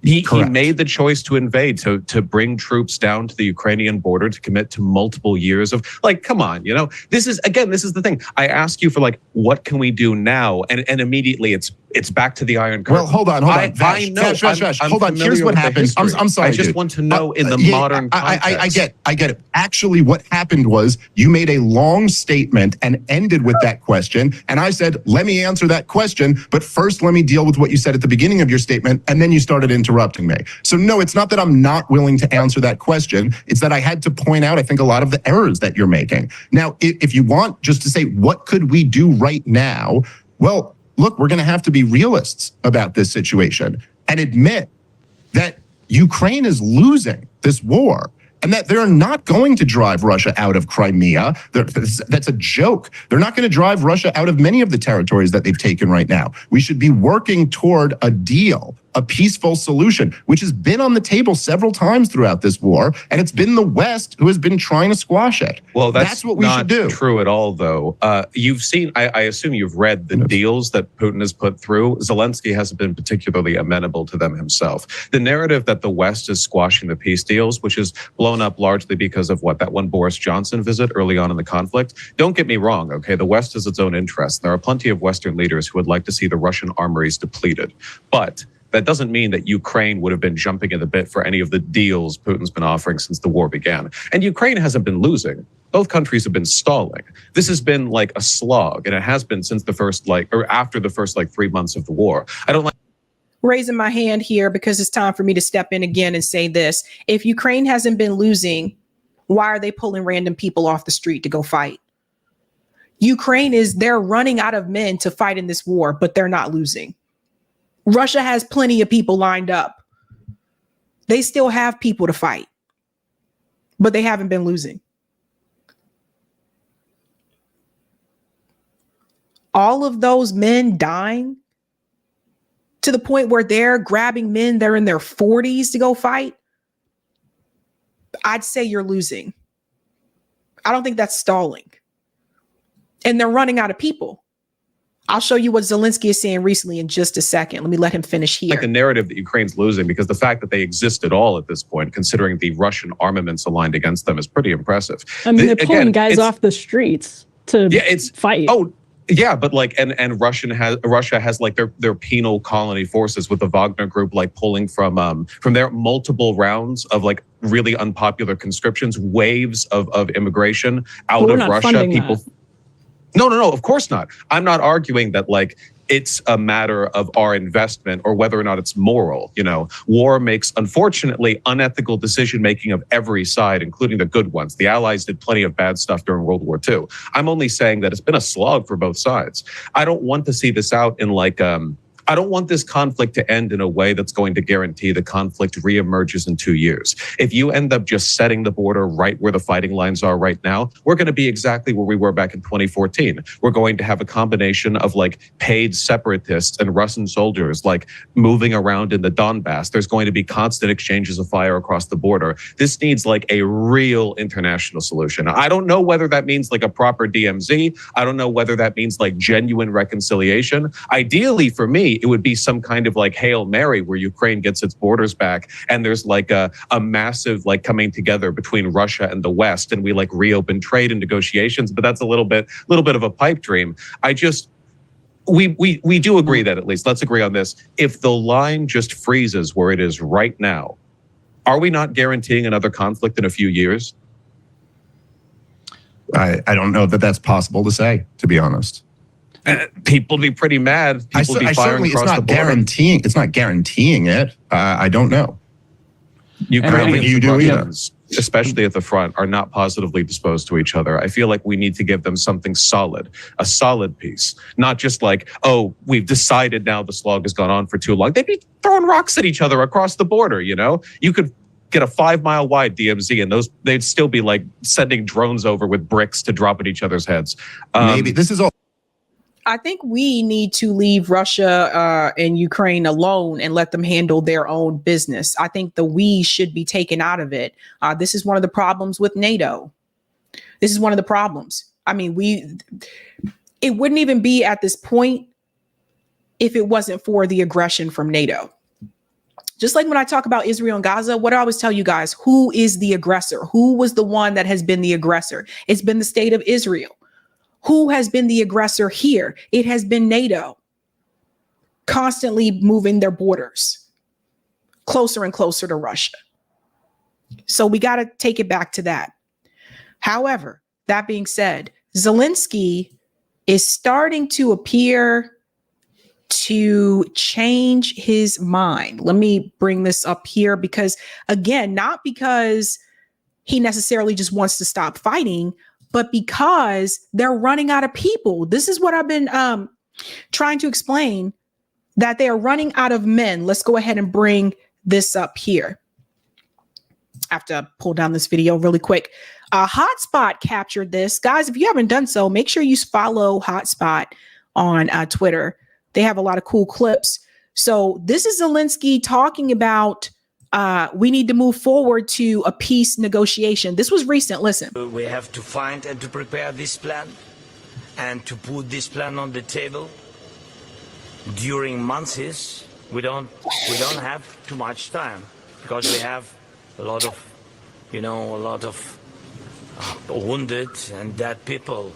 He made the choice to invade, to bring troops down to the Ukrainian border, to commit to multiple years of, like, come on, this is the thing. I ask you for, like, what can we do now? And immediately it's back to the Iron Curtain. Well, hold on. I know. Vash, hold on. Here's what happened. I'm sorry, I just want to know in the modern context. I get it. Actually, what happened was you made a long statement and ended with that question. And I said, let me answer that question. But first, let me deal with what you said at the beginning of your statement. And then you started interrupting me. So no, it's not that I'm not willing to answer that question. It's that I had to point out, I think, a lot of the errors that you're making. Now, if you want just to say, what could we do right now? Well, look, we're going to have to be realists about this situation and admit that Ukraine is losing this war and that they're not going to drive Russia out of Crimea. That's a joke. They're not going to drive Russia out of many of the territories that they've taken right now. We should be working toward a deal, a peaceful solution, which has been on the table several times throughout this war, and it's been the West who has been trying to squash it. Well, that's what we should do. Not true at all, though. You've seen, I assume you've read the deals that Putin has put through. Zelensky hasn't been particularly amenable to them himself. The narrative that the West is squashing the peace deals, which is blown up largely because of that one Boris Johnson visit early on in the conflict. Don't get me wrong, okay? The West has its own interests. There are plenty of Western leaders who would like to see the Russian armories depleted. But that doesn't mean that Ukraine would have been jumping at the bit for any of the deals Putin's been offering since the war began. And Ukraine hasn't been losing. Both countries have been stalling. This has been like a slog, and it has been since after the first 3 months of the war. I don't like raising my hand here because it's time for me to step in again and say this. If Ukraine hasn't been losing, why are they pulling random people off the street to go fight? They're running out of men to fight in this war, but they're not losing. Russia has plenty of people lined up. They still have people to fight, but they haven't been losing. all of those men dying to the point where they're grabbing men that are in their 40s to go fight, I'd say you're losing. I don't think that's stalling. And they're running out of people. I'll show you what Zelensky is saying recently in just a second. Let me let him finish here. Like the narrative that Ukraine's losing, because the fact that they exist at all at this point, considering the Russian armaments aligned against them, is pretty impressive. I mean, they're pulling guys off the streets to fight. Oh, yeah, but like, and Russia has like their penal colony forces with the Wagner group, like pulling from their multiple rounds of like really unpopular conscriptions, waves of immigration out of Russia. People. No, of course not. I'm not arguing that like it's a matter of our investment or whether or not it's moral. You know, war makes, unfortunately, unethical decision-making of every side, including the good ones. The Allies did plenty of bad stuff during World War II. I'm only saying that it's been a slog for both sides. I don't want to see this out in like, I don't want this conflict to end in a way that's going to guarantee the conflict reemerges in 2 years. If you end up just setting the border right where the fighting lines are right now, we're going to be exactly where we were back in 2014. We're going to have a combination of like paid separatists and Russian soldiers like moving around in the Donbass. There's going to be constant exchanges of fire across the border. This needs like a real international solution. I don't know whether that means like a proper DMZ. I don't know whether that means like genuine reconciliation. Ideally for me, it would be some kind of like Hail Mary where Ukraine gets its borders back and there's like a massive like coming together between Russia and the West and we like reopen trade and negotiations, but that's a little bit of a pipe dream. We do agree that, at least let's agree on this. If the line just freezes where it is right now, are we not guaranteeing another conflict in a few years? I don't know that that's possible to say, to be honest. People be pretty mad. People be firing across the border. It's not guaranteeing it. I don't know. Ukrainians and Russians, especially at the front, are not positively disposed to each other. I feel like we need to give them something solid, a solid piece. Not just like, oh, we've decided now the slog has gone on for too long. They'd be throwing rocks at each other across the border, you know? You could get a 5-mile wide DMZ and they'd still be like sending drones over with bricks to drop at each other's heads. Maybe this is all. I think we need to leave Russia and Ukraine alone and let them handle their own business. I think the we should be taken out of it. This is one of the problems with NATO. This is one of the problems. I mean, it wouldn't even be at this point if it wasn't for the aggression from NATO. Just like when I talk about Israel and Gaza, what I always tell you guys, who is the aggressor? Who was the one that has been the aggressor? It's been the state of Israel. Who has been the aggressor here? It has been NATO, constantly moving their borders closer and closer to Russia. So we got to take it back to that. However, that being said, Zelensky is starting to appear to change his mind. Let me bring this up here because, again, not because he necessarily just wants to stop fighting, but because they're running out of people. This is what I've been trying to explain, that they are running out of men. Let's go ahead and bring this up here. I have to pull down this video really quick. Hotspot captured this. Guys, if you haven't done so, make sure you follow Hotspot on Twitter. They have a lot of cool clips. So this is Zelensky talking about we need to move forward to a peace negotiation. This was recent. Listen. We have to find and to prepare this plan and to put this plan on the table during months. We don't have too much time because we have a lot of wounded and dead people.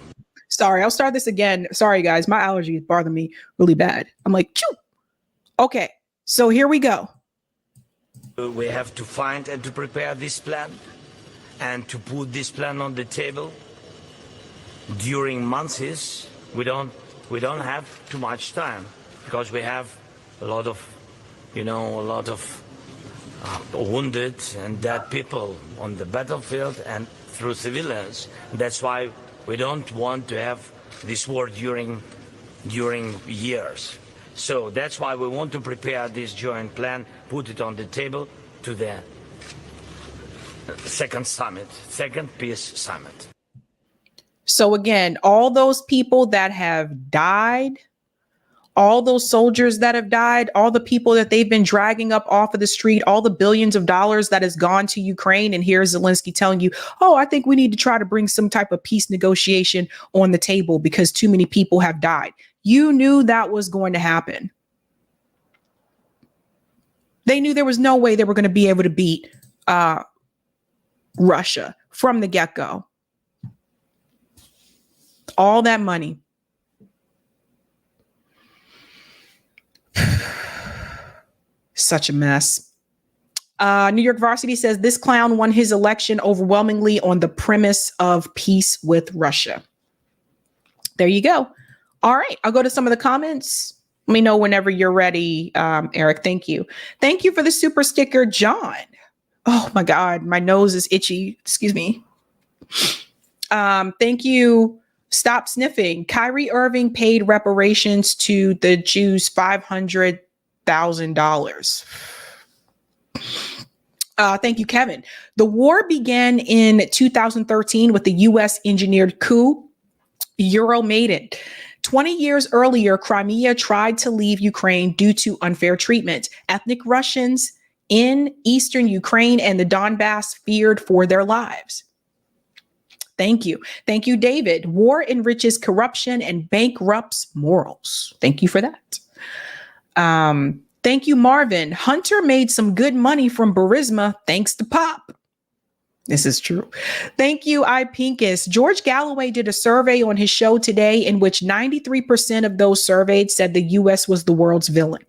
Sorry, I'll start this again. Sorry, guys. My allergies bother me really bad. I'm like, choo. Okay, so here we go. We have to find and to prepare this plan and to put this plan on the table during months. We don't have too much time because we have a lot of wounded and dead people on the battlefield and through civilians. That's why we don't want to have this war during years. So that's why we want to prepare this joint plan, put it on the table to the second peace summit. So again, all those people that have died, all those soldiers that have died, all the people that they've been dragging up off of the street, all the billions of dollars that has gone to Ukraine. And here's Zelensky telling you, oh, I think we need to try to bring some type of peace negotiation on the table because too many people have died. You knew that was going to happen. They knew there was no way they were going to be able to beat Russia from the get-go. All that money. Such a mess. New York Varsity says this clown won his election overwhelmingly on the premise of peace with Russia. There you go. All right, I'll go to some of the comments. Let me know whenever you're ready, Eric. Thank you. Thank you for the super sticker, John. Oh my God, my nose is itchy. Excuse me. Thank you. Stop sniffing. Kyrie Irving paid reparations to the Jews $500,000. Thank you, Kevin. The war began in 2013 with the U.S. engineered coup. Euro made it. 20 years earlier, Crimea tried to leave Ukraine due to unfair treatment. Ethnic Russians in eastern Ukraine and the Donbass feared for their lives. Thank you. Thank you, David. War enriches corruption and bankrupts morals. Thank you for that. Thank you, Marvin. Hunter made some good money from Burisma thanks to Pop. This is true. Thank you, Pincus. George Galloway did a survey on his show today in which 93% of those surveyed said the U.S. was the world's villain.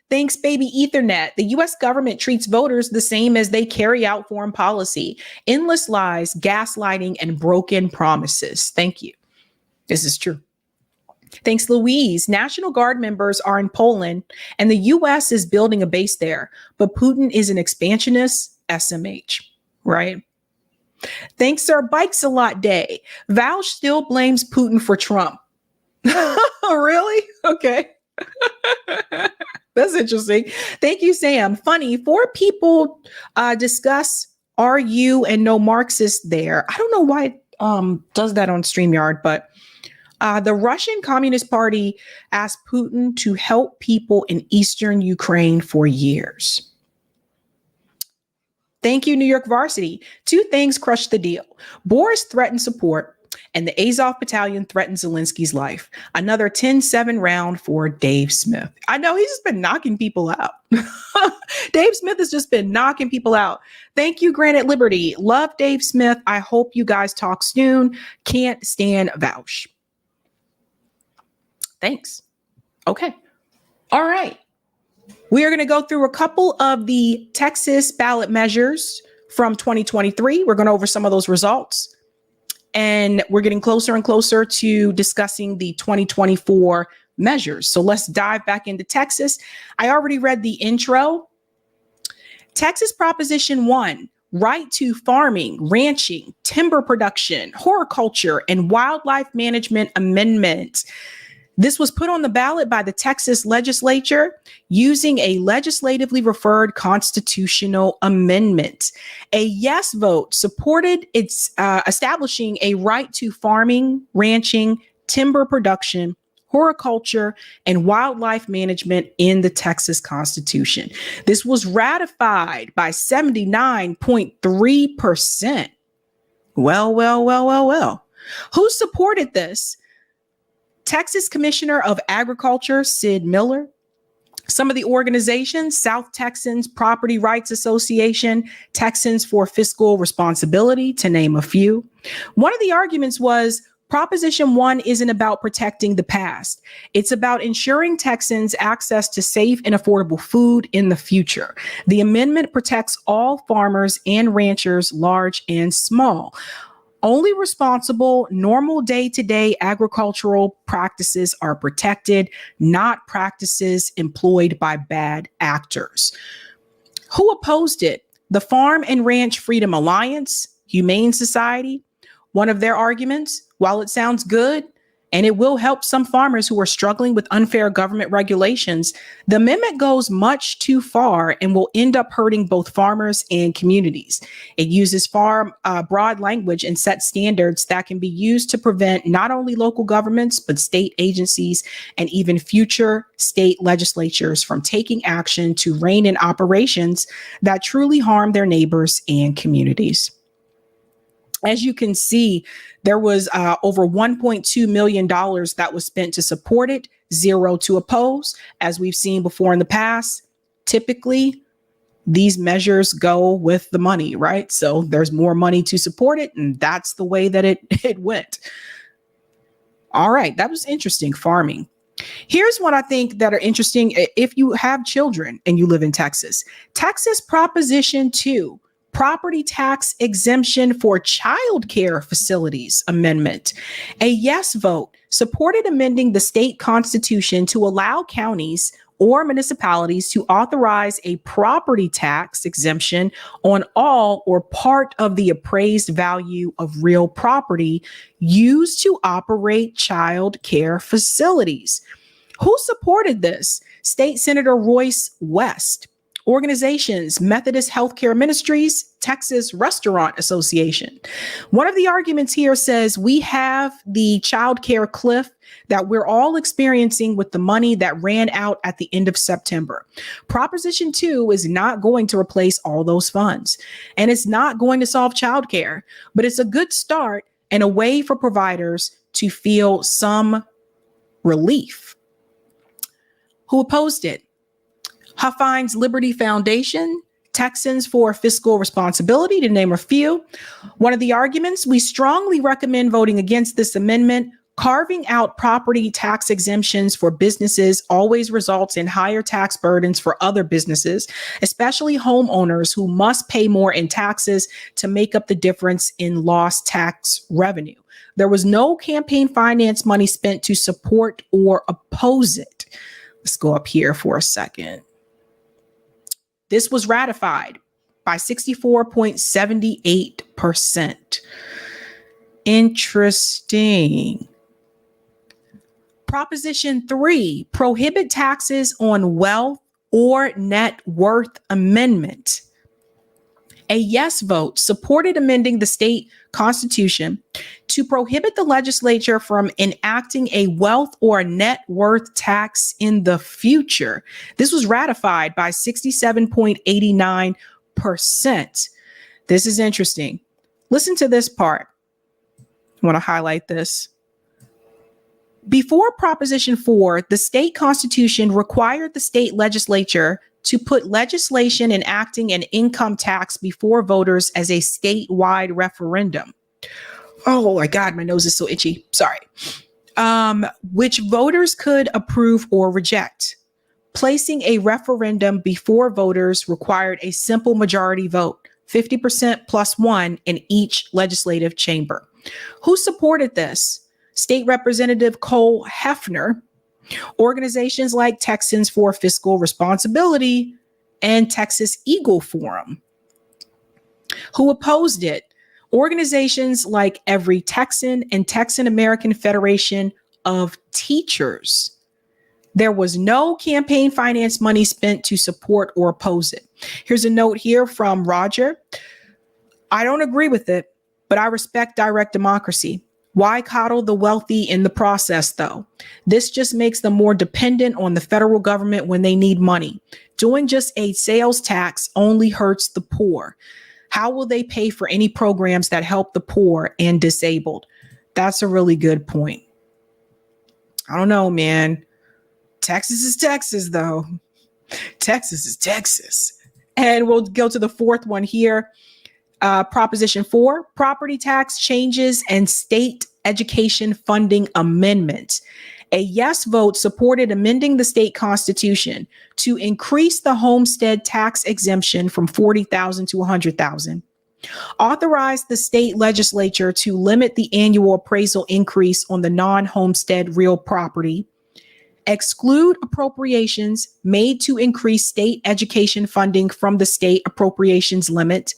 Thanks, baby Ethernet. The U.S. government treats voters the same as they carry out foreign policy. Endless lies, gaslighting, and broken promises. Thank you. This is true. Thanks, Louise. National Guard members are in Poland, and the U.S. is building a base there. But Putin is an expansionist SMH, right? Thanks, Sir Bikes a Lot Day. Vaush still blames Putin for Trump. Really? Okay. That's interesting. Thank you, Sam. Funny, 4 people discuss are you and no Marxist there. I don't know why it does that on StreamYard, but the Russian Communist Party asked Putin to help people in eastern Ukraine for years. Thank you, New York Varsity. 2 things crushed the deal. Boris threatened support, and the Azov Battalion threatened Zelensky's life. Another 10-7 round for Dave Smith. I know he's just been knocking people out. Dave Smith has just been knocking people out. Thank you, Granite Liberty. Love Dave Smith. I hope you guys talk soon. Can't stand Vaush. Thanks. Okay. All right. We are going to go through a couple of the Texas ballot measures from 2023. We're going over some of those results. And we're getting closer and closer to discussing the 2024 measures. So let's dive back into Texas. I already read the intro. Texas Proposition 1, right to farming, ranching, timber production, horticulture, and wildlife management amendment. This was put on the ballot by the Texas legislature using a legislatively referred constitutional amendment. A yes vote supported its establishing a right to farming, ranching, timber production, horticulture, and wildlife management in the Texas Constitution. This was ratified by 79.3%. Well. Who supported this? Texas Commissioner of Agriculture, Sid Miller. Some of the organizations, South Texans Property Rights Association, Texans for Fiscal Responsibility, to name a few. One of the arguments was Proposition 1 isn't about protecting the past. It's about ensuring Texans access to safe and affordable food in the future. The amendment protects all farmers and ranchers, large and small. Only responsible, normal day-to-day agricultural practices are protected, not practices employed by bad actors. Who opposed it? The Farm and Ranch Freedom Alliance, Humane Society. One of their arguments, while it sounds good, and it will help some farmers who are struggling with unfair government regulations, the amendment goes much too far and will end up hurting both farmers and communities. It uses far broad language and sets standards that can be used to prevent not only local governments, but state agencies and even future state legislatures from taking action to rein in operations that truly harm their neighbors and communities. As you can see, there was over $1.2 million that was spent to support it, 0 to oppose. As we've seen before in the past, typically these measures go with the money, right? So there's more money to support it, and that's the way that it went. All right, that was interesting, farming. Here's what I think that are interesting. If you have children and you live in Texas, Texas Proposition 2, property tax exemption for child care facilities amendment. A yes vote supported amending the state constitution to allow counties or municipalities to authorize a property tax exemption on all or part of the appraised value of real property used to operate child care facilities. Who supported this? State Senator Royce West. Organizations, Methodist Healthcare Ministries, Texas Restaurant Association. One of the arguments here says we have the child care cliff that we're all experiencing with the money that ran out at the end of September. Proposition 2 is not going to replace all those funds, and it's not going to solve child care, but it's a good start and a way for providers to feel some relief. Who opposed it? Huffines Liberty Foundation, Texans for Fiscal Responsibility, to name a few. One of the arguments: we strongly recommend voting against this amendment. Carving out property tax exemptions for businesses always results in higher tax burdens for other businesses, especially homeowners who must pay more in taxes to make up the difference in lost tax revenue. There was no campaign finance money spent to support or oppose it. Let's go up here for a second. This was ratified by 64.78%. Interesting. Proposition 3, prohibit taxes on wealth or net worth amendment. A yes vote supported amending the state constitution to prohibit the legislature from enacting a wealth or net worth tax in the future. This was ratified by 67.89%. This is interesting. Listen to this part. I want to highlight this. Before Proposition 4, the state constitution required the state legislature to put legislation enacting an income tax before voters as a statewide referendum. Oh my God, my nose is so itchy. Sorry. Which voters could approve or reject. Placing a referendum before voters required a simple majority vote, 50% plus one in each legislative chamber. Who supported this? State Representative Cole Hefner, organizations like Texans for Fiscal Responsibility, and Texas Eagle Forum. Who opposed it? Organizations like Every Texan and Texan American Federation of Teachers. There was no campaign finance money spent to support or oppose it. Here's a note here from Roger. I don't agree with it, but I respect direct democracy. Why coddle the wealthy in the process, though? This just makes them more dependent on the federal government when they need money. Doing just a sales tax only hurts the poor. How will they pay for any programs that help the poor and disabled? That's a really good point. I don't know, man. Texas is Texas, though. Texas is Texas. And we'll go to the fourth one here. Proposition 4, property tax changes and state education funding amendment. A yes vote supported amending the state constitution to increase the homestead tax exemption from $40,000 to $100,000. Authorize the state legislature to limit the annual appraisal increase on the non-homestead real property. Exclude appropriations made to increase state education funding from the state appropriations limit,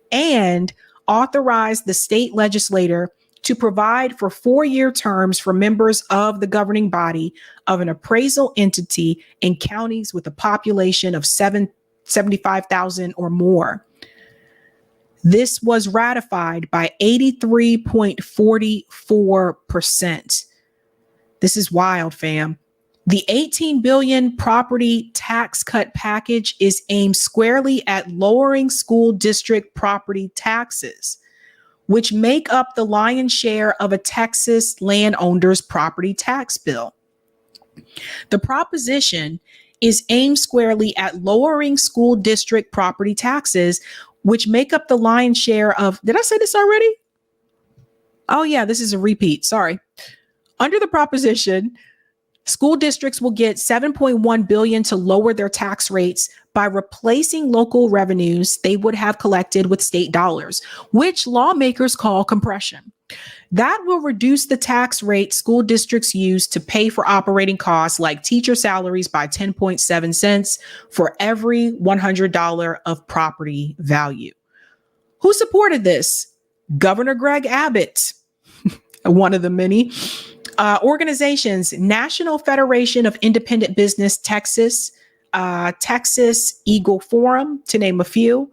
and authorize the state legislator to provide for 4-year terms for members of the governing body of an appraisal entity in counties with a population of 75,000 or more. This was ratified by 83.44%. This is wild, fam. The $18 billion property tax cut package is aimed squarely at lowering school district property taxes, which make up the lion's share of a Texas landowner's property tax bill. The proposition is aimed squarely at lowering school district property taxes, which make up the lion's share of, did I say this already? Oh yeah, this is a repeat, sorry. Under the proposition, school districts will get $7.1 billion to lower their tax rates by replacing local revenues they would have collected with state dollars, which lawmakers call compression. That will reduce the tax rate school districts use to pay for operating costs like teacher salaries by 10.7 cents for every $100 of property value. Who supported this? Governor Greg Abbott, one of the many. Organizations, National Federation of Independent Business Texas, Texas Eagle Forum, to name a few.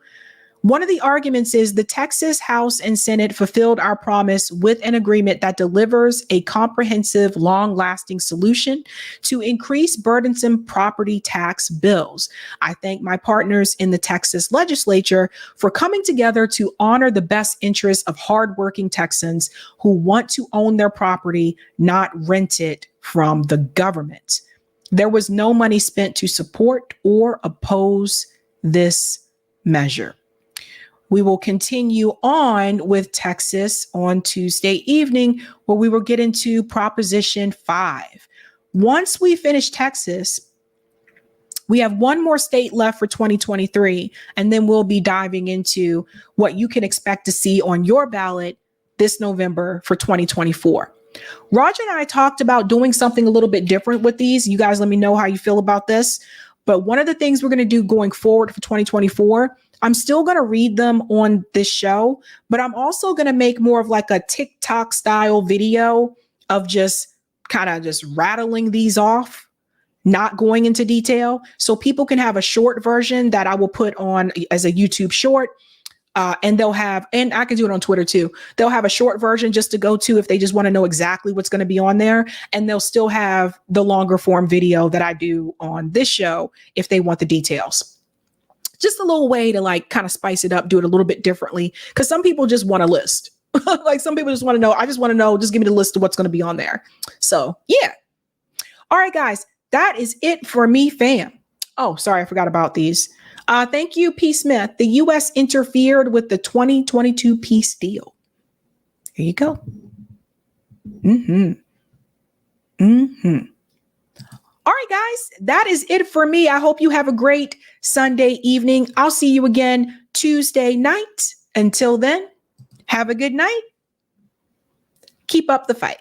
One of the arguments is the Texas House and Senate fulfilled our promise with an agreement that delivers a comprehensive, long-lasting solution to increase burdensome property tax bills. I thank my partners in the Texas legislature for coming together to honor the best interests of hardworking Texans who want to own their property, not rent it from the government. There was no money spent to support or oppose this measure. We will continue on with Texas on Tuesday evening, where we will get into Proposition 5. Once we finish Texas, we have one more state left for 2023, and then we'll be diving into what you can expect to see on your ballot this November for 2024. Roger and I talked about doing something a little bit different with these. You guys let me know how you feel about this. But one of the things we're going to do going forward for 2024, I'm still going to read them on this show, but I'm also going to make more of like a TikTok style video of just kind of just rattling these off, not going into detail. So people can have a short version that I will put on as a YouTube short. And they'll have, and I can do it on Twitter too. They'll have a short version just to go to if they just want to know exactly what's going to be on there. And they'll still have the longer form video that I do on this show if they want the details. Just a little way to like kind of spice it up, do it a little bit differently. Because some people just want a list. Like some people just want to know. I just want to know, just give me the list of what's going to be on there. So yeah. All right, guys, that is it for me, fam. Oh, sorry, I forgot about these. Thank you, P. Smith. The U.S. interfered with the 2022 peace deal. Here you go. All right, guys, that is it for me. I hope you have a great Sunday evening. I'll see you again Tuesday night. Until then, have a good night. Keep up the fight.